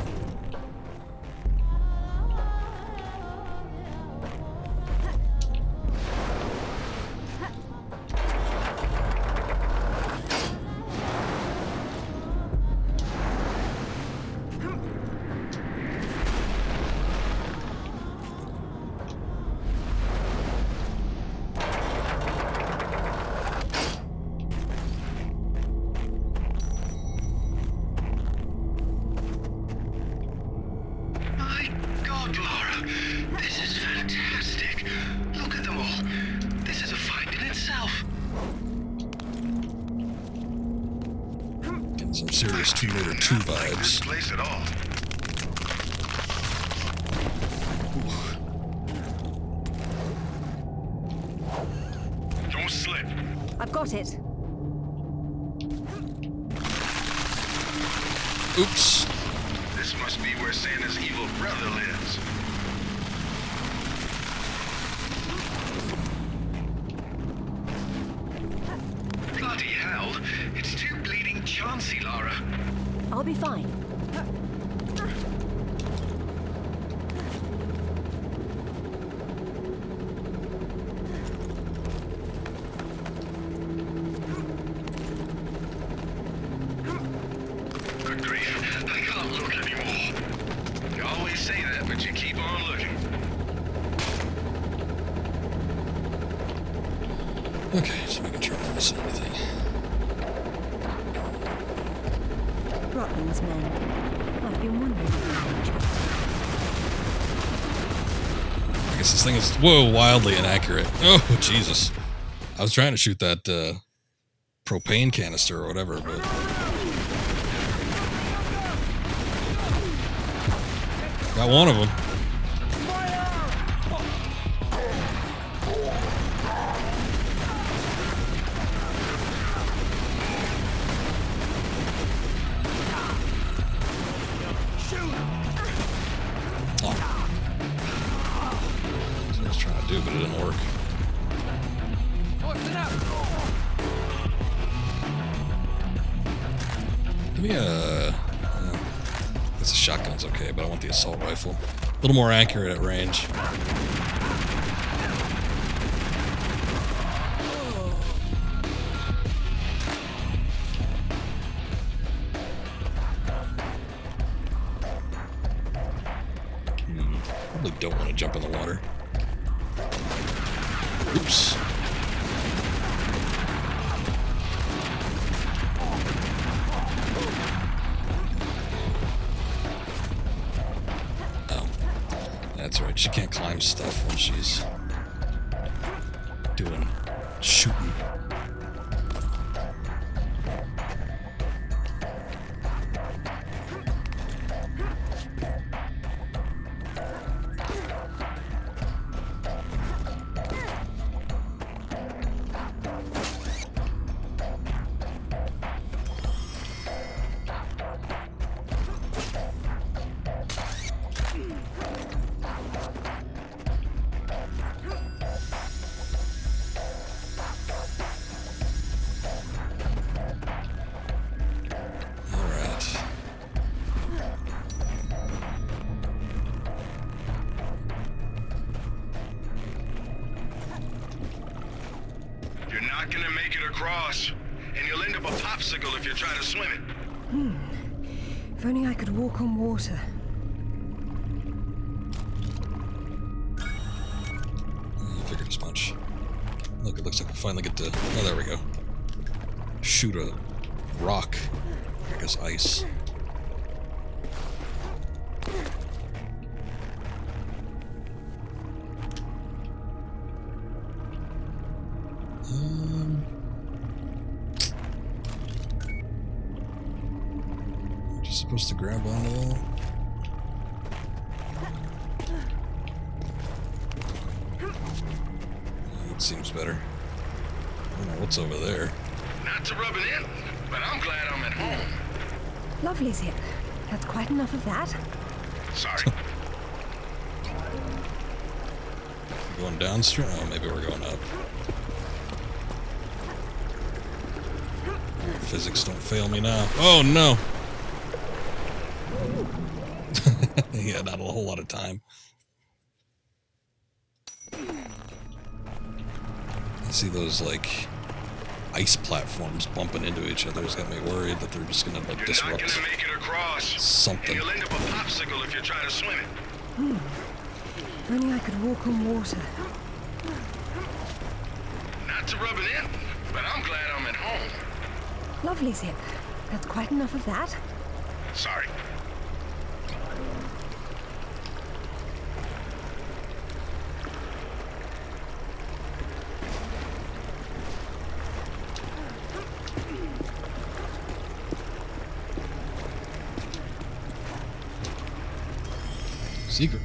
My God, Lara, this is fantastic. Look at them all. This is a find in itself. Getting some serious Tomb Raider 2 vibes. Place at all. Don't slip. I've got it. Oops. This must be where Santa's evil brother lives. Bloody hell. It's too bleeding chancy, Lara. I'll be fine. Good grief. I can't look anymore. You always say that, but you keep on looking. Okay, just making sure I'm not missing anything. Rotman's men. I've been wondering about you. I guess this thing is, whoa, wildly inaccurate. Oh, Jesus. I was trying to shoot that propane canister or whatever, but... Got one of them. That's what I was trying to do, but it didn't work. Give me a... I guess the shotgun's okay, but I want the assault rifle. A little more accurate at range. Probably don't want to jump in the water. Oops. Oh. That's right, she can't climb stuff when she's doing shooting. not gonna make it across. And you'll end up a popsicle if you try to swim it. If only I could walk on water. I figured as much. Look, it looks like we finally get to... Oh, there we go. Shoot a rock. I guess ice. Just supposed to grab onto that? It seems better. I don't know what's over there. Not to rub it in, but I'm glad I'm at home. Lovely, Zip. That's quite enough of that. Sorry. Going downstream? Oh, maybe we're going up. Physics don't fail me now. Oh, no! Yeah, not a whole lot of time. I see those, like, ice platforms bumping into each other. It's got me worried that they're just gonna, like, disrupt You're not gonna make it across. Something. And you'll end up a popsicle if you try to swim it. If only I could walk on water. Not to rub it in, but I'm glad I'm at home. Lovely, Zip. That's quite enough of that. Sorry. Secret.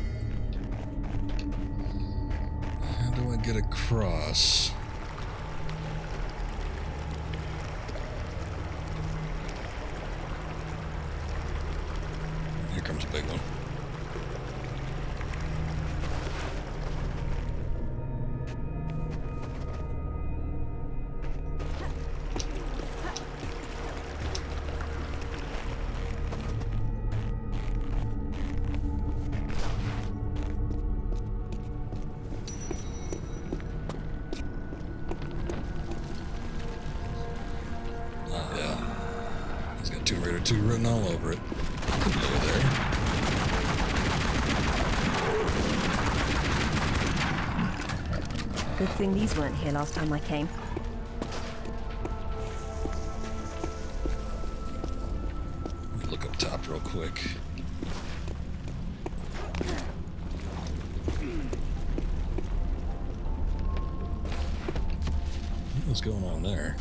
How do I get across? Here comes a big one. Tomb Raider 2 written all over it. Could be over there. Good thing these weren't here last time I came. Look up top real quick. What's going on there?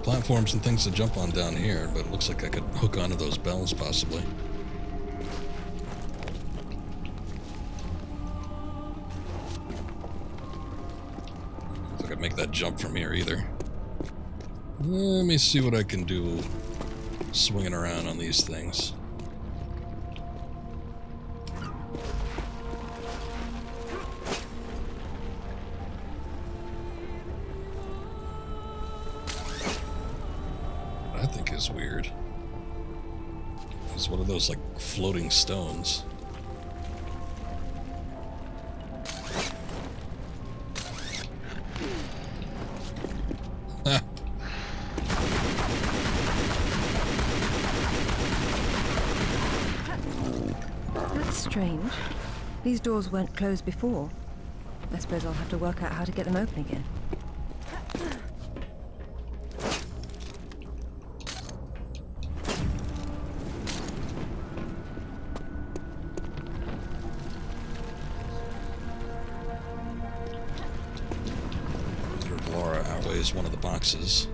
Platforms and things to jump on down here, but it looks like I could hook onto those bells possibly. If I could make that jump from here either. Let me see what I can do swinging around on these things. Is weird. It's one of those like floating stones. That's strange. These doors weren't closed before. I suppose I'll have to work out how to get them open again. Lara outweighs one of the boxes.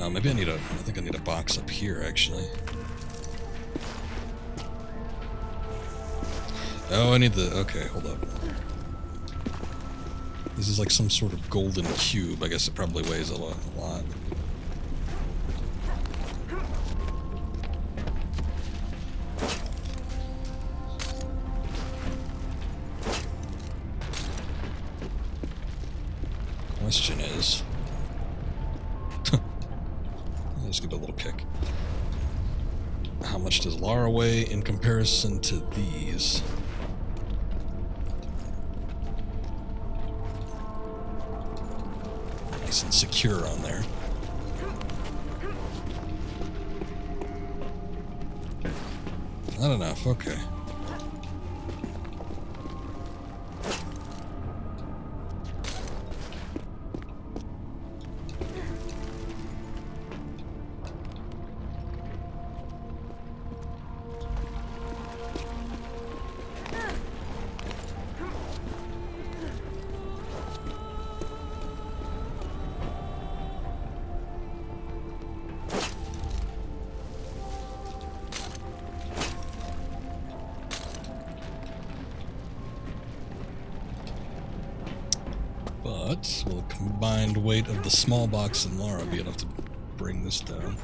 Oh, maybe I think I need a box up here, actually. Oh, I need the... Okay, hold up. This is like some sort of golden cube. I guess it probably weighs a lot. Let's give it a little kick. How much does Lara weigh in comparison to these? Nice and secure on there. Not enough, okay. But will the combined weight of the small box and Lara be enough to bring this down?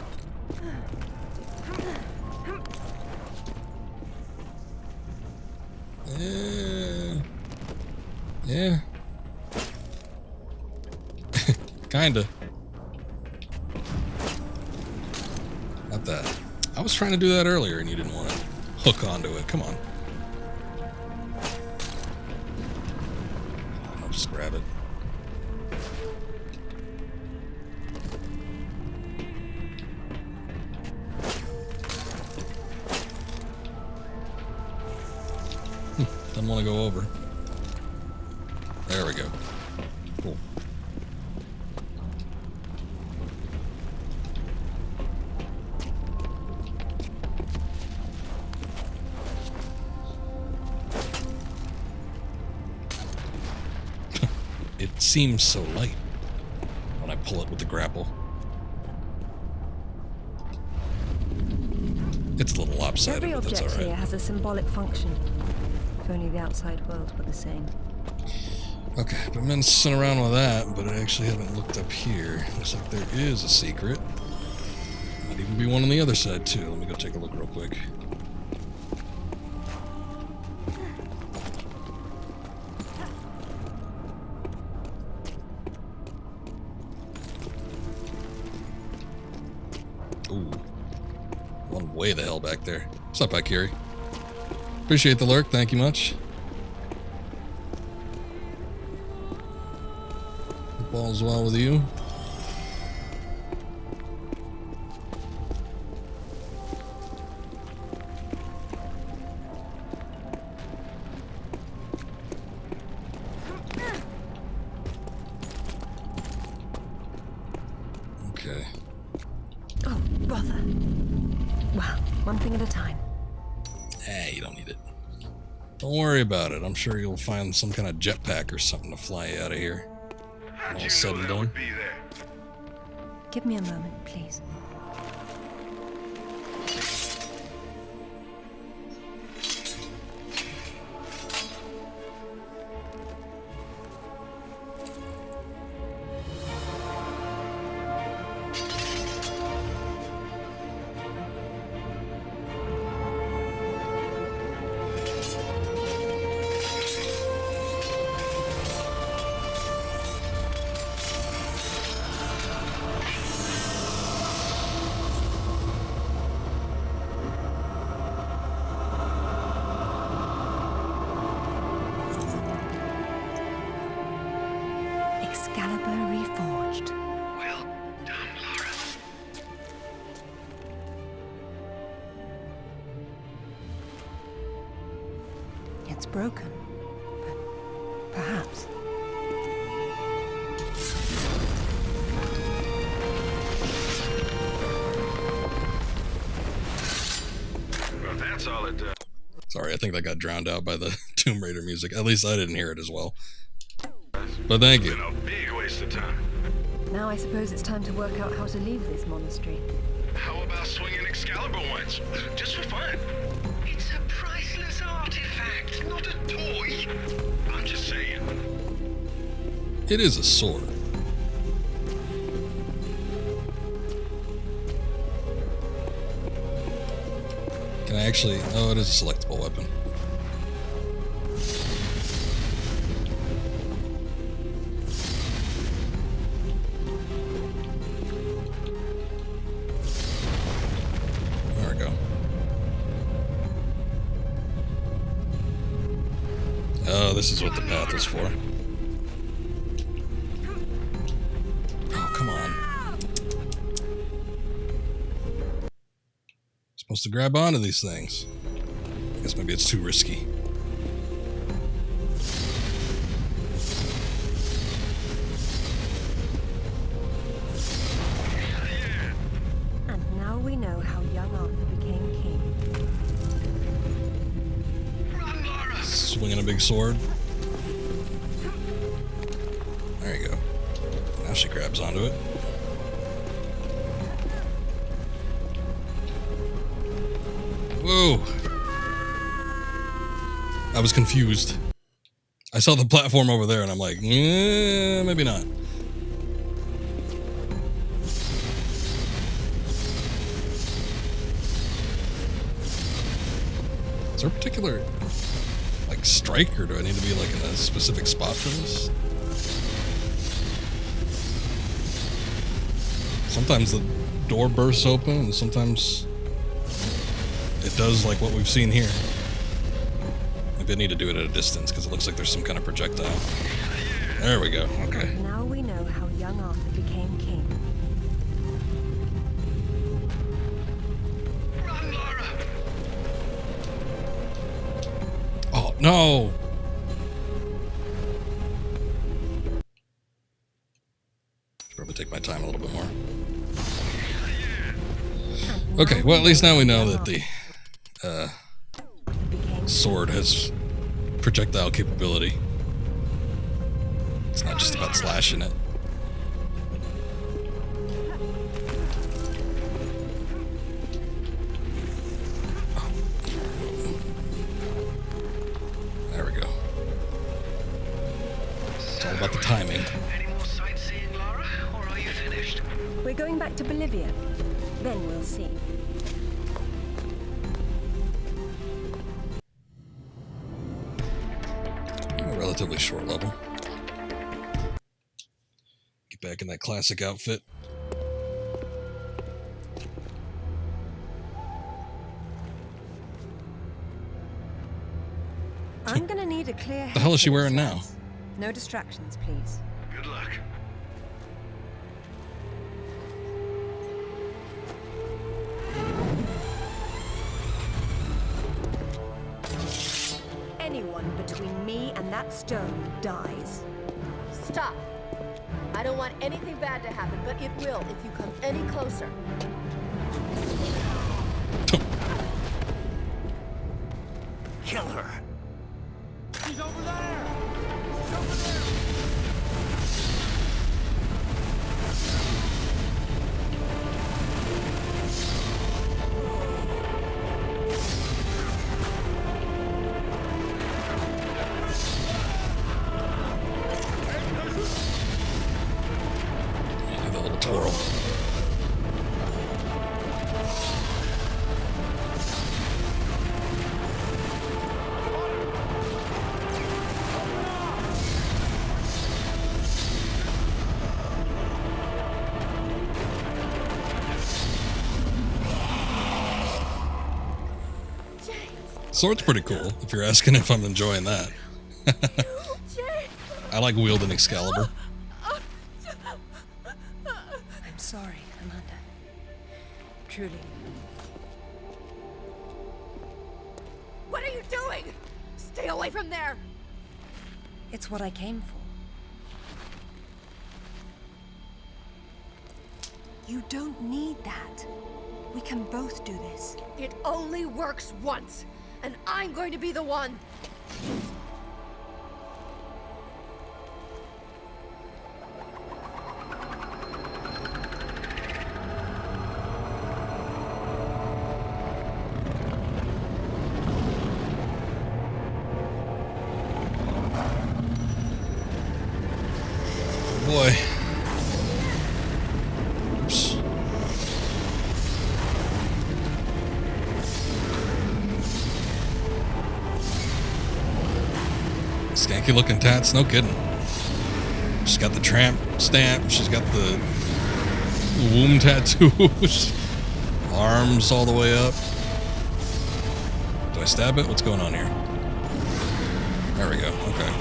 Yeah. Kinda. Not that. I was trying to do that earlier and you didn't want to hook onto it. Come on. I'll just grab it. Doesn't want to go over. There we go. Cool. It seems so light when I pull it with the grapple. It's a little lopsided, Every but that's object all right. here has a symbolic function. If only the outside world were the same. Okay, I've been messing around with that, but I actually haven't looked up here. Looks like there is a secret. Might even be one on the other side, too. Let me go take a look real quick. Ooh. One way the hell back there. What's up, Akiri? Appreciate the lurk. Thank you much. Hope all's well with you. Okay. Oh, brother. Well, one thing at a time. You don't need it. Don't worry about it. I'm sure you'll find some kind of jetpack or something to fly you out of here. All said and done. Give me a moment, please. Excalibur reforged. Well done, Lara. It's broken, but perhaps. Well, that's all it does. Sorry, I think that got drowned out by the Tomb Raider music. At least I didn't hear it as well. But thank you. Been a big waste of time. Now I suppose it's time to work out how to leave this monastery. How about swinging Excalibur once? Just for fun. It's a priceless artifact, not a toy. I'm just saying. It is a sword. Can I actually... Oh, it is a selectable weapon. this is what the path was for. Oh, come on. Supposed to grab onto these things. I guess maybe it's too risky. And now we know how young Arthur became king. Swinging a big sword. There you go. Now she grabs onto it. Whoa! I was confused. I saw the platform over there and I'm like, maybe not. Is there a particular like strike, or do I need to be like in a specific spot for this? Sometimes the door bursts open and sometimes it does like what we've seen here. Maybe I need to do it at a distance because it looks like there's some kind of projectile. There we go. Okay. Now we know how young Arthur became king. Oh, no! Should probably take my time a little bit more. Okay, well, at least now we know that the sword has projectile capability. It's not just about slashing it. Oh. There we go. It's all about the timing. Any more sightseeing, Lara, or are you finished? We're going back to Bolivia. Then we'll see. A relatively short level. Get back in that classic outfit. I'm gonna need a clear head. The hell is she for wearing this, now? lads. No distractions, please. Good luck. Anyone between me and that stone dies. Stop. I don't want anything bad to happen, but it will if you come any closer. Kill her. She's over there! She's over there! Do the little twirl. Sword's pretty cool, if you're asking if I'm enjoying that. I like wielding Excalibur. I'm sorry, Amanda. Truly. What are you doing? Stay away from there! It's what I came for. You don't need that. We can both do this. It only works once, and I'm going to be the one. Boy. Oops. Skanky looking tats, no kidding. She's got the tramp stamp, she's got the womb tattoos, arms all the way up. Do I stab it? What's going on here? There we go. Okay.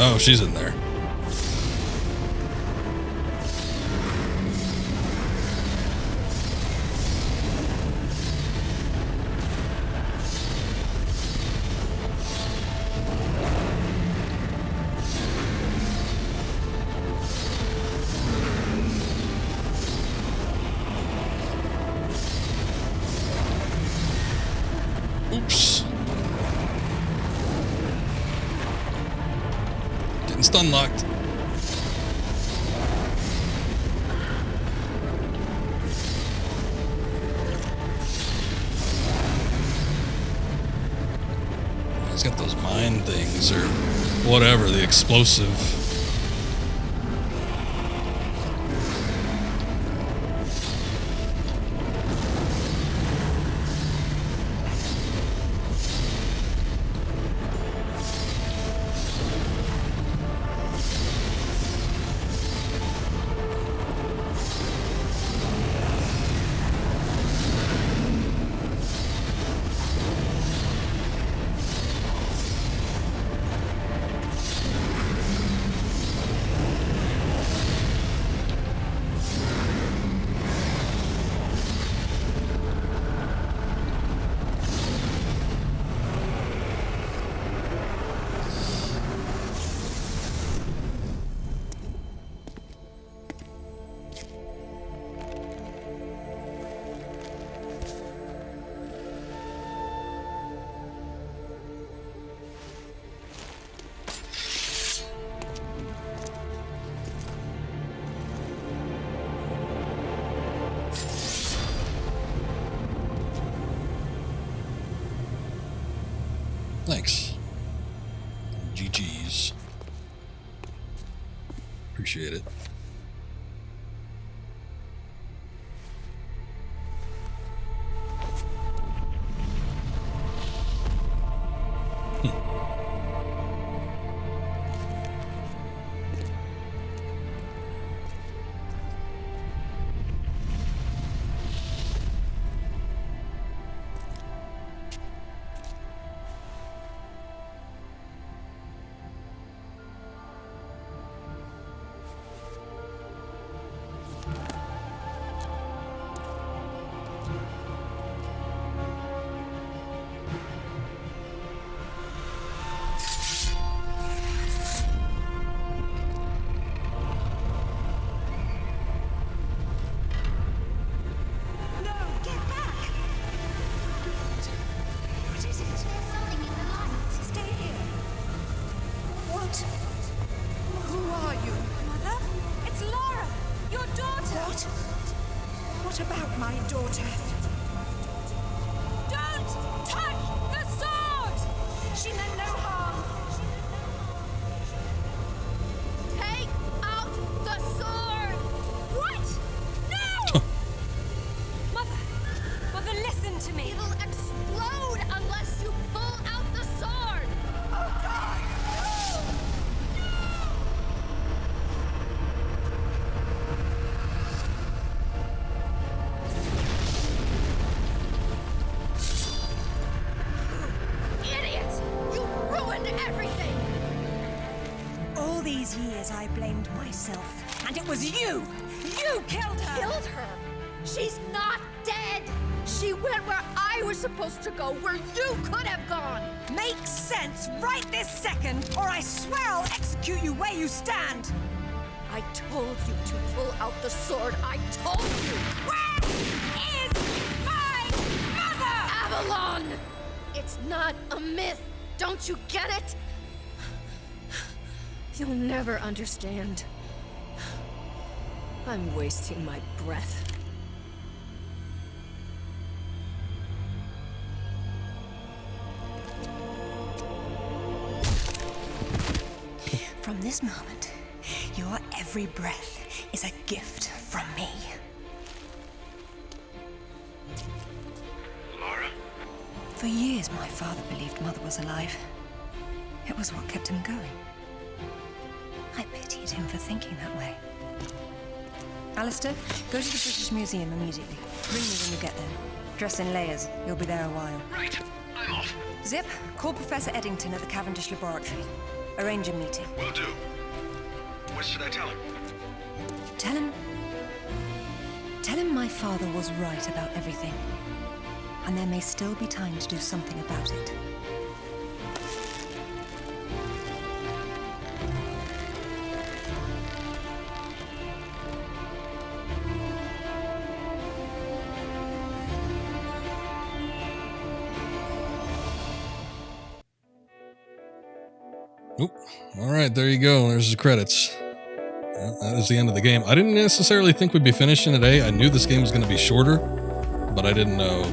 Oh, she's in there. Oops. Getting stun locked. He's got those mine things or whatever, the explosive. Thanks. GG's. Appreciate it. What about my daughter? Don't touch the sword! She meant no harm. Take out the sword! What? No! Mother, listen to me. It'll explode unless you pull out the sword! Oh, God! Years I blamed myself, and it was you! You killed her! Killed her? She's not dead! She went where I was supposed to go, where you could have gone! Make sense right this second, or I swear I'll execute you where you stand! I told you to pull out the sword. I told you! Where is my mother? Avalon! It's not a myth. Don't you get it? You'll never understand. I'm wasting my breath. From this moment, Your every breath is a gift from me. Lara? For years, my father believed Mother was alive. It was what kept him going. I pitied him for thinking that way. Alistair, go to the British Museum immediately. Ring me when you get there. Dress in layers. You'll be there a while. Right, I'm off. Zip, call Professor Eddington at the Cavendish Laboratory. Arrange a meeting. Will do. What should I tell him? Tell him my father was right about everything. And there may still be time to do something about it. Oop. All right, there you go. There's the credits. Well, that is the end of the game. I didn't necessarily think we'd be finishing today. I knew this game was going to be shorter, but I didn't know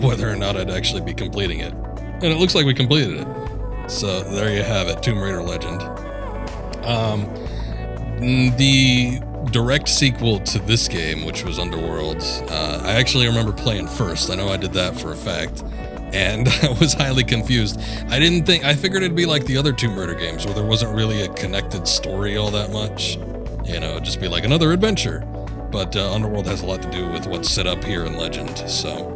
whether or not I'd actually be completing it. And it looks like we completed it. So there you have it, Tomb Raider Legend. The direct sequel to this game, which was Underworld, I actually remember playing first. I know I did that for a fact. And I was highly confused. I figured it'd be like the other Tomb Raider games where there wasn't really a connected story all that much. You know, just be like another adventure. But Underworld has a lot to do with what's set up here in Legend. So,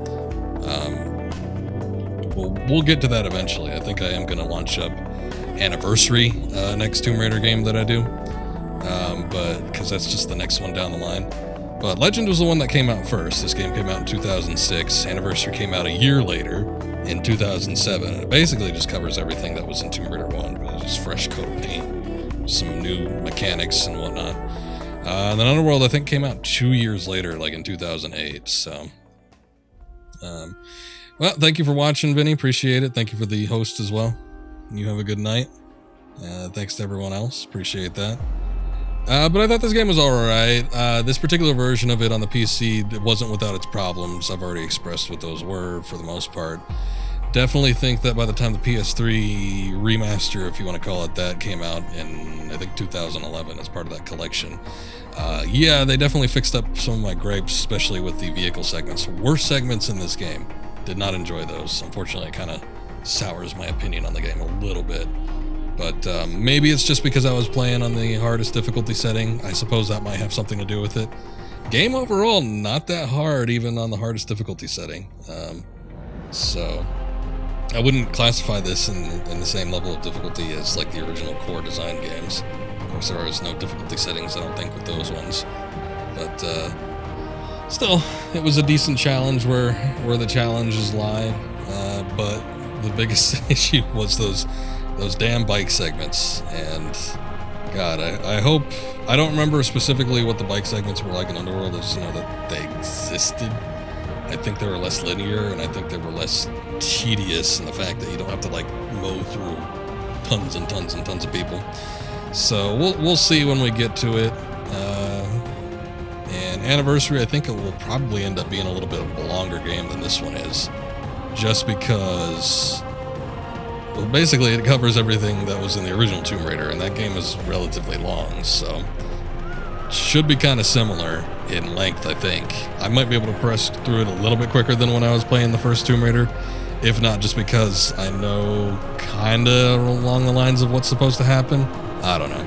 we'll get to that eventually. I think I am going to launch up Anniversary, next Tomb Raider game that I do. Because that's just the next one down the line. But Legend was the one that came out first. This game came out in 2006. Anniversary came out a year later in 2007. It basically just covers everything that was in Tomb Raider 1, but it's just fresh coat of paint, some new mechanics and whatnot. And then Underworld, I think, came out 2 years later, like in 2008. So, well, thank you for watching, Vinny. Appreciate it. Thank you for the host as well. You have a good night. Thanks to everyone else. Appreciate that. But I thought this game was alright. This particular version of it on the PC, it wasn't without its problems. I've already expressed what those were for the most part. Definitely think that by the time the PS3 remaster, if you want to call it that, came out in, I think, 2011 as part of that collection. Yeah, they definitely fixed up some of my gripes, especially with the vehicle segments. Worst segments in this game. Did not enjoy those. Unfortunately, it kind of sours my opinion on the game a little bit. But maybe it's just because I was playing on the hardest difficulty setting. I suppose that might have something to do with it. Game overall, not that hard, even on the hardest difficulty setting. So I wouldn't classify this in the same level of difficulty as like the original core design games. Of course, there is no difficulty settings, I don't think, with those ones. But still, it was a decent challenge where the challenges lie. But the biggest issue was those damn bike segments. And God, I hope, I don't remember specifically what the bike segments were like in Underworld. I just know that they existed. I think they were less linear, and I think they were less tedious in the fact that you don't have to like mow through tons and tons and tons of people. So we'll see when we get to it. And Anniversary, I think it will probably end up being a little bit of a longer game than this one is, just because, well, basically it covers everything that was in the original Tomb Raider, and that game is relatively long, so should be kind of similar in length, I think. I might be able to press through it a little bit quicker than when I was playing the first Tomb Raider, if not just because I know kind of along the lines of what's supposed to happen. I don't know.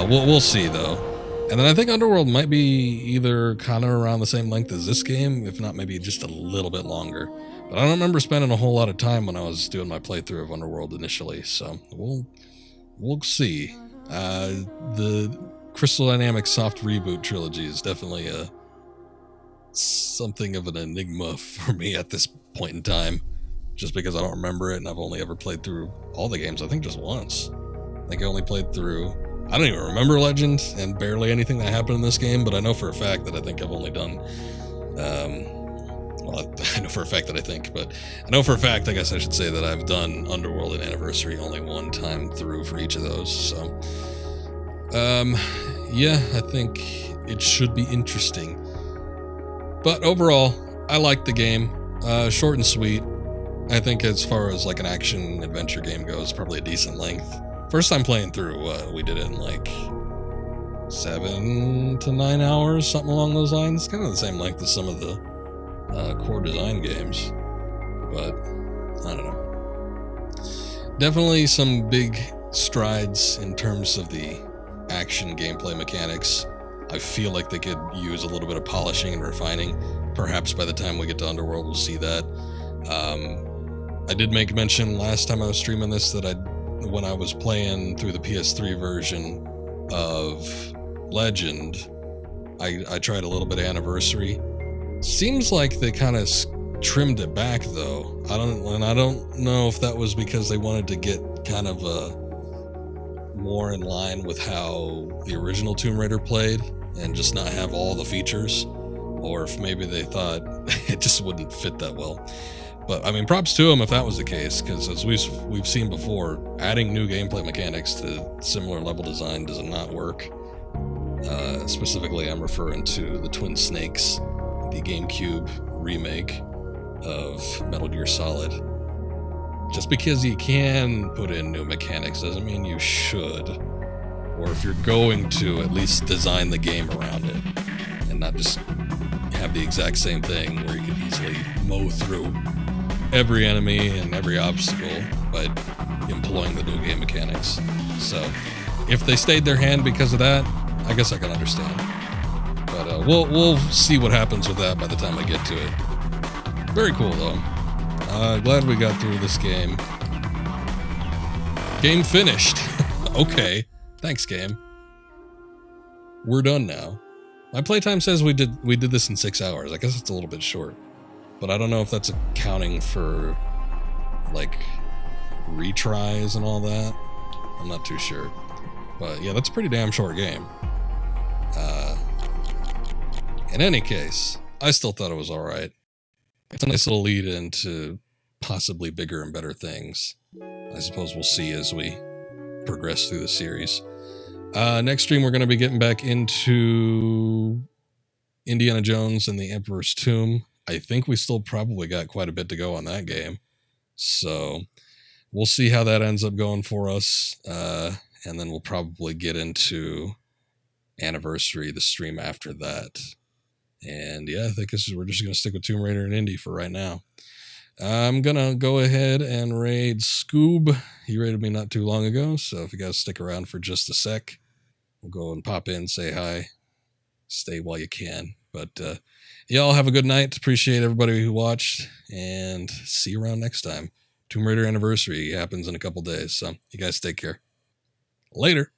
We'll see, though. And then I think Underworld might be either kind of around the same length as this game, if not maybe just a little bit longer. But I don't remember spending a whole lot of time when I was doing my playthrough of Underworld initially, so we'll see. The Crystal Dynamics soft reboot trilogy is definitely something of an enigma for me at this point in time, just because I don't remember it, and I've only ever played through all the games, I think, just once. I think I only played through, I don't even remember Legend and barely anything that happened in this game, but I know for a fact that I think I've only done, well, I know for a fact that I know for a fact, I guess I should say, that I've done Underworld and Anniversary only one time through for each of those, so, yeah, I think it should be interesting. But overall, I like the game. Short and sweet. I think as far as like an action adventure game goes, probably a decent length. First time playing through, we did it in like 7 to 9 hours, something along those lines. Kind of the same length as some of the core design games, but I don't know. Definitely some big strides in terms of the action gameplay mechanics. I feel like they could use a little bit of polishing and refining. Perhaps by the time we get to Underworld, we'll see that. I did make mention last time I was streaming this that when I was playing through the PS3 version of Legend, I tried a little bit of Anniversary. Seems like they kind of trimmed it back though. I don't know if that was because they wanted to get kind of more in line with how the original Tomb Raider played and just not have all the features, or if maybe they thought it just wouldn't fit that well. But I mean, props to them if that was the case, because as we've seen before, adding new gameplay mechanics to similar level design does not work. Specifically, I'm referring to the Twin Snakes, the GameCube remake of Metal Gear Solid. Just because you can put in new mechanics doesn't mean you should. Or if you're going to, at least design the game around it, and not just have the exact same thing where you could easily mow through every enemy and every obstacle by employing the new game mechanics. So if they stayed their hand because of that, I guess I can understand. But we'll see what happens with that by the time I get to it. Very cool though. Glad we got through this game. Game finished. Okay. Thanks, game. We're done now. My playtime says we did this in 6 hours. I guess it's a little bit short. But I don't know if that's accounting for, like, retries and all that. I'm not too sure. But yeah, that's a pretty damn short game. In any case, I still thought it was alright. It's a nice little lead into possibly bigger and better things. I suppose we'll see as we progress through the series. Next stream, we're going to be getting back into Indiana Jones and the Emperor's Tomb. I think we still probably got quite a bit to go on that game. So we'll see how that ends up going for us. And then we'll probably get into Anniversary, the stream after that. And yeah, I think we're just going to stick with Tomb Raider and Indy for right now. I'm going to go ahead and raid Scoob. He raided me not too long ago, so if you guys stick around for just a sec, we'll go and pop in, say hi, stay while you can. But y'all have a good night. Appreciate everybody who watched, and see you around next time. Tomb Raider Anniversary happens in a couple days, so you guys take care. Later.